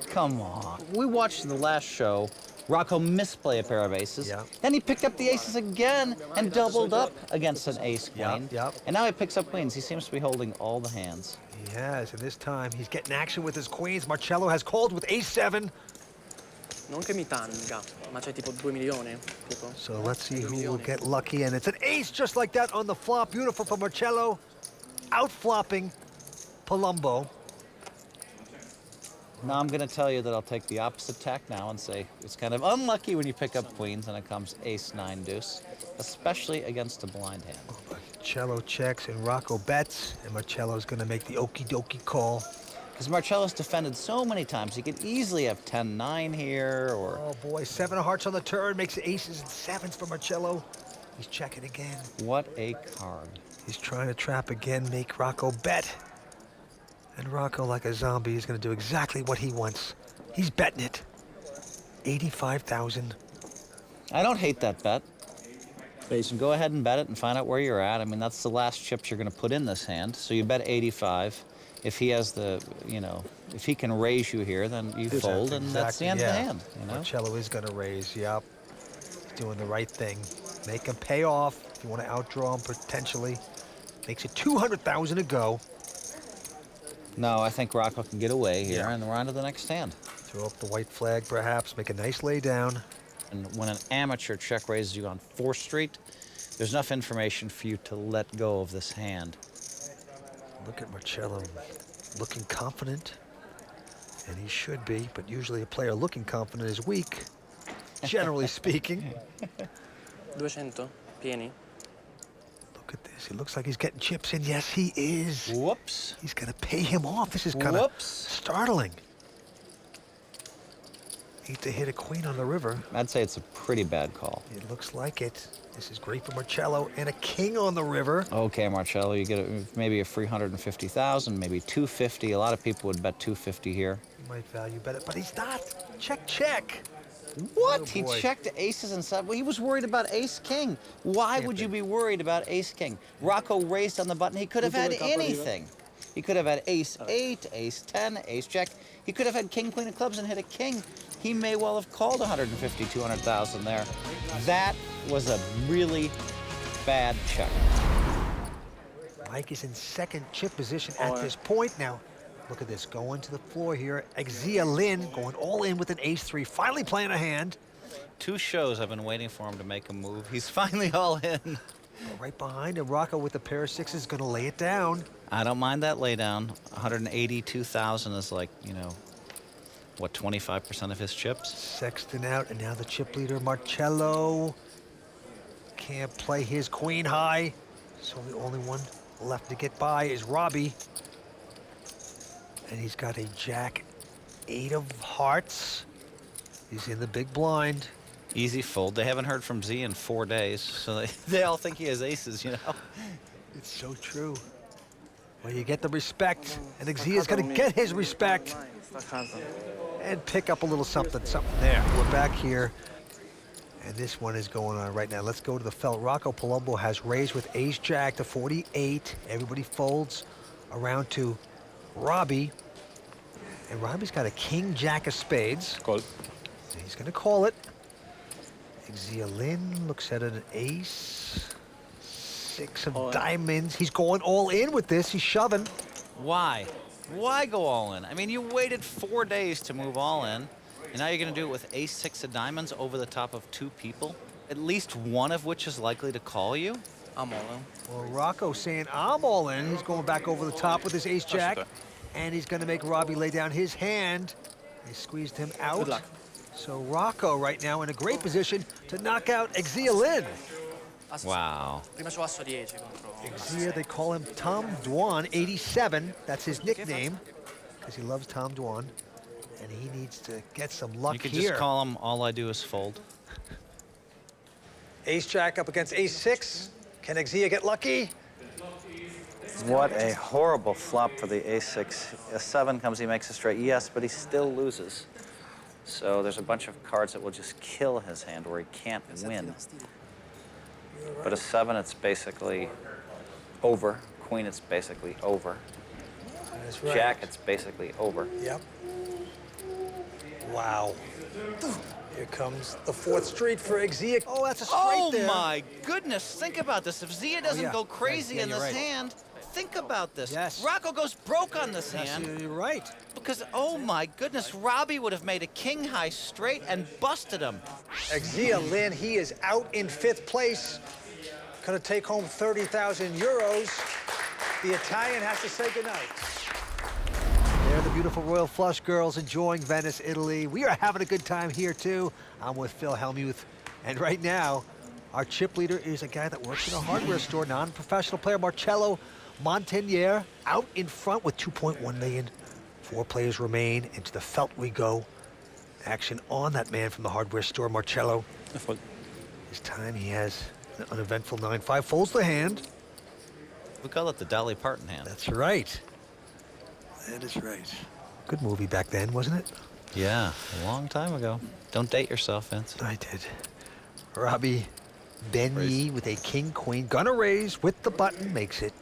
Speaker 15: Come on. We watched the last show. Rocco misplay a pair of aces.
Speaker 3: Yeah.
Speaker 15: Then he picked up the aces again and doubled up against an ace queen.
Speaker 3: Yep.
Speaker 15: And now he picks up queens. He seems to be holding all the hands.
Speaker 3: He has, and this time he's getting action with his queens. Marcello has called with ace-7.
Speaker 18: Non che mi tanga, ma c'è tipo 2 milioni. Tipo.
Speaker 3: So let's see who will get lucky, and it's an ace just like that on the flop. Beautiful for Marcello. Out-flopping Palumbo.
Speaker 15: Now I'm going to tell you that I'll take the opposite tack now and say it's kind of unlucky when you pick up queens and it comes ace-9 deuce, especially against a blind hand.
Speaker 3: Marcello checks and Rocco bets, and Marcello's going to make the okie dokie call.
Speaker 15: Because Marcello's defended so many times, he could easily have 10-9 here, or...
Speaker 3: Oh boy, 7 of hearts on the turn, makes aces and 7s for Marcello. He's checking again.
Speaker 15: What a card.
Speaker 3: He's trying to trap again, make Rocco bet. And Rocco, like a zombie, is going to do exactly what he wants. He's betting it. 85,000.
Speaker 15: I don't hate that bet. So go ahead and bet it and find out where you're at. I mean, that's the last chips you're going to put in this hand. So you bet 85. If he has the, you know, if he can raise you here, then you fold, and that's the end of the hand. You know?
Speaker 3: Marcello is going to raise, yep. He's doing the right thing. Make him pay off. If you want to outdraw him potentially. Makes it 200,000 to go.
Speaker 15: No, I think Rocco can get away here, and we're on to the next hand.
Speaker 3: Throw up the white flag, perhaps. Make a nice lay down.
Speaker 15: And when an amateur check raises you on 4th Street, there's enough information for you to let go of this hand.
Speaker 3: Look at Marcello looking confident, and he should be, but usually a player looking confident is weak, generally speaking.
Speaker 18: 200, pieni.
Speaker 3: Look at this. He looks like he's getting chips in. Yes, he is.
Speaker 15: Whoops.
Speaker 3: He's going to pay him off. This is kind of startling. Need to hit a queen on the river.
Speaker 15: I'd say it's a pretty bad call.
Speaker 3: It looks like it. This is great for Marcello, and a king on the river.
Speaker 15: Okay, Marcello, you get maybe a free 150,000, maybe 250. A lot of people would bet 250 here.
Speaker 3: He might value bet it, but he's not. Check, check.
Speaker 15: What?
Speaker 3: Oh,
Speaker 15: he
Speaker 3: boy.
Speaker 15: checked aces and stuff. Well, he was worried about ace-king. Why would you be worried about ace-king? Rocco raised on the button. He could have had anything. He could have had ace-8, ace-10, ace-jack. He could have had king-queen of clubs and hit a king. He may well have called 150, 200,000 there. That was a really bad check.
Speaker 3: Mike is in second chip position at this point. Now, look at this. Going to the floor here. Xia Lin going all in with an ace-3. Finally playing a hand.
Speaker 15: 2 shows I've been waiting for him to make a move. He's finally all in.
Speaker 3: Right behind him, Rocco with a pair of 6s is going to lay it down.
Speaker 15: I don't mind that lay down. 182,000 is like, you know, what, 25% of his chips?
Speaker 3: Sexton out, and now the chip leader, Marcello. Can't play his queen high. So the only one left to get by is Roby. And he's got a jack 8 of hearts. He's in the big blind.
Speaker 15: Easy fold. They haven't heard from Z in 4 days, so they all think he has aces, you know?
Speaker 3: It's so true. Well, you get the respect, and Xia's going to get his respect. And pick up a little something there. We're back here, and this one is going on right now. Let's go to the felt. Rocco Palumbo has raised with ace-jack to 48. Everybody folds around to Roby. And Roby's got a king-jack of spades.
Speaker 16: Call.
Speaker 3: He's going to call it. Xia Lin looks at an ace. 6 of diamonds. He's going all in with this. He's shoving.
Speaker 15: Why? Why go all in? I mean, you waited 4 days to move all in, and now you're going to do it with ace-6 of diamonds over the top of 2 people, at least one of which is likely to call you?
Speaker 18: I'm all in.
Speaker 3: Well, Rocco saying, I'm all in. He's going back over the top with his ace-jack, and he's going to make Roby lay down his hand. They squeezed him out.
Speaker 18: Good luck.
Speaker 3: So Rocco right now in a great position to knock out Xia Lin.
Speaker 15: Wow.
Speaker 3: Xia, they call him Tom Dwan, 87. That's his nickname, because he loves Tom Dwan. And he needs to get some luck
Speaker 15: here. You could
Speaker 3: here.
Speaker 15: just call him All I Do Is Fold.
Speaker 3: Ace-jack up against ace-6. Can Xia get lucky?
Speaker 15: What a horrible flop for the ace-6. A 7 comes, he makes a straight. Yes, but he still loses. So there's a bunch of cards that will just kill his hand where he can't win. But a 7, it's basically over. Queen, it's basically over.
Speaker 10: That's right.
Speaker 15: Jack, it's basically over.
Speaker 10: Yep. Wow. Here comes the 4th street for Xia. Oh, that's a straight there.
Speaker 15: Oh, my goodness. Think about this. If Xia doesn't go crazy in this hand, think about this.
Speaker 10: Yes.
Speaker 15: Rocco goes broke on this
Speaker 10: Yes,
Speaker 15: hand.
Speaker 10: you're right.
Speaker 15: Because, oh, my goodness, Robbie would have made a king-high straight and busted him.
Speaker 10: Xia Lin, he is out in 5th place. Gonna take home 30,000 euros. The Italian has to say goodnight. There, the beautiful Royal Flush girls enjoying Venice, Italy. We are having a good time here, too. I'm with Phil Hellmuth. And right now, our chip leader is a guy that works in a hardware store, non-professional player, Marcello Montagner, out in front with 2.1 million. 4 players remain. Into the felt we go. Action on that man from the hardware store, Marcello. This time he has an uneventful 9-5. Folds the hand.
Speaker 15: We call it the Dolly Parton hand.
Speaker 10: That's right. That is right. Good movie back then, wasn't it?
Speaker 15: Yeah, a long time ago. Don't date yourself, Vince.
Speaker 10: I did. Roby Begni with a king-queen. Gonna raise with the button. Makes it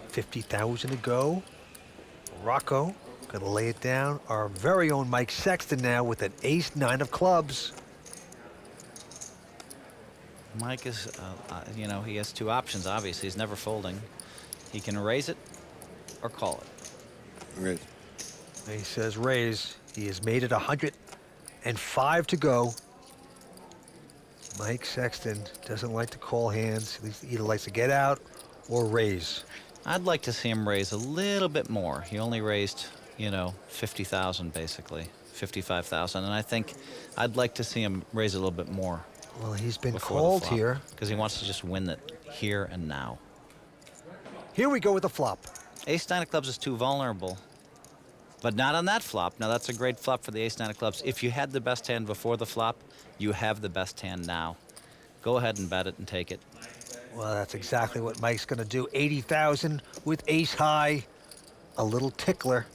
Speaker 10: 50,000 to go. Rocco gonna lay it down. Our very own Mike Sexton now with an ace-9 of clubs.
Speaker 15: Mike is, you know, he has 2 options, obviously. He's never folding. He can raise it or call it.
Speaker 10: Raise. He says raise. He has made it 105 to go. Mike Sexton doesn't like to call hands. He either likes to get out or raise.
Speaker 15: I'd like to see him raise a little bit more. He only raised, you know, 50,000 basically, 55,000. And I think I'd like to see him raise a little bit more.
Speaker 10: Well, he's been called here.
Speaker 15: Because he wants to just win it here and now.
Speaker 10: Here we go with the flop.
Speaker 15: Ace-9 of clubs is too vulnerable. But not on that flop. Now, that's a great flop for the ace-9 of clubs. If you had the best hand before the flop, you have the best hand now. Go ahead and bet it and take it.
Speaker 10: Well, that's exactly what Mike's going to do. 80,000 with ace-high. A little tickler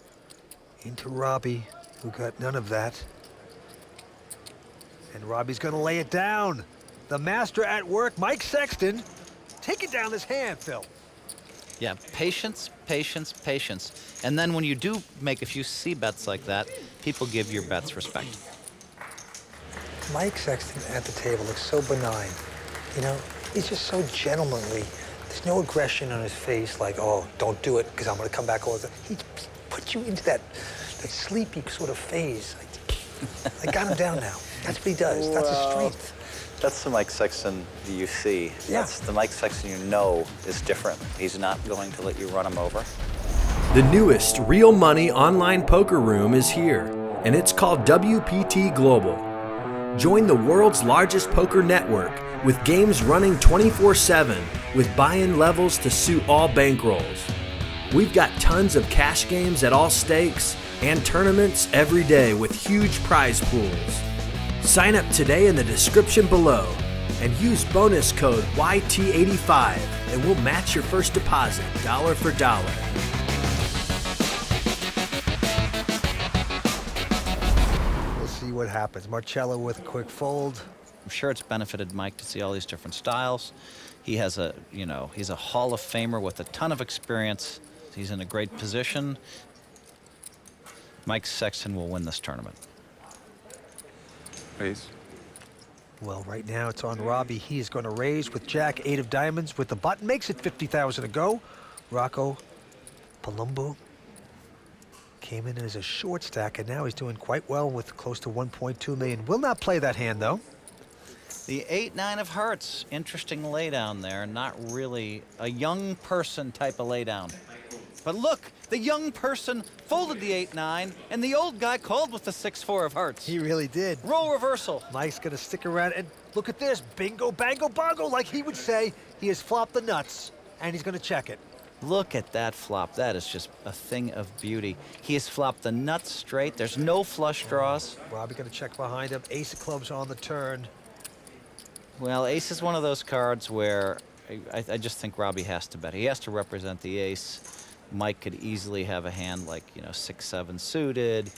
Speaker 10: into Robbie, who got none of that. And Robbie's going to lay it down. The master at work, Mike Sexton. Taking down this hand, Phil.
Speaker 15: Yeah, patience, patience, patience. And then when you do make a few C-bets like that, people give your bets respect.
Speaker 10: Mike Sexton at the table looks so benign. You know, he's just so gentlemanly. There's no aggression on his face like, oh, don't do it because I'm going to come back all the time. He puts you into that sleepy sort of phase. I got him down now. That's what he does. That's his strength.
Speaker 15: That's the Mike Sexton you see.
Speaker 10: Yeah.
Speaker 15: That's the Mike Sexton you know is different. He's not going to let you run him over.
Speaker 14: The newest real money online poker room is here, and it's called WPT Global. Join the world's largest poker network with games running 24/7 with buy-in levels to suit all bankrolls. We've got tons of cash games at all stakes and tournaments every day with huge prize pools. Sign up today in the description below and use bonus code YT85 and we'll match your first deposit dollar for dollar.
Speaker 10: We'll see what happens. Marcello with a quick fold.
Speaker 15: I'm sure it's benefited Mike to see all these different styles. He has a, you know, he's a Hall of Famer with a ton of experience. He's in a great position. Mike Sexton will win this tournament.
Speaker 16: Raise.
Speaker 10: Well, right now it's on Robbie. He is going to raise with Jack, 8 of diamonds with the button. Makes it 50,000 to go. Rocco Palumbo came in as a short stack, and now he's doing quite well with close to 1.2 million. Will not play that hand, though.
Speaker 15: The 8-9 of hearts. Interesting laydown there. Not really a young person type of laydown. But look, the young person folded the 8-9, and the old guy called with the 6-4 of hearts.
Speaker 10: He really did.
Speaker 15: Role reversal.
Speaker 10: Mike's going to stick around, and look at this. Bingo, bango, bongo, like he would say. He has flopped the nuts, and he's going to check it.
Speaker 15: Look at that flop. That is just a thing of beauty. He has flopped the nuts straight. There's no flush draws.
Speaker 10: Robbie going to check behind him. Ace of clubs on the turn.
Speaker 15: Well, ace is one of those cards where I just think Robbie has to bet. He has to represent the ace. Mike could easily have a hand like, 6-7 suited,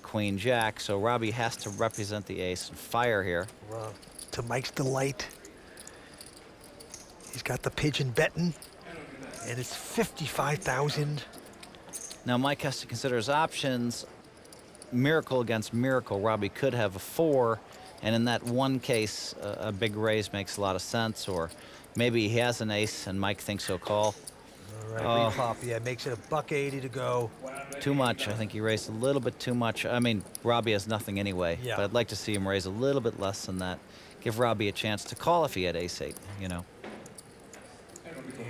Speaker 15: Queen Jack. So Robbie has to represent the ace and fire here.
Speaker 3: To Mike's delight, he's got the pigeon betting, and it's 55,000.
Speaker 15: Now Mike has to consider his options. Miracle against miracle, Robbie could have a 4, and in that one case, a big raise makes a lot of sense. Or maybe he has an ace and Mike thinks he'll call.
Speaker 3: All right, repop, yeah, makes it $1.80 to go.
Speaker 15: Too much. I think he raised a little bit too much. I mean, Robbie has nothing anyway,
Speaker 3: Yeah.
Speaker 15: but I'd like to see him raise a little bit less than that. Give Robbie a chance to call if he had ace-8,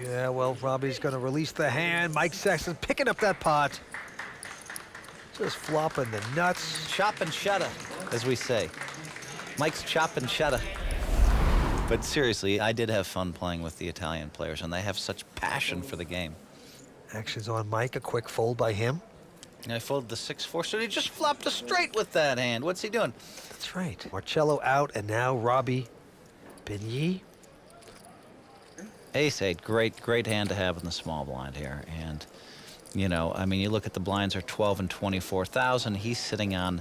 Speaker 3: Yeah, well, Robbie's going to release the hand. Mike Sexton picking up that pot. Just flopping the nuts.
Speaker 15: Chop and shutta, as we say. Mike's chop and shutta. But seriously, I did have fun playing with the Italian players, and they have such passion for the game.
Speaker 3: Action's on Mike, a quick fold by him.
Speaker 15: And I folded the 6-4, so he just flopped a straight with that hand. What's he doing?
Speaker 3: That's right. Marcello out, and now Roby Begni.
Speaker 15: Ace-8, great hand to have in the small blind here. And, I mean, you look at the blinds are 12 and 24,000. He's sitting on,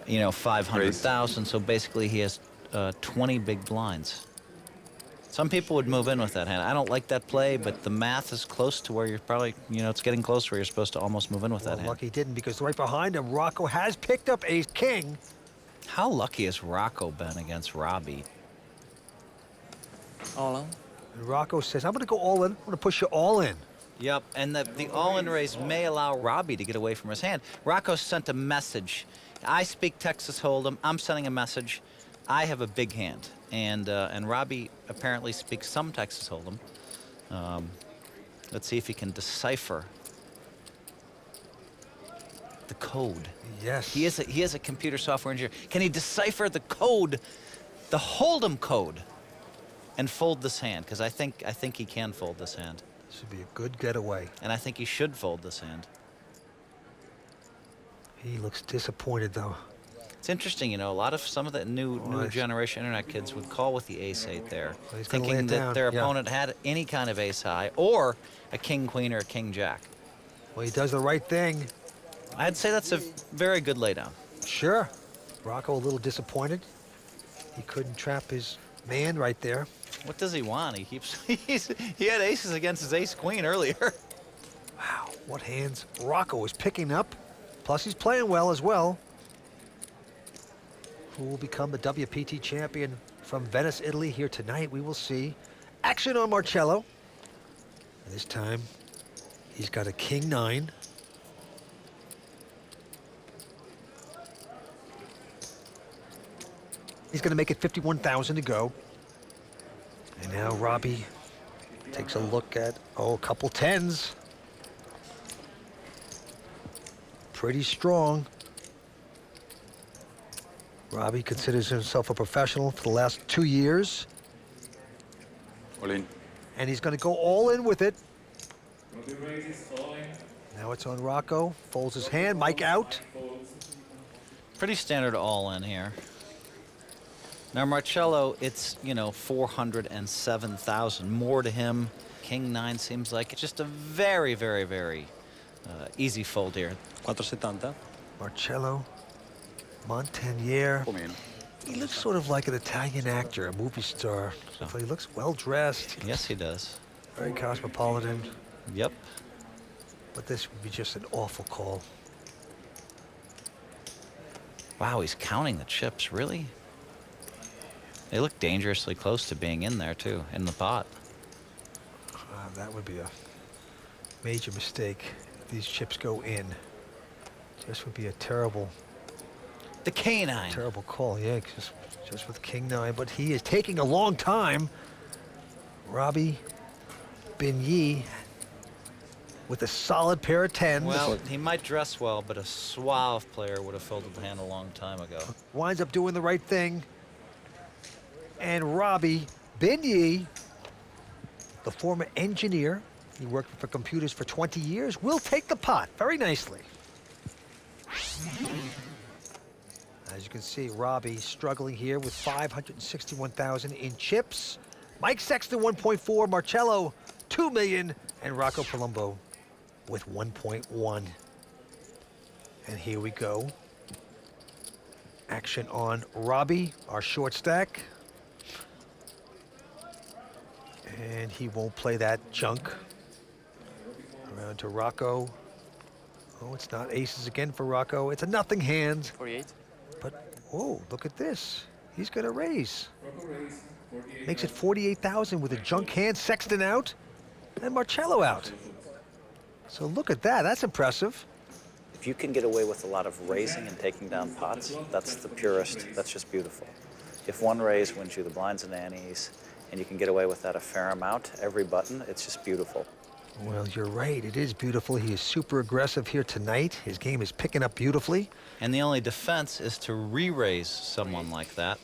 Speaker 15: 500,000. So basically he has 20 big blinds. Some people would move in with that hand. I don't like that play, but the math is close to where you're probably, it's getting close where you're supposed to almost move in with that hand.
Speaker 3: Lucky didn't, because right behind him, Rocco has picked up ace-king.
Speaker 15: How lucky has Rocco been against Robbie?
Speaker 18: All in.
Speaker 3: And Rocco says, I'm going to go all in. I'm going to push you all in.
Speaker 15: Yep, and the all-in raise may allow Robbie to get away from his hand. Rocco sent a message. I speak Texas Hold'em. I'm sending a message. I have a big hand, and Robbie apparently speaks some Texas Hold'em. Let's see if he can decipher the code.
Speaker 3: Yes.
Speaker 15: He is a computer software engineer. Can he decipher the code, the Hold'em code, and fold this hand? Because I think he can fold this hand.
Speaker 3: This would be a good getaway.
Speaker 15: And I think he should fold this hand.
Speaker 3: He looks disappointed, though.
Speaker 15: It's interesting, some of the new generation internet kids would call with the ace-8 there, thinking that their opponent had any kind of ace-high or a king-queen or a king-jack.
Speaker 3: Well, he does the right thing.
Speaker 15: I'd say that's a very good laydown.
Speaker 3: Sure. Rocco a little disappointed. He couldn't trap his man right there.
Speaker 15: What does he want? He had aces against his ace-queen earlier.
Speaker 3: Wow, what hands Rocco is picking up. Plus, he's playing well as well. Who will become the WPT champion from Venice, Italy here tonight? We will see. Action on Marcello. This time, he's got a king-9. He's going to make it 51,000 to go. And now Robbie takes a look at, a couple 10s. Pretty strong. Robbie considers himself a professional for the last 2 years.
Speaker 16: All in.
Speaker 3: And he's going to go all in with it. Now it's on Rocco. Folds his hand. Mike out.
Speaker 15: Pretty standard all in here. Now Marcello, it's, 407,000 more to him. King-9 seems like it's just a very, very, very easy fold here.
Speaker 16: 470.
Speaker 3: Marcello Montagner. He looks sort of like an Italian actor, a movie star. So he looks well dressed.
Speaker 15: Yes, he does.
Speaker 3: Very cosmopolitan.
Speaker 15: Yep.
Speaker 3: But this would be just an awful call.
Speaker 15: Wow, he's counting the chips, really? They look dangerously close to being in there, too, in the pot.
Speaker 3: That would be a major mistake if these chips go in. This would be a terrible...
Speaker 15: The K9.
Speaker 3: Terrible call, yeah, just with King-9. But he is taking a long time. Roby Begni with a solid pair of 10s.
Speaker 15: Well, he might dress well, but a suave player would have folded the hand a long time ago.
Speaker 3: Winds up doing the right thing. And Roby Begni, the former engineer, he worked for computers for 20 years, will take the pot very nicely. As you can see, Robbie struggling here with 561,000 in chips. Mike Sexton 1.4, Marcello 2 million, and Rocco Palumbo with 1.1. And here we go. Action on Robbie, our short stack. And he won't play that junk. Around to Rocco. Oh, it's not aces again for Rocco. It's a nothing hand.
Speaker 18: 48.
Speaker 3: But, oh, look at this. He's gonna raise. Makes it 48,000 with a junk hand. Sexton out, and Marcello out. So look at that, that's impressive.
Speaker 15: If you can get away with a lot of raising and taking down pots, that's the purest, that's just beautiful. If one raise wins you the blinds and antes, and you can get away with that a fair amount, every button, it's just beautiful.
Speaker 3: Well, you're right, it is beautiful. He is super aggressive here tonight. His game is picking up beautifully.
Speaker 15: And the only defense is to re-raise someone like that.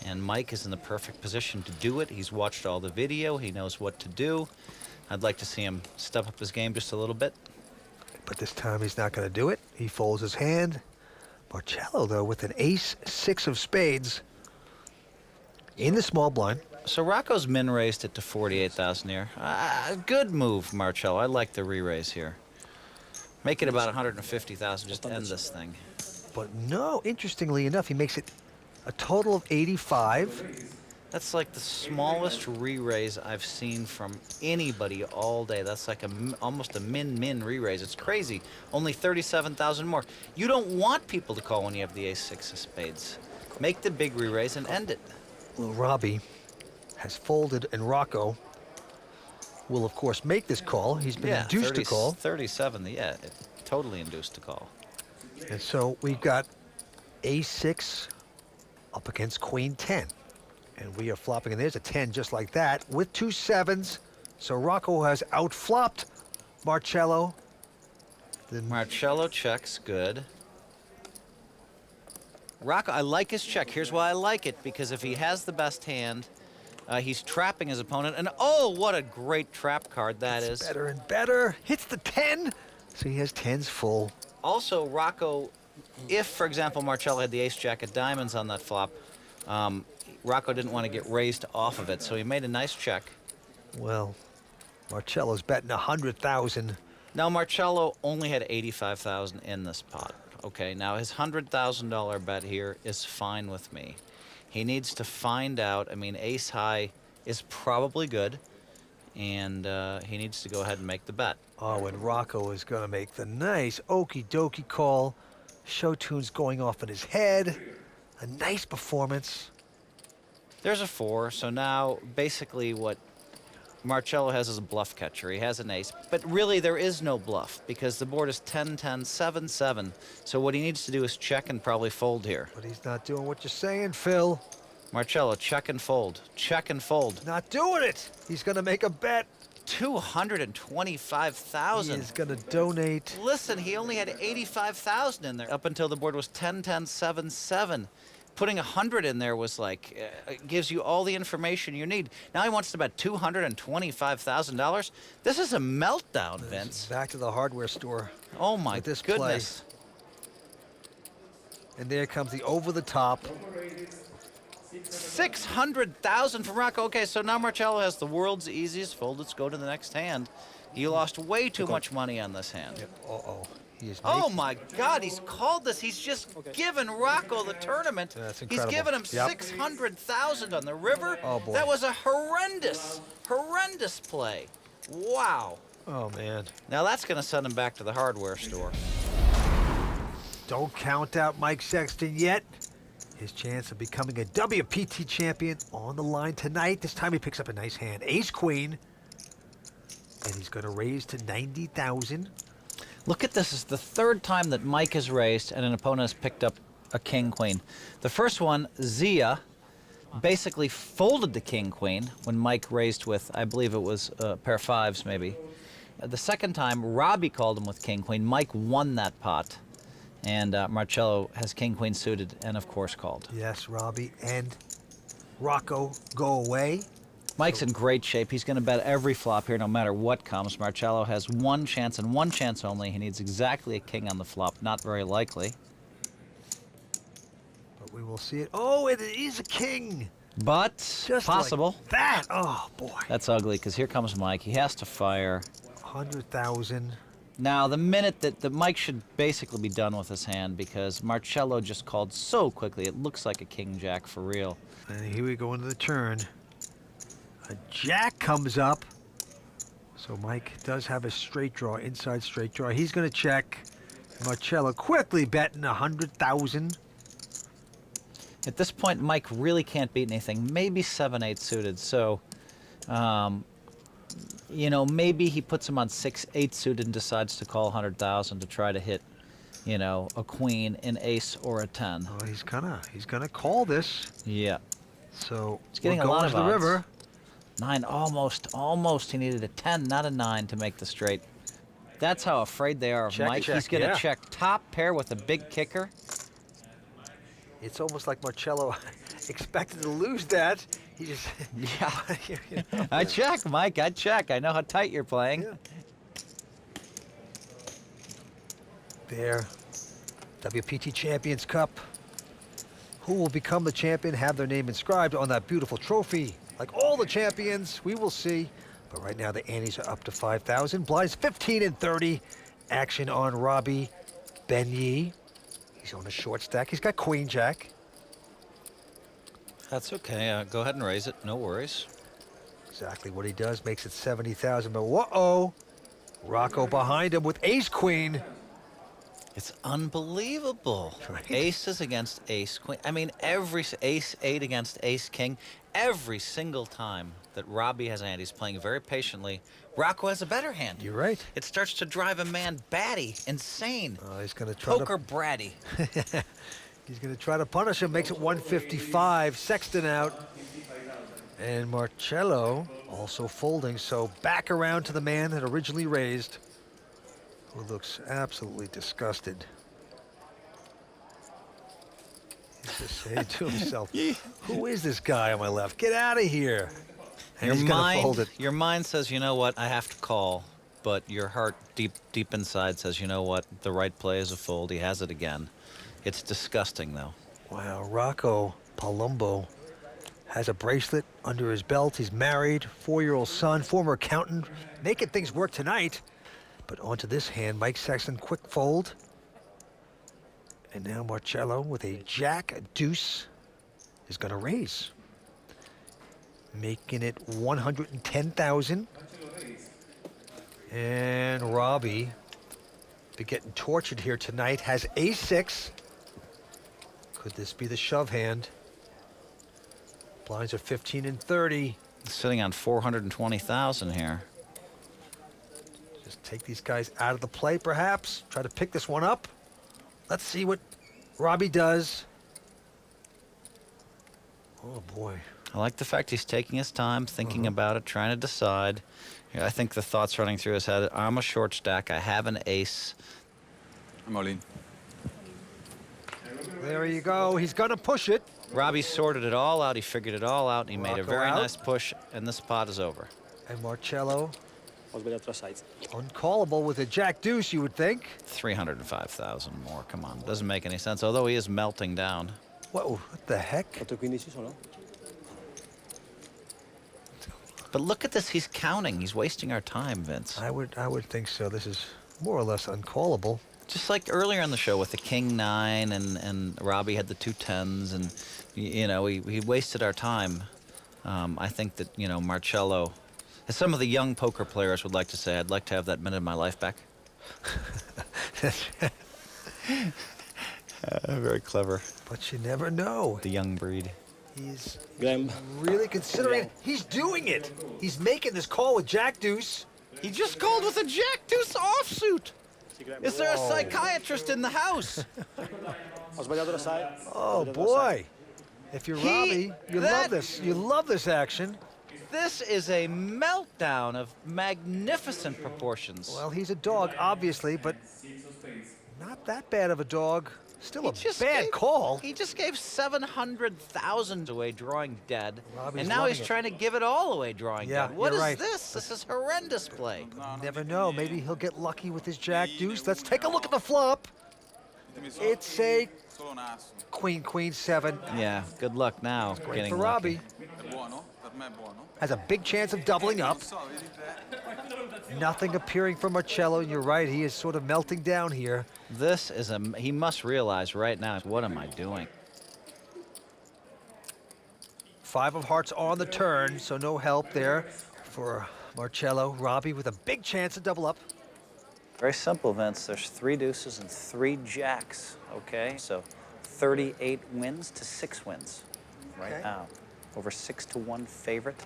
Speaker 15: And Mike is in the perfect position to do it. He's watched all the video, he knows what to do. I'd like to see him step up his game just a little bit.
Speaker 3: But this time he's not gonna do it. He folds his hand. Marcello, though, with an ace-6 of spades in the small blind.
Speaker 15: So Rocco's min raised it to 48,000 here. Good move, Marcello. I like the re-raise here. Make it about 150,000, just end this thing.
Speaker 3: But no, interestingly enough, he makes it a total of 85.
Speaker 15: That's like the smallest re-raise I've seen from anybody all day. That's like almost a min re-raise. It's crazy. Only 37,000 more. You don't want people to call when you have the ace-6 of spades. Make the big re-raise and end it.
Speaker 3: Well, Robbie has folded, and Rocco will, of course, make this call. He's been induced to call.
Speaker 15: 37, yeah, totally induced to call.
Speaker 3: And so we've got ace-6 up against queen 10. And we are flopping, and there's a 10 just like that with 2 7s. So Rocco has outflopped Marcello.
Speaker 15: Marcello checks, good. Rocco, I like his check. Here's why I like it, because if he has the best hand, he's trapping his opponent. And oh, what a great trap card that is.
Speaker 3: Better and better. Hits the 10. So he has 10s full.
Speaker 15: Also, Rocco, if, for example, Marcello had the ace-jack of diamonds on that flop, Rocco didn't want to get raised off of it, so he made a nice check.
Speaker 3: Well, Marcello's betting 100,000.
Speaker 15: Now, Marcello only had 85,000 in this pot. Okay, now his $100,000 bet here is fine with me. He needs to find out, I mean, ace high is probably good, and he needs to go ahead and make the bet.
Speaker 3: Oh, and Rocco is going to make the nice okie dokie call. Show tune's going off in his head. A nice performance.
Speaker 15: There's a 4, so now basically what Marcello has is a bluff catcher. He has an ace, but really there is no bluff because the board is 10-10, 7-7. So what he needs to do is check and probably fold here.
Speaker 3: But he's not doing what you're saying, Phil.
Speaker 15: Marcello, check and fold. Check and fold.
Speaker 3: Not doing it. He's going to make a bet.
Speaker 15: 225,000.
Speaker 3: He's going to donate.
Speaker 15: Listen, he only had 85,000 in there up until the board was 10-10, 7-7. Putting 100 in there was like, gives you all the information you need. Now he wants to bet $225,000. This is a meltdown, Vince.
Speaker 3: Back to the hardware store.
Speaker 15: Oh my
Speaker 3: goodness.
Speaker 15: Play.
Speaker 3: And there comes the over the top.
Speaker 15: 600,000 from Rocco. Okay, so now Marcello has the world's easiest fold. Let's go to the next hand. You lost way too much money on this hand.
Speaker 3: Yep. Uh-oh.
Speaker 15: Oh my God, he's called this. He's just given Rocco the tournament.
Speaker 3: That's incredible.
Speaker 15: He's given him 600,000 on the river.
Speaker 3: Oh boy.
Speaker 15: That was a horrendous play. Wow.
Speaker 3: Oh man.
Speaker 15: Now that's going to send him back to the hardware store.
Speaker 3: Don't count out Mike Sexton yet. His chance of becoming a WPT champion on the line tonight. This time he picks up a nice hand. Ace-Queen. And he's going to raise to 90,000.
Speaker 15: Look at this. It's the third time that Mike has raised and an opponent has picked up a king-queen. The first one, Xia, basically folded the king-queen when Mike raised with, I believe it was a pair of 5s maybe. The second time, Robbie called him with king-queen. Mike won that pot. And Marcello has king-queen suited and, of course, called.
Speaker 3: Yes, Robbie and Rocco go away.
Speaker 15: Mike's in great shape. He's going to bet every flop here no matter what comes. Marcello has one chance and one chance only. He needs exactly a king on the flop. Not very likely.
Speaker 3: But we will see it. Oh, it is a king.
Speaker 15: But
Speaker 3: Just
Speaker 15: possible.
Speaker 3: Like that. Oh, boy.
Speaker 15: That's ugly, because here comes Mike. He has to fire.
Speaker 3: 100,000.
Speaker 15: Now, the minute that Mike should basically be done with his hand, because Marcello just called so quickly. It looks like a king-jack for real.
Speaker 3: And here we go into the turn. A jack comes up. So Mike does have a straight draw, inside straight draw. He's going to check. Marcello quickly betting 100,000.
Speaker 15: At this point, Mike really can't beat anything. Maybe 7-8 suited. So, you know, maybe he puts him on 6-8 suited and decides to call 100,000 to try to hit, you know, a queen, an ace, or a 10.
Speaker 3: Oh, he's gonna call this.
Speaker 15: Yeah.
Speaker 3: So
Speaker 15: he's getting
Speaker 3: we're
Speaker 15: a lot
Speaker 3: going
Speaker 15: of
Speaker 3: to the
Speaker 15: odds.
Speaker 3: river.
Speaker 15: 9, almost. He needed a 10, not a 9 to make the straight. That's how afraid they are of
Speaker 3: Check,
Speaker 15: Mike.
Speaker 3: check,
Speaker 15: He's gonna
Speaker 3: yeah.
Speaker 15: check top pair with a big kicker.
Speaker 3: It's almost like Marcello expected to lose that. He just
Speaker 15: yeah.
Speaker 3: You know.
Speaker 15: I check, Mike. I check. I know how tight you're playing.
Speaker 3: Yeah. There, WPT Champions Cup. Who will become the champion? Have their name inscribed on that beautiful trophy. Like all the champions, we will see. But right now the antes are up to 5,000. Blinds 15 and 30. Action on Roby Begni. He's on a short stack. He's got queen jack.
Speaker 15: That's okay. Go ahead and raise it. No worries.
Speaker 3: Exactly what he does. Makes it 70,000. But whoa-oh. Rocco behind him with ace queen.
Speaker 15: It's unbelievable.
Speaker 3: Right.
Speaker 15: Aces against ace queen. I mean, every ace 8 against ace king. Every single time that Robbie has a hand, he's playing very patiently. Rocco has a better hand.
Speaker 3: You're right.
Speaker 15: It starts to drive a man batty, insane.
Speaker 3: Oh, he's going to try
Speaker 15: Poker bratty.
Speaker 3: He's going to try to punish him. Makes it 155. Sexton out. And Marcello also folding. So back around to the man that originally raised, who looks absolutely disgusted. He's just saying to himself, who is this guy on my left? Get out of here. And he's going to fold it.
Speaker 15: Your mind says, you know what, I have to call. But your heart deep inside says, you know what, the right play is a fold. He has it again. It's disgusting, though.
Speaker 3: Wow, Rocco Palumbo has a bracelet under his belt. He's married, 4-year-old son, former accountant, making things work tonight. But onto this hand, Mike Sexton, quick fold. And now Marcello with a jack, a deuce, is going to raise. Making it 110,000. And Robbie, be getting tortured here tonight, has ace-6. Could this be the shove hand? Blinds are 15 and 30.
Speaker 15: Sitting on 420,000 here.
Speaker 3: Just take these guys out of the play, perhaps. Try to pick this one up. Let's see what Robbie does. Oh, boy.
Speaker 15: I like the fact he's taking his time, thinking about it, trying to decide. I think the thoughts running through his head, I'm a short stack, I have an ace.
Speaker 16: I'm all in.
Speaker 3: There you go. He's going to push it.
Speaker 15: Robbie sorted it all out, he figured it all out, and he made a
Speaker 3: Rocco
Speaker 15: very
Speaker 3: out.
Speaker 15: nice push, and this pot is over.
Speaker 3: And Marcello, uncallable with a jack deuce, you would think.
Speaker 15: 305,000 more, come on. Doesn't make any sense, although he is melting down.
Speaker 3: Whoa, what the heck?
Speaker 15: But look at this, he's counting. He's wasting our time, Vince.
Speaker 3: I would think so. This is more or less uncallable.
Speaker 15: Just like earlier in the show with the king 9 and Robbie had the 2 10s and, you know, he wasted our time. I think that, you know, Marcello, as some of the young poker players would like to say, I'd like to have that minute of my life back. Very clever.
Speaker 3: But you never know.
Speaker 15: The young breed.
Speaker 3: He's really considering it. He's doing it. He's making this call with jack deuce.
Speaker 15: He just called with a jack deuce offsuit. Is there a psychiatrist in the house?
Speaker 3: Oh, boy. If you're Robbie, you love this. You love this action.
Speaker 15: This is a meltdown of magnificent proportions.
Speaker 3: Well, he's a dog, obviously, but not that bad of a dog. Still a bad call.
Speaker 15: He just gave 700,000 away drawing dead,
Speaker 3: Robbie's
Speaker 15: and now
Speaker 3: loving
Speaker 15: he's
Speaker 3: it.
Speaker 15: trying to give it all away drawing dead. What
Speaker 3: you're
Speaker 15: is
Speaker 3: right.
Speaker 15: this? This is horrendous play.
Speaker 3: You never know. Maybe he'll get lucky with his jack deuce. Let's take a look at the flop.
Speaker 10: It's a queen, queen, 7.
Speaker 15: Yeah, good luck now.
Speaker 10: Great
Speaker 15: getting
Speaker 10: for
Speaker 15: lucky.
Speaker 10: Robbie. Has a big chance of doubling up. Nothing appearing from Marcello. You're right, he is sort of melting down here.
Speaker 15: This is he must realize right now, what am I doing?
Speaker 10: 5 of hearts on the turn, so no help there for Marcello. Robbie with a big chance to double up.
Speaker 15: Very simple, Vince. There's 3 deuces and 3 jacks, okay? So 38 wins to 6 wins right now. Over 6-1 favorite.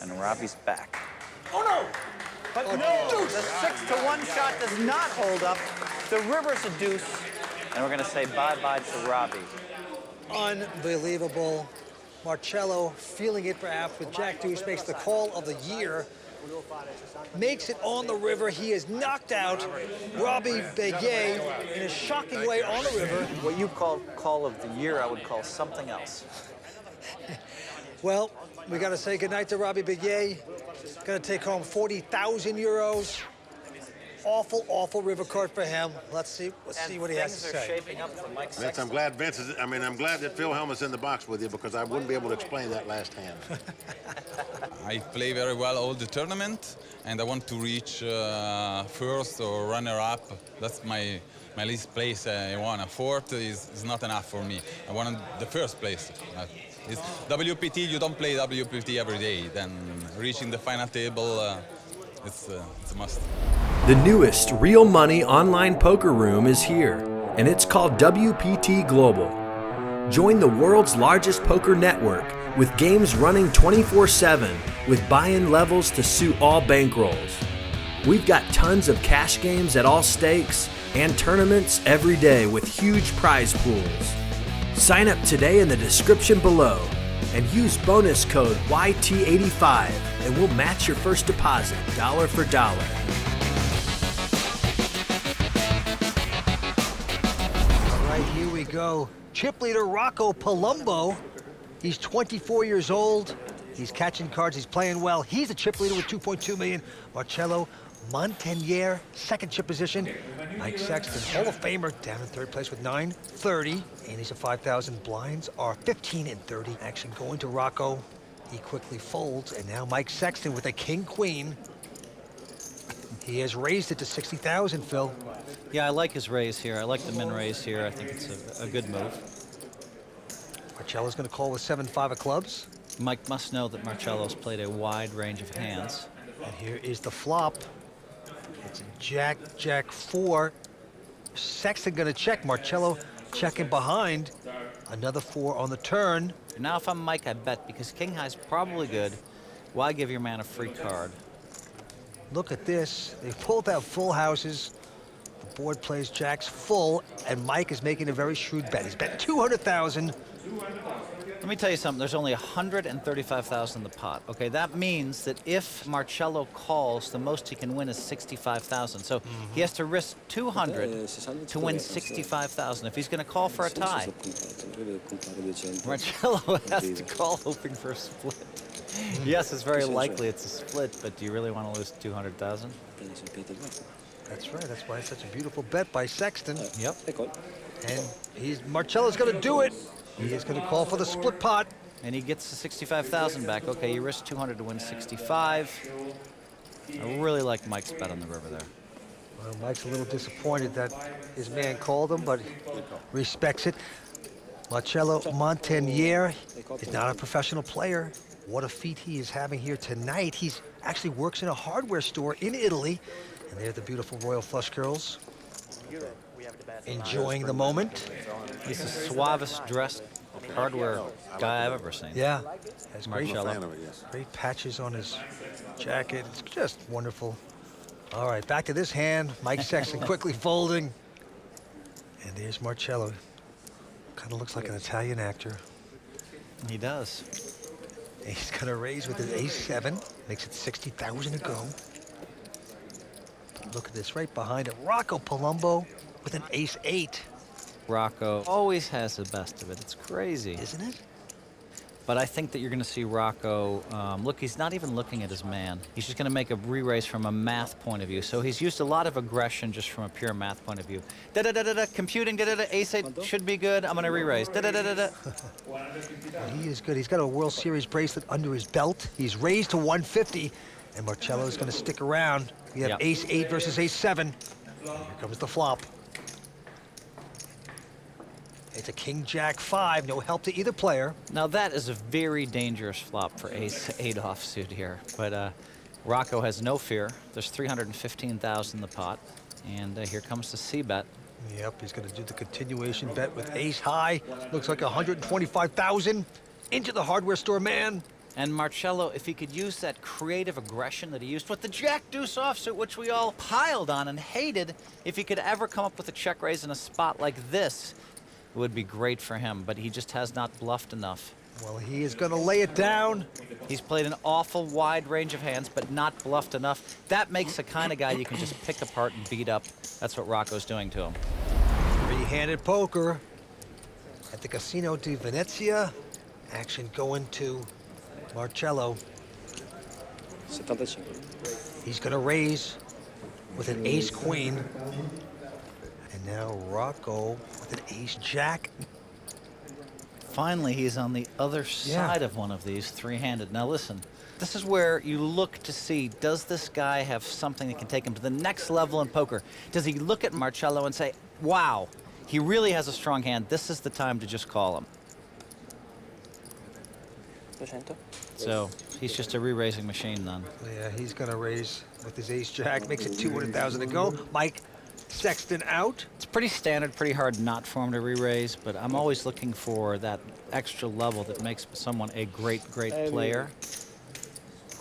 Speaker 15: And Robbie's back.
Speaker 10: Oh, no!
Speaker 15: But no! The 6-1 shot does not hold up. The river's a deuce. And we're going to say bye-bye to Robbie.
Speaker 10: Unbelievable. Marcello feeling it perhaps with Jack Deuce, makes the call of the year. Makes it on the river. He is knocked out. Roby Begni in a shocking way on the river.
Speaker 15: What you call call of the year, I would call something else.
Speaker 10: Well, we got to say goodnight to Roby Begni. Going to take home 40,000 euros. Awful, awful river card for him. Let's see what he has to say.
Speaker 15: Shaping up for Mike
Speaker 19: Vince,
Speaker 15: Sexton.
Speaker 19: I'm glad Vince is. I'm glad that Phil Helmut's in the box with you because I wouldn't be able to explain that last hand.
Speaker 16: I play very well all the tournament, and I want to reach first or runner-up. That's my least place I want. A fourth is not enough for me. I want the first place. It's WPT, you don't play WPT every day. Then reaching the final table, it's a must.
Speaker 14: The newest real money online poker room is here, and it's called WPT Global. Join the world's largest poker network with games running 24/7 with buy-in levels to suit all bankrolls. We've got tons of cash games at all stakes and tournaments every day with huge prize pools. Sign up today in the description below and use bonus code YT85 and we'll match your first deposit dollar for dollar.
Speaker 10: Here we go. Chip leader Rocco Palumbo. He's 24 years old. He's catching cards. He's playing well. He's a chip leader with 2.2 million. Marcello Montagner, second chip position. Mike Sexton, Hall of Famer, down in third place with 930. And he's a 5,000. Blinds are 15 and 30. Action going to Rocco. He quickly folds. And now Mike Sexton with a king-queen. He has raised it to 60,000, Phil.
Speaker 15: Yeah, I like his raise here. I like the min raise here. I think it's a good move.
Speaker 10: Marcello's going to call with 7-5 of clubs.
Speaker 15: Mike must know that Marcello's played a wide range of hands.
Speaker 10: And here is the flop. It's Jack, Jack 4. Sexton going to check. Marcello checking behind. Another 4 on the turn.
Speaker 15: Now if I'm Mike, I bet, because King High's probably good. Why give your man a free card?
Speaker 10: Look at this. They pulled out full houses. The board plays jacks full, and Mike is making a very shrewd bet. He's bet 200,000.
Speaker 15: Let me tell you something. There's only 135,000 in the pot. Okay, that means that if Marcello calls, the most he can win is 65,000. So he has to risk 200 to win 65,000 if he's going to call for a tie. Marcello has to call hoping for a split. Yes, it's very likely it's a split, but do you really want to lose 200,000?
Speaker 10: That's right. That's why it's such a beautiful bet by Sexton.
Speaker 15: Yep.
Speaker 10: And Marcello's going to do it. He is going to call for the split pot.
Speaker 15: And he gets the 65,000 back. Okay, you risk 200 to win 65. I really like Mike's bet on the river there.
Speaker 10: Well, Mike's a little disappointed that his man called him, but respects it. Marcello Montagner is not a professional player. What a feat he is having here tonight. He's actually works in a hardware store in Italy. And they're the beautiful Royal Flush girls. Enjoying the moment.
Speaker 15: He's the suavest dressed hardware guy I've ever seen.
Speaker 10: Yeah. Has
Speaker 15: Marcello.
Speaker 10: Great patches on his jacket. It's just wonderful. All right, back to this hand. Mike Sexton quickly folding. And there's Marcello. Kind of looks like an Italian actor.
Speaker 15: He does.
Speaker 10: He's going to raise with his ace-7. Makes it 60,000 to go. Look at this right behind it. Rocco Palumbo with an ace-8.
Speaker 15: Rocco always has the best of it. It's crazy.
Speaker 10: Isn't it?
Speaker 15: But I think that you're going to see Rocco, look, he's not even looking at his man. He's just going to make a re-raise from a math point of view. So he's used a lot of aggression just from a pure math point of view. Da-da-da-da-da, computing, da-da-da, ace-8 should be good. I'm going to re-raise. Da-da-da-da-da.
Speaker 10: Well, he is good. He's got a World Series bracelet under his belt. He's raised to 150, and Marcello's going to stick around. We have ace-8 versus ace-7. Here comes the flop. It's a king-jack-5, no help to either player.
Speaker 15: Now that is a very dangerous flop for ace-8 offsuit here, but Rocco has no fear. There's 315,000 in the pot, and here comes the C-bet.
Speaker 10: Yep, he's going to do the continuation bet with ace-high. Looks like 125,000 into the hardware store man.
Speaker 15: And Marcello, if he could use that creative aggression that he used with the jack-deuce offsuit, which we all piled on and hated, if he could ever come up with a check raise in a spot like this, it would be great for him, but he just has not bluffed enough.
Speaker 10: Well, he is going to lay it down.
Speaker 15: He's played an awful wide range of hands, but not bluffed enough. That makes the kind of guy you can just pick apart and beat up. That's what Rocco's doing to him.
Speaker 10: Three-handed poker at the Casino di Venezia. Action going to Marcello.
Speaker 18: 75.
Speaker 10: He's going to raise with an ace-queen. And now Rocco with an ace-jack.
Speaker 15: Finally, he's on the other side of one of these, three-handed. Now listen, this is where you look to see, does this guy have something that can take him to the next level in poker? Does he look at Marcello and say, wow, he really has a strong hand. This is the time to just call him.
Speaker 18: 200.
Speaker 15: So he's just a re-raising machine then.
Speaker 10: Yeah, he's going to raise with his ace-jack. Makes it 200,000 to go. Mike Sexton out.
Speaker 15: It's pretty standard, pretty hard not for him to re-raise, but I'm always looking for that extra level that makes someone a great, great player.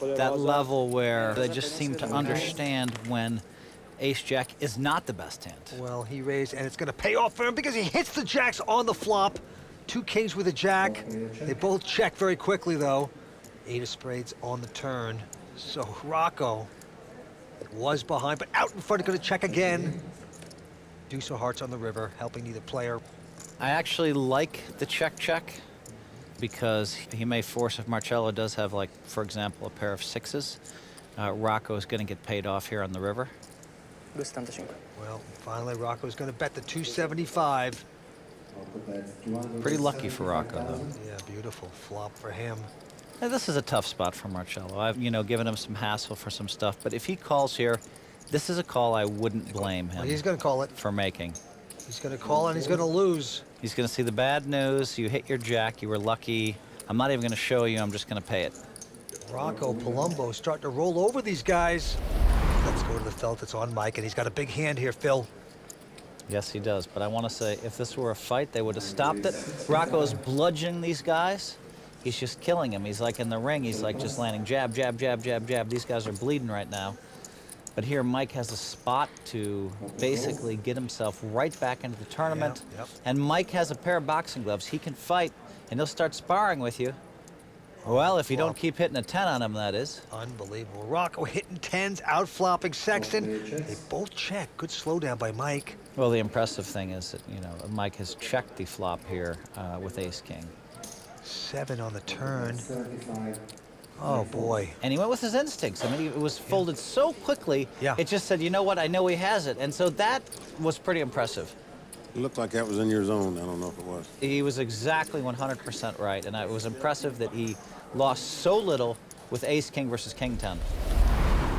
Speaker 15: That level where they just seem to understand when ace-jack is not the best hand.
Speaker 10: Well, he raised, and it's going to pay off for him because he hits the jacks on the flop. Two kings with a jack. They both check very quickly, though. 8 of spades on the turn. So Rocco was behind, but out in front, going to check again. Deuce of hearts on the river, helping neither player.
Speaker 15: I actually like the check because he may force, if Marcello does have, like, for example, a pair of 6s, Rocco is going to get paid off here on the river.
Speaker 18: 275.
Speaker 10: Well, finally, Rocco's going to bet the 275.
Speaker 15: Pretty lucky for Rocco, though.
Speaker 10: Yeah, beautiful flop for him.
Speaker 15: Now, this is a tough spot for Marcello. I've, given him some hassle for some stuff, but if he calls here, this is a call I wouldn't blame him.
Speaker 10: Well, he's going to call it.
Speaker 15: For making.
Speaker 10: He's going to call and he's going to lose.
Speaker 15: He's going to see the bad news. You hit your jack. You were lucky. I'm not even going to show you. I'm just going to pay it.
Speaker 10: Rocco Palumbo starting to roll over these guys. Let's go to the felt. It's on Mike, and he's got a big hand here, Phil.
Speaker 15: Yes, he does. But I want to say, if this were a fight, they would have stopped it. Rocco's bludgeoning these guys. He's just killing him. He's like in the ring. He's like just landing jab, jab, jab, jab, jab. These guys are bleeding right now. But here, Mike has a spot to basically get himself right back into the tournament. And Mike has a pair of boxing gloves. He can fight, and he'll start sparring with you. Well, if you don't keep hitting a 10 on him, that is.
Speaker 10: Unbelievable. Rocco hitting 10s, out-flopping Sexton. They both check. Good slowdown by Mike.
Speaker 15: Well, the impressive thing is that, Mike has checked the flop here with ace-king.
Speaker 10: 7 on the turn. Oh, boy.
Speaker 15: And he went with his instincts. I mean, it was folded so quickly, it just said, you know what, I know he has it. And so that was pretty impressive.
Speaker 19: It looked like that was in your zone. I don't know if it was.
Speaker 15: He was exactly 100% right, and it was impressive that he lost so little with ace-king versus king-10.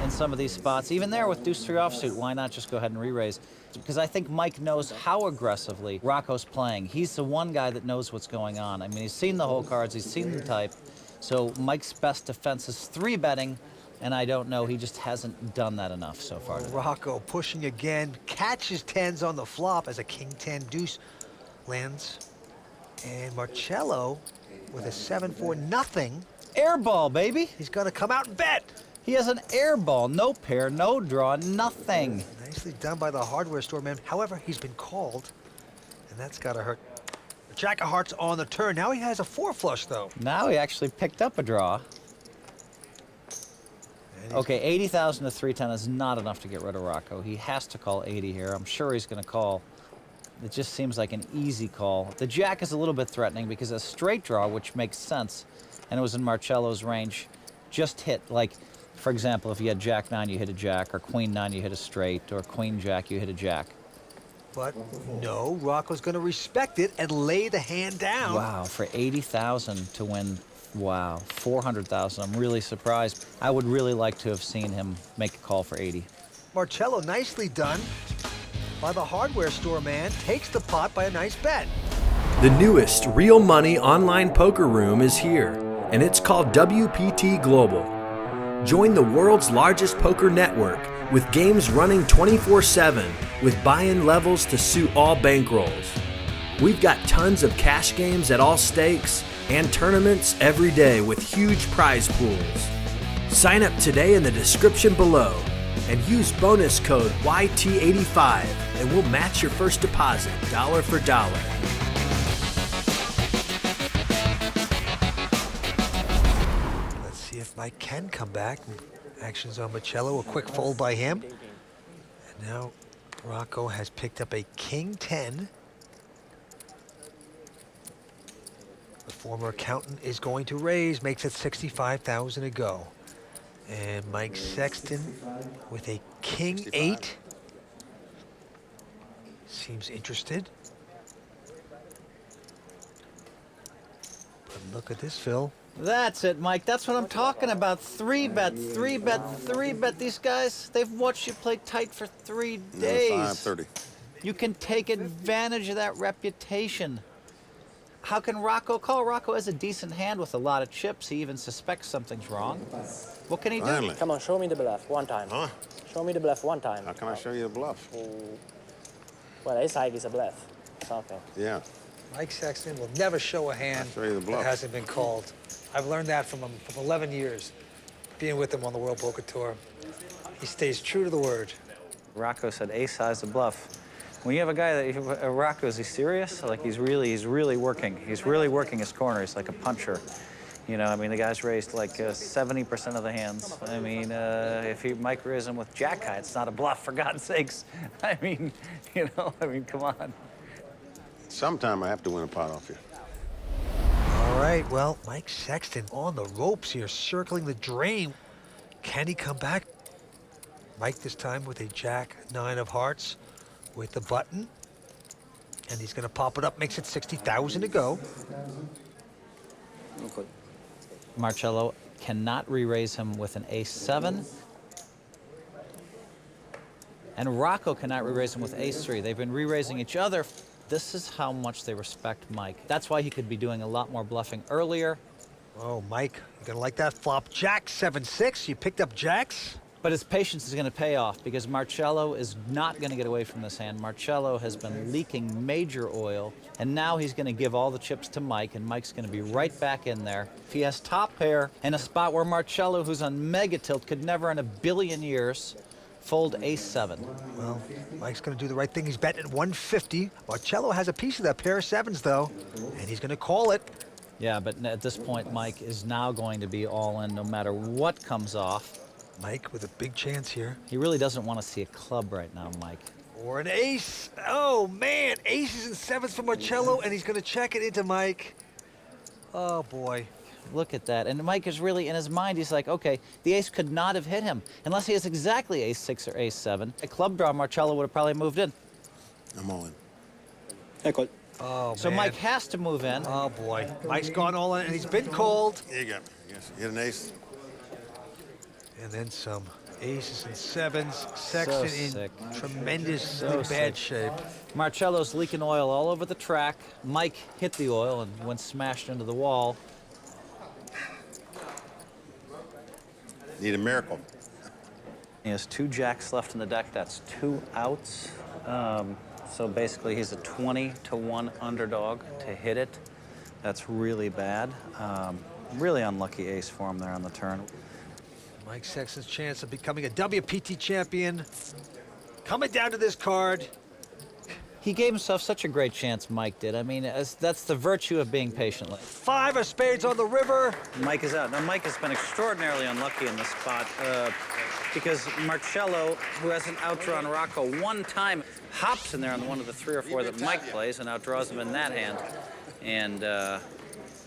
Speaker 15: In some of these spots, even there with deuce-3 offsuit, why not just go ahead and re-raise? Because I think Mike knows how aggressively Rocco's playing. He's the one guy that knows what's going on. I mean, he's seen the whole cards, he's seen the type. So Mike's best defense is 3-betting, and I don't know, he just hasn't done that enough so far today.
Speaker 10: Rocco pushing again, catches 10s on the flop as a king-10 deuce lands. And Marcello with a 7-4 nothing.
Speaker 15: Airball, baby.
Speaker 10: He's gonna come out and bet.
Speaker 15: He has an airball, no pair, no draw, nothing.
Speaker 10: Nicely done by the hardware store man. However, he's been called, and that's gotta hurt. Jack of hearts on the turn. Now he has a 4 flush, though.
Speaker 15: Now he actually picked up a draw. Okay, 80,000 to 310 is not enough to get rid of Rocco. He has to call 80 here. I'm sure he's going to call It just seems like an easy call. The jack is a little bit threatening because a straight draw, which makes sense, and it was in Marcello's range, just hit. Like, for example, if you had jack 9, you hit a jack, or queen 9, you hit a straight, or queen jack, you hit a jack.
Speaker 3: But no, Rocco's going to respect it and lay the hand down.
Speaker 15: Wow, for 80,000 to win, wow, 400,000. I'm really surprised. I would really like to have seen him make a call for 80.
Speaker 3: Marcello, nicely done by the hardware store man, takes the pot by a nice bet.
Speaker 14: The newest real money online poker room is here, and it's called WPT Global. Join the world's largest poker network with games running 24/7 with buy-in levels to suit all bankrolls. We've got tons of cash games at all stakes and tournaments every day with huge prize pools. Sign up today in the description below and use bonus code YT85 and we'll match your first deposit dollar for dollar.
Speaker 3: Let's see if Mike can come back. Actions on Marcello, a quick fold by him. And now Rocco has picked up a king 10. The former accountant is going to raise, makes it 65,000 to go. And Mike Sexton with a king 8. Seems interested. But look at this, Phil.
Speaker 15: That's it, Mike. That's what I'm talking about. 3-bet, 3-bet, 3-bet. These guys, they've watched you play tight for 3 days.
Speaker 19: 5:30.
Speaker 15: You can take advantage of that reputation. How can Rocco call? Rocco has a decent hand with a lot of chips. He even suspects something's wrong. What can he do?
Speaker 19: Finally.
Speaker 18: Come on, show me the bluff one time.
Speaker 19: Huh?
Speaker 18: Show me the bluff one time.
Speaker 19: How can I show you the bluff?
Speaker 18: Well, his side is a bluff. Something.
Speaker 19: Yeah.
Speaker 3: Mike Sexton will never show a hand
Speaker 19: I'll show you the bluff.
Speaker 3: that hasn't been called. I've learned that from him for 11 years, being with him on the World Poker Tour. He stays true to the word.
Speaker 15: Rocco said ace size a bluff. When you have a guy that, Rocco, is he serious? Like he's really working. He's really working his corner. He's like a puncher. You know, I mean, the guy's raised like 70% of the hands. I mean, if Mike raised him with jack high, it's not a bluff, for God's sakes. I mean, you know, come on.
Speaker 19: Sometime I have to win a pot off you.
Speaker 3: All right, well, Mike Sexton on the ropes here, circling the drain. Can he come back? Mike this time with a jack 9 of hearts with the button. And he's gonna pop it up, makes it 60,000 to go.
Speaker 15: Marcello cannot re-raise him with an ace-7. And Rocco cannot re-raise him with ace-3. They've been re-raising each other. This is how much they respect Mike. That's why he could be doing a lot more bluffing earlier.
Speaker 3: Oh, Mike, you're gonna like that flop. Jack 7-6, you picked up jacks?
Speaker 15: But his patience is gonna pay off because Marcello is not gonna get away from this hand. Marcello has been leaking major oil, and now he's gonna give all the chips to Mike, and Mike's gonna be right back in there. If he has top pair in a spot where Marcello, who's on mega tilt, could never in a billion years fold ace-7.
Speaker 3: Well, Mike's gonna do the right thing. He's betting at 150. Marcello has a piece of that pair of 7s, though, and he's gonna call it.
Speaker 15: Yeah, but at this point, Mike is now going to be all in no matter what comes off.
Speaker 3: Mike with a big chance here.
Speaker 15: He really doesn't want to see a club right now, Mike.
Speaker 3: Or an ace. Oh, man, aces and 7s for Marcello, and he's gonna check it into Mike. Oh, boy.
Speaker 15: Look at that. And Mike is really, in his mind, he's like, okay, the ace could not have hit him unless he has exactly ace-6 or ace-7. A club draw, Marcello would have probably moved in.
Speaker 19: I'm all in.
Speaker 3: Oh,
Speaker 15: so
Speaker 3: man.
Speaker 15: Mike has to move in.
Speaker 3: Oh, boy. Mike's gone all in, and he's been called.
Speaker 19: Here you go. Yes. You hit an ace.
Speaker 3: And then some aces and 7s. Sexton
Speaker 15: sick.
Speaker 3: in tremendously bad shape.
Speaker 15: Marcello's leaking oil all over the track. Mike hit the oil and went smashed into the wall.
Speaker 19: Need a miracle.
Speaker 15: He has 2 jacks left in the deck. That's 2 outs. So basically, he's a 20-1 underdog to hit it. That's really bad. Really unlucky ace for him there on the turn.
Speaker 3: Mike Sexton's chance of becoming a WPT champion coming down to this card.
Speaker 15: He gave himself such a great chance, Mike did. I mean, that's the virtue of being patient.
Speaker 3: 5 of spades on the river.
Speaker 15: Mike is out. Now, Mike has been extraordinarily unlucky in this spot. because Marcello, who hasn't outdrawn Rocco one time, hops in there on one of the 3 or 4 that Mike plays and outdraws him in that hand. And,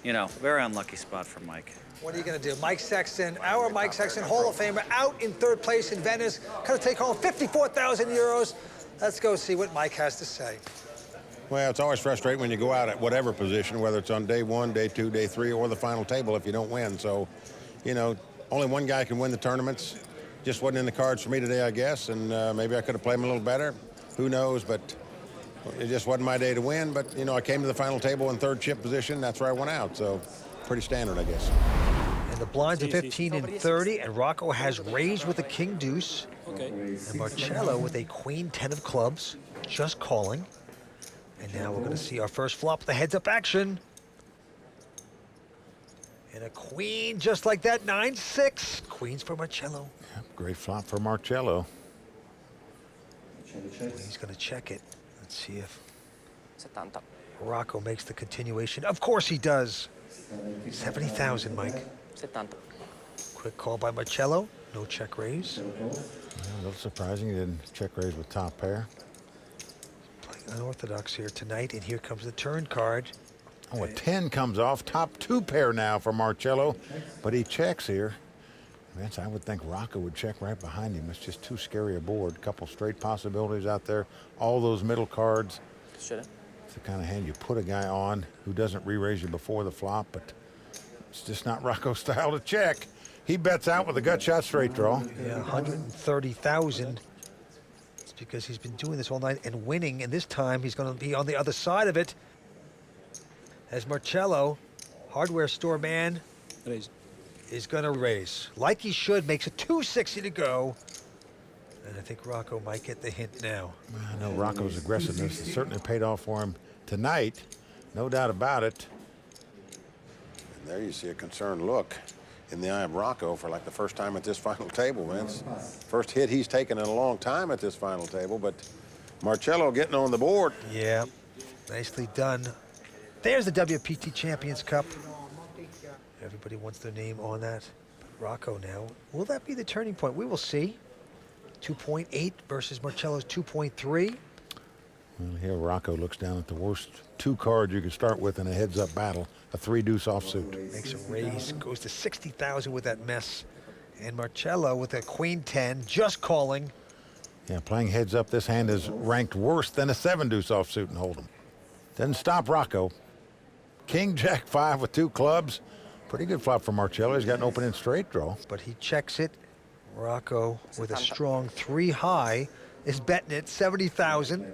Speaker 15: you know, very unlucky spot for Mike.
Speaker 10: What are you going to do? Mike Sexton, our Mike Sexton, Hall of Famer, out in 3rd place in Venice. Going to take home 54,000 euros. Let's go see what Mike has to say.
Speaker 19: Well, it's always frustrating when you go out at whatever position, whether it's on day 1, day 2, day 3, or the final table if you don't win. So, you know, only one guy can win the tournaments. Just wasn't in the cards for me today, I guess, and maybe I could have played him a little better. Who knows, but it just wasn't my day to win. But, you know, I came to the final table in 3rd chip position. That's where I went out, so pretty standard, I guess.
Speaker 10: And the blinds are 15 and 30, and Rocco has raised with a king deuce. And Marcello with a queen 10 of clubs, just calling. And now we're going to see our first flop, the heads-up action. And a queen just like that, 9-6. Queens for Marcello.
Speaker 2: Yep, great flop for Marcello.
Speaker 10: He's going to check it. Let's see if Rocco makes the continuation. Of course he does. 70,000, Mike.
Speaker 18: 70.
Speaker 10: Quick call by Marcello. No check raise.
Speaker 2: Yeah, a little surprising he didn't check raise with top pair.
Speaker 10: Playing unorthodox here tonight, and here comes the turn card.
Speaker 2: Oh, a 10 comes off. Top 2 pair now for Marcello, but he checks here. Vince, I would think Rocco would check right behind him. It's just too scary a board. Couple straight possibilities out there. All those middle cards.
Speaker 18: Should it?
Speaker 2: It's the kind of hand you put a guy on who doesn't re-raise you before the flop, but it's just not Rocco's style to check. He bets out with a gut shot straight draw.
Speaker 10: Yeah, 130,000. It's because he's been doing this all night and winning, and this time he's going to be on the other side of it. As Marcello, hardware store man, is going to raise. Like he should, makes it 260 to go. And I think Rocco might get the hint now.
Speaker 2: I know Rocco's aggressiveness has certainly paid off for him tonight. No doubt about it.
Speaker 19: And there you see a concerned look in the eye of Rocco for like the first time at this final table, Vince. First hit he's taken in a long time at this final table, but Marcello getting on the board.
Speaker 10: Yeah, nicely done. There's the WPT Champions Cup. Everybody wants their name on that. But Rocco now, will that be the turning point? We will see. 2.8 versus Marcello's 2.3.
Speaker 2: Well, here Rocco looks down at the worst 2 cards you could start with in a heads-up battle. A 3-deuce offsuit.
Speaker 10: Makes a raise, goes to 60,000 with that mess. And Marcello with a queen 10, just calling.
Speaker 2: Yeah, playing heads up, this hand is ranked worse than a 7-deuce offsuit and hold'em. Doesn't stop Rocco. King, Jack 5 with 2 clubs. Pretty good flop for Marcello. He's got an open-end straight draw.
Speaker 10: But he checks it. Rocco with a strong 3 high is betting it, 70,000.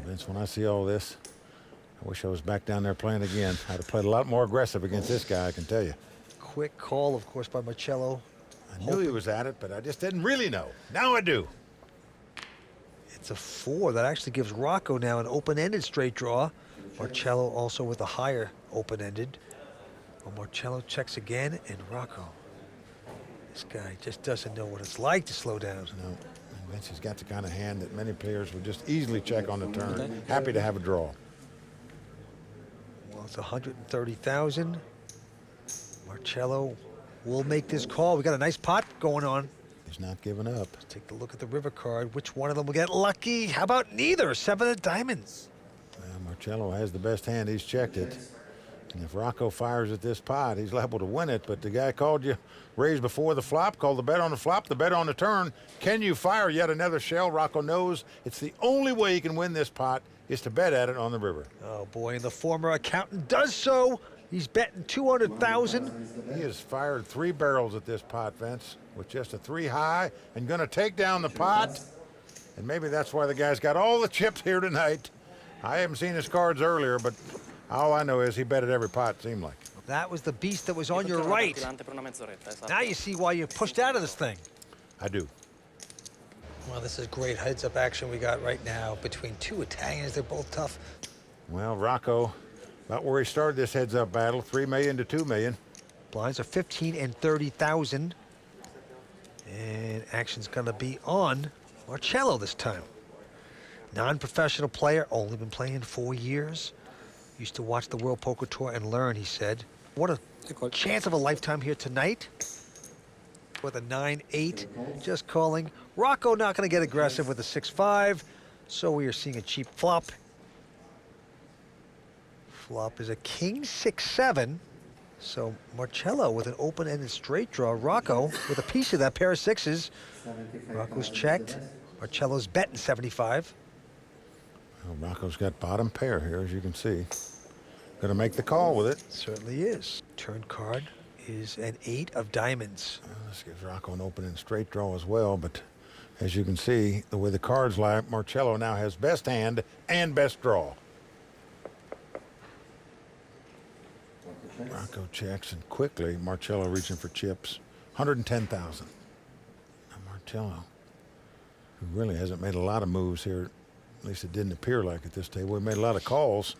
Speaker 2: Vince, when I see all this, I wish I was back down there playing again. I'd have played a lot more aggressive against this guy, I can tell you.
Speaker 10: Quick call, of course, by Marcello.
Speaker 2: I knew he was at it, but I just didn't really know. Now I do.
Speaker 10: It's a 4. That actually gives Rocco now an open-ended straight draw. Marcello also with a higher open-ended. Well, Marcello checks again, and Rocco. This guy just doesn't know what it's like to slow down.
Speaker 2: No, and Vince has got the kind of hand that many players would just easily check on the turn. Happy to have a draw.
Speaker 10: Well, it's 130,000. Marcello will make this call. We got a nice pot going on.
Speaker 2: He's not giving up.
Speaker 10: Let's take a look at the river card. Which one of them will get lucky? How about neither? 7 of diamonds.
Speaker 2: Well, Marcello has the best hand. He's checked it. And if Rocco fires at this pot, he's liable to win it. But the guy called you raised before the flop, called the bet on the flop, the bet on the turn. Can you fire yet another shell? Rocco knows it's the only way he can win this pot is to bet at it on the river.
Speaker 10: Oh, boy, and the former accountant does so. He's betting 200,000.
Speaker 2: He has fired 3 barrels at this pot, Vince, with just a 3 high and going to take down the pot. And maybe that's why the guy's got all the chips here tonight. I haven't seen his cards earlier, but all I know is he bet at every pot, it seemed like.
Speaker 10: That was the beast that was on your right. Now you see why you pushed out of this thing.
Speaker 2: I do.
Speaker 10: Well, this is great heads-up action we got right now between 2 Italians. They're both tough.
Speaker 2: Well, Rocco, about where he started this heads-up battle, 3 million to 2 million.
Speaker 10: Blinds are 15 and 30,000. And action's going to be on Marcello this time. Non-professional player, only been playing 4 years. Used to watch the World Poker Tour and learn, he said. What a chance of a lifetime here tonight.
Speaker 3: with a 9-8, just calling. Rocco not going to get aggressive with a 6-5, so we are seeing a cheap flop. Flop is a king 6-7. So Marcello with an open-ended straight draw. Rocco with a piece of that pair of sixes. Rocco's checked. Marcello's betting 75.
Speaker 2: Well, Rocco's got bottom pair here, as you can see. Going to make the call with it.
Speaker 3: Certainly is. Turn card is an 8 of diamonds.
Speaker 2: Well, this gives Rocco an open-ended straight draw as well, but as you can see, the way the cards lie, Marcello now has best hand and best draw. Rocco checks, and quickly Marcello reaching for chips. 110,000. Now Marcello, who really hasn't made a lot of moves here, at least it didn't appear like at this table. He made a lot of calls.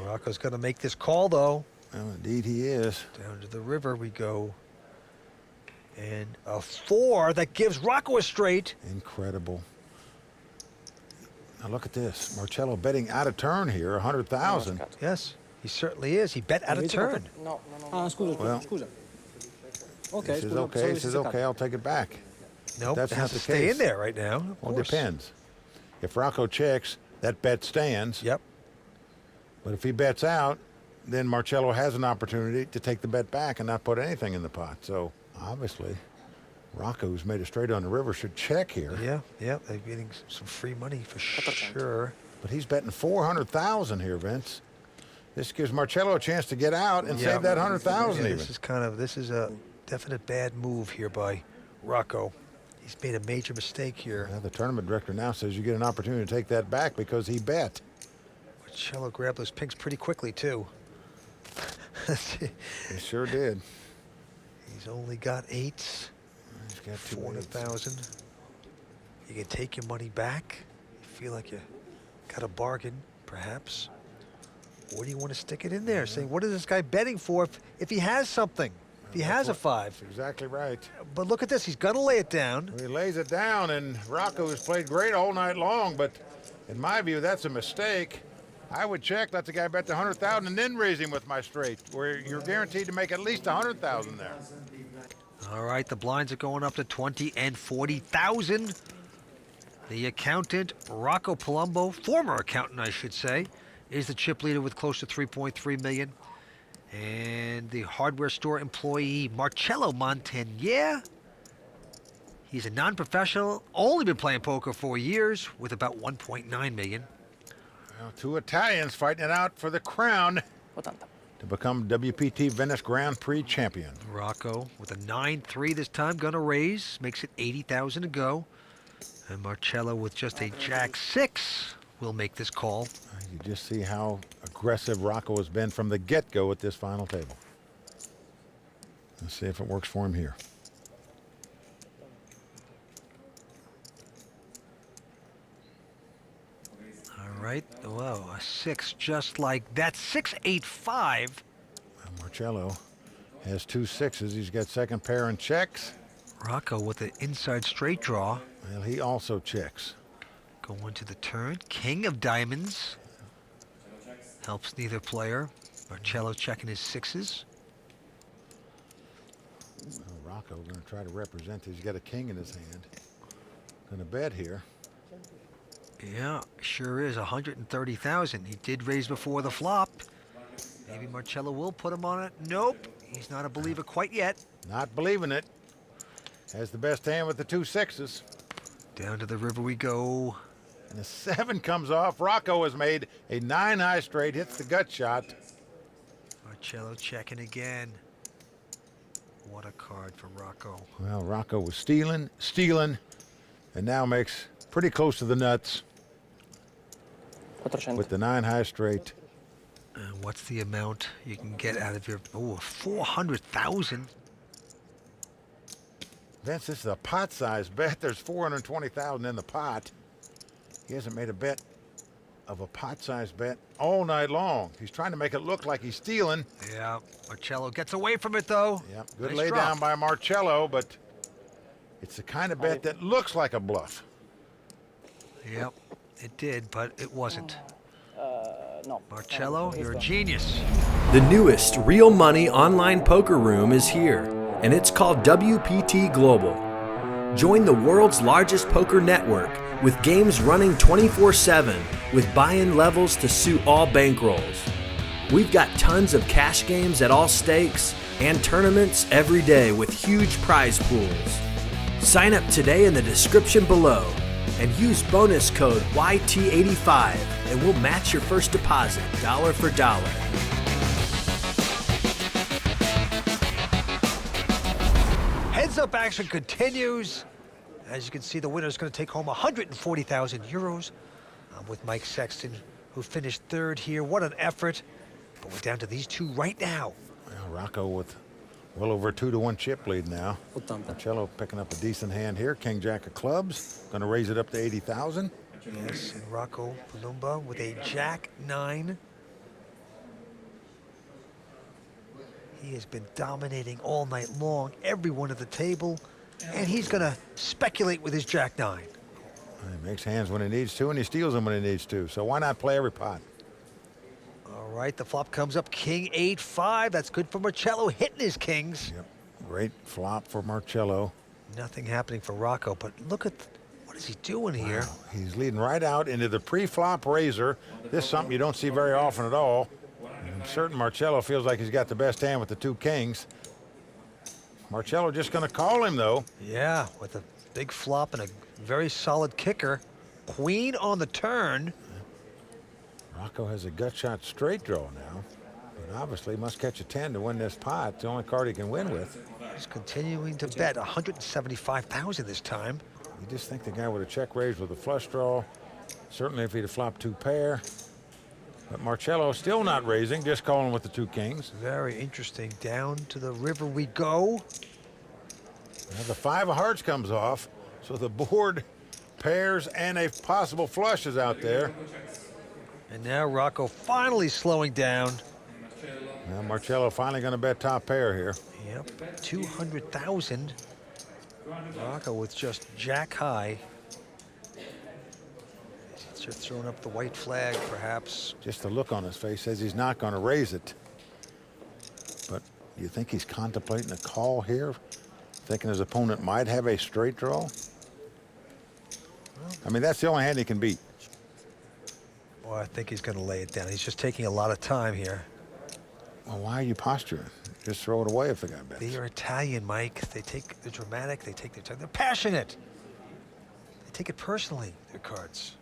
Speaker 3: Rocco's going to make this call, though.
Speaker 2: Well, indeed he is.
Speaker 3: Down to the river we go. And a 4 that gives Rocco a straight.
Speaker 2: Incredible. Now look at this. Marcello betting out of turn here, 100,000.
Speaker 3: Yes. He certainly is. He bet out of turn.
Speaker 18: No.
Speaker 2: Well,
Speaker 18: Okay,
Speaker 2: he says, okay, he says, okay, I'll take it back.
Speaker 3: Nope,
Speaker 2: That's
Speaker 3: it
Speaker 2: not
Speaker 3: has
Speaker 2: the
Speaker 3: to stay
Speaker 2: case.
Speaker 3: in there right now.
Speaker 2: Well, it depends. If Rocco checks, that bet stands.
Speaker 3: Yep.
Speaker 2: But if he bets out, then Marcello has an opportunity to take the bet back and not put anything in the pot. So, obviously, Rocco, who's made a straight on the river, should check here.
Speaker 3: Yeah, they're getting some free money for sure.
Speaker 2: But he's betting 400,000 here, Vince. This gives Marcello a chance to get out and save that 100,000 even.
Speaker 3: This is a definite bad move here by Rocco. He's made a major mistake here.
Speaker 2: Now the tournament director now says you get an opportunity to take that back because he bet.
Speaker 3: Marcello grabbed those pinks pretty quickly, too.
Speaker 2: He sure did.
Speaker 3: He's only got 8s.
Speaker 2: He's got
Speaker 3: 400,000. You can take your money back. You feel like you got a bargain, perhaps. Or do you want to stick it in there, saying, what is this guy betting for if he has something? If he has a 5.
Speaker 2: That's exactly right.
Speaker 3: But look at this. He's going to lay it down.
Speaker 2: He lays it down, and Rocco has played great all night long, but in my view, that's a mistake. I would check, let the guy bet the 100,000, and then raise him with my straight, where you're guaranteed to make at least 100,000 there.
Speaker 3: All right, the blinds are going up to 20 and 40,000. The accountant, Rocco Palumbo, former accountant, I should say, is the chip leader with close to 3.3 million. And the hardware store employee, Marcello Montagner, he's a non-professional, only been playing poker for years with about 1.9 million.
Speaker 2: Well, 2 Italians fighting it out for the crown to become WPT Venice Grand Prix champion.
Speaker 3: Rocco with a 9-3 this time, gonna raise, makes it 80,000 to go. And Marcello with just a Jack-6 will make this call.
Speaker 2: You just see how aggressive Rocco has been from the get-go at this final table. Let's see if it works for him here.
Speaker 3: All right, whoa, a 6 just like that. 6-8-5.
Speaker 2: Well, Marcello has 2 6s. He's got second pair and checks.
Speaker 3: Rocco with an inside straight draw.
Speaker 2: Well, he also checks.
Speaker 3: Going to the turn. King of diamonds. Helps neither player. Marcello checking his 6s.
Speaker 2: Well, Rocco going to try to represent this. He's got a king in his hand. Going to bet here.
Speaker 3: Yeah, sure is. 130,000. He did raise before the flop. Maybe Marcello will put him on it. Nope. He's not a believer quite yet.
Speaker 2: Not believing it. Has the best hand with the 2 6s.
Speaker 3: Down to the river we go.
Speaker 2: And the 7 comes off. Rocco has made a 9 high straight, hits the gut shot.
Speaker 3: Marcello checking again. What a card for Rocco.
Speaker 2: Well, Rocco was stealing, and now makes pretty close to the nuts with the 9 high straight.
Speaker 3: And what's the amount you can get out of your, 400,000.
Speaker 2: Vince, this is a pot-sized bet. There's 420,000 in the pot. He hasn't made a bet of a pot-sized bet all night long. He's trying to make it look like he's stealing.
Speaker 3: Yeah, Marcello gets away from it, though.
Speaker 2: Yep, good
Speaker 3: Nice
Speaker 2: lay
Speaker 3: drop.
Speaker 2: down by Marcello, but it's the kind of bet that looks like a bluff.
Speaker 3: Yep, it did, but it wasn't.
Speaker 18: No.
Speaker 3: Marcello, you're a genius.
Speaker 14: The newest real money online poker room is here, and it's called WPT Global. Join the world's largest poker network with games running 24/7 with buy-in levels to suit all bankrolls. We've got tons of cash games at all stakes and tournaments every day with huge prize pools. Sign up today in the description below and use bonus code YT85 and we'll match your first deposit dollar for dollar.
Speaker 10: Heads-up action continues. As you can see, the winner is going to take home 140,000 euros. I'm with Mike Sexton, who finished third here. What an effort. But we're down to these two right now.
Speaker 2: Well, Rocco with well over a 2-1 chip lead now. Marcello picking up a decent hand here. King Jack of clubs. Going to raise it up to 80,000.
Speaker 10: Yes, and Rocco Palumbo with a Jack 9. He has been dominating all night long, everyone at the table, and he's going to speculate with his Jack 9.
Speaker 2: He makes hands when he needs to, and he steals them when he needs to. So why not play every pot?
Speaker 10: All right, the flop comes up, King 8-5. That's good for Marcello, hitting his kings.
Speaker 2: Yep, great flop for Marcello.
Speaker 10: Nothing happening for Rocco, but look at what is he doing here?
Speaker 2: He's leading right out into the pre-flop razor. This is something you don't see very often at all. I'm certain Marcello feels like he's got the best hand with the 2 kings. Marcello just going to call him, though.
Speaker 10: Yeah, with a big flop and a very solid kicker. Queen on the turn.
Speaker 2: Rocco has a gut shot straight draw now, but obviously must catch a 10 to win this pot. It's the only card he can win with.
Speaker 10: He's continuing to bet 175,000 this time.
Speaker 2: You just think the guy would have check raised with a flush draw. Certainly if he'd have flopped 2 pair. But Marcello still not raising, just calling with the 2 kings.
Speaker 10: Very interesting. Down to the river we go.
Speaker 2: Now the 5 of hearts comes off, so the board, pairs, and a possible flush is out there.
Speaker 10: And now Rocco finally slowing down.
Speaker 2: Now Marcello finally going to bet top pair here.
Speaker 10: Yep, 200,000. Rocco with just Jack high. He's throwing up the white flag, perhaps.
Speaker 2: Just the look on his face says he's not going to raise it. But you think he's contemplating a call here? Thinking his opponent might have a straight draw? I mean, that's the only hand he can beat.
Speaker 10: Well, I think he's going to lay it down. He's just taking a lot of time here.
Speaker 2: Well, why are you posturing? Just throw it away if the guy bets.
Speaker 10: They are Italian, Mike. They're dramatic. They take their time. They're passionate. They take it personally, their cards.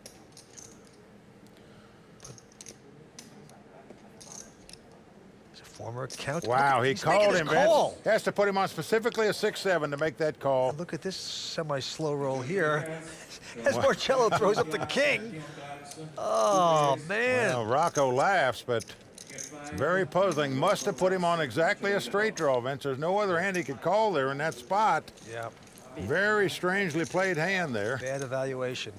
Speaker 10: He's a former accountant.
Speaker 2: Wow, he called him, Vince. He has to put him on specifically a 6-7 to make that call.
Speaker 10: Look at this semi-slow roll here. As Marcello throws up the king. Oh, man.
Speaker 2: Well, Rocco laughs, but very puzzling. Must have put him on exactly a straight draw, Vince. There's no other hand he could call there in that spot.
Speaker 10: Yep.
Speaker 2: Very strangely played hand there.
Speaker 10: Bad evaluation.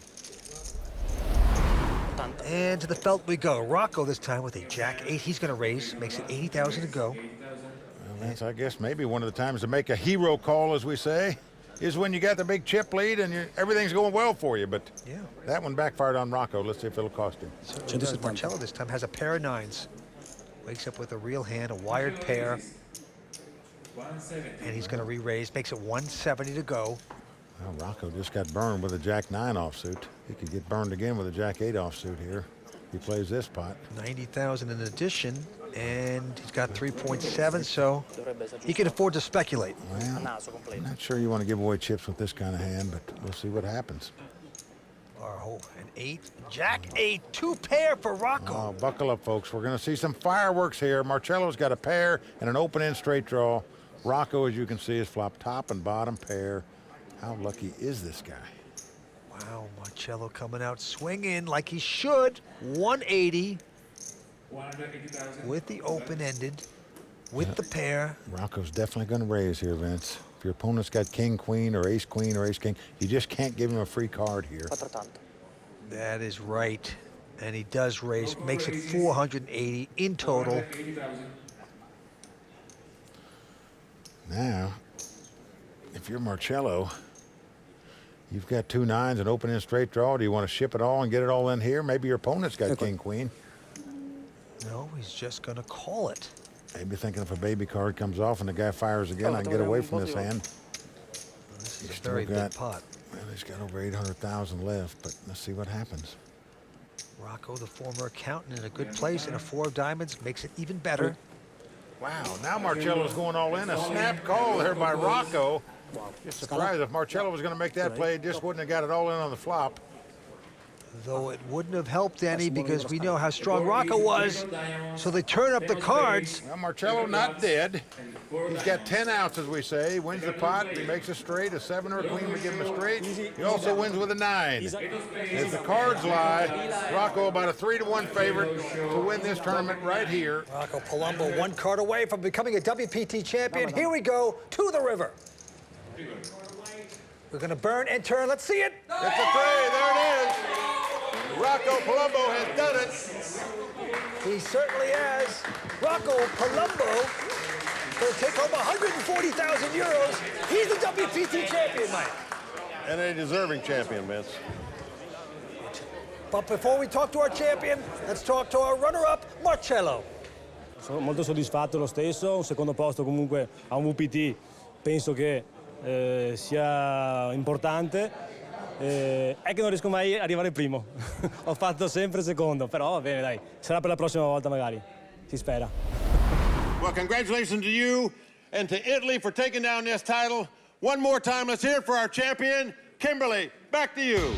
Speaker 10: And to the felt we go. Rocco this time with a Jack 8. He's going to raise. Makes it 80,000 to go.
Speaker 2: Well, that's, I guess, maybe one of the times to make a hero call, as we say, is when you got the big chip lead and everything's going well for you. But
Speaker 10: yeah,
Speaker 2: that one backfired on Rocco. Let's see if it'll cost him.
Speaker 10: So Marcello this time has a pair of 9s. Wakes up with a real hand, a wired pair. And he's going to re-raise. Makes it 170 to go.
Speaker 2: Well, Rocco just got burned with a Jack 9 offsuit. He could get burned again with a Jack 8 offsuit here. He plays this pot.
Speaker 10: 90,000 in addition, and he's got 3.7, so he can afford to speculate.
Speaker 2: Well, I'm not sure you want to give away chips with this kind of hand, but we'll see what happens.
Speaker 10: Oh, an 8, Jack 8, 2 pair for Rocco.
Speaker 2: Oh, buckle up, folks. We're going to see some fireworks here. Marcello's got a pair and an open-end straight draw. Rocco, as you can see, is flopped top and bottom pair. How lucky is this guy?
Speaker 10: Wow, Marcello coming out swinging like he should. 180 with the open-ended, with the pair.
Speaker 2: Rocco's definitely going to raise here, Vince. If your opponent's got king, queen, or ace, queen, or ace, king, you just can't give him a free card here.
Speaker 10: That is right. And he does raise, makes it 480 in total.
Speaker 2: Now, if you're Marcello, you've got 2 9s and open in straight draw. Do you want to ship it all and get it all in here? Maybe your opponent's got king, queen.
Speaker 10: No, he's just going to call it.
Speaker 2: Maybe thinking if a baby card comes off and the guy fires again, I can get away from this hand.
Speaker 3: This is a very big pot.
Speaker 2: Well, he's got over 800,000 left, but let's see what happens.
Speaker 3: Rocco, the former accountant, in a good place, and a 4 of diamonds makes it even better.
Speaker 2: Wow, now Marcello's going all in. A snap call there by Rocco. Just surprised if Marcello was going to make that play, just wouldn't have got it all in on the flop.
Speaker 3: Though it wouldn't have helped any because we know how strong Rocco was. So they turn up the cards.
Speaker 2: Well, Marcello not dead. He's got 10 outs, as we say. He wins the pot. He makes a straight. A 7 or a queen would give him a straight. He also wins with a 9. As the cards lie, Rocco about a 3-1 favorite to win this tournament right here.
Speaker 10: Rocco Palumbo 1 card away from becoming a WPT champion. Here we go to the river. We're going to burn and turn. Let's see it.
Speaker 2: It's a 3. There it is. Rocco Palumbo has done it.
Speaker 10: He certainly has. Rocco Palumbo going to take home 140,000 euros. He's the WPT champion, Mike.
Speaker 19: And a deserving champion, Vince.
Speaker 10: But before we talk to our champion, let's talk to our runner-up, Marcello.
Speaker 20: Sono molto soddisfatto lo stesso. Un secondo posto comunque a un VPT penso che sia importante. È che non riesco mai ad arrivare primo. Ho fatto sempre secondo, però va bene, dai. Sarà per la prossima volta magari. Si spera.
Speaker 19: Well, congratulations to you and to Italy for taking down this title. One more time, let's hear it for our champion, Kimberly. Back to you.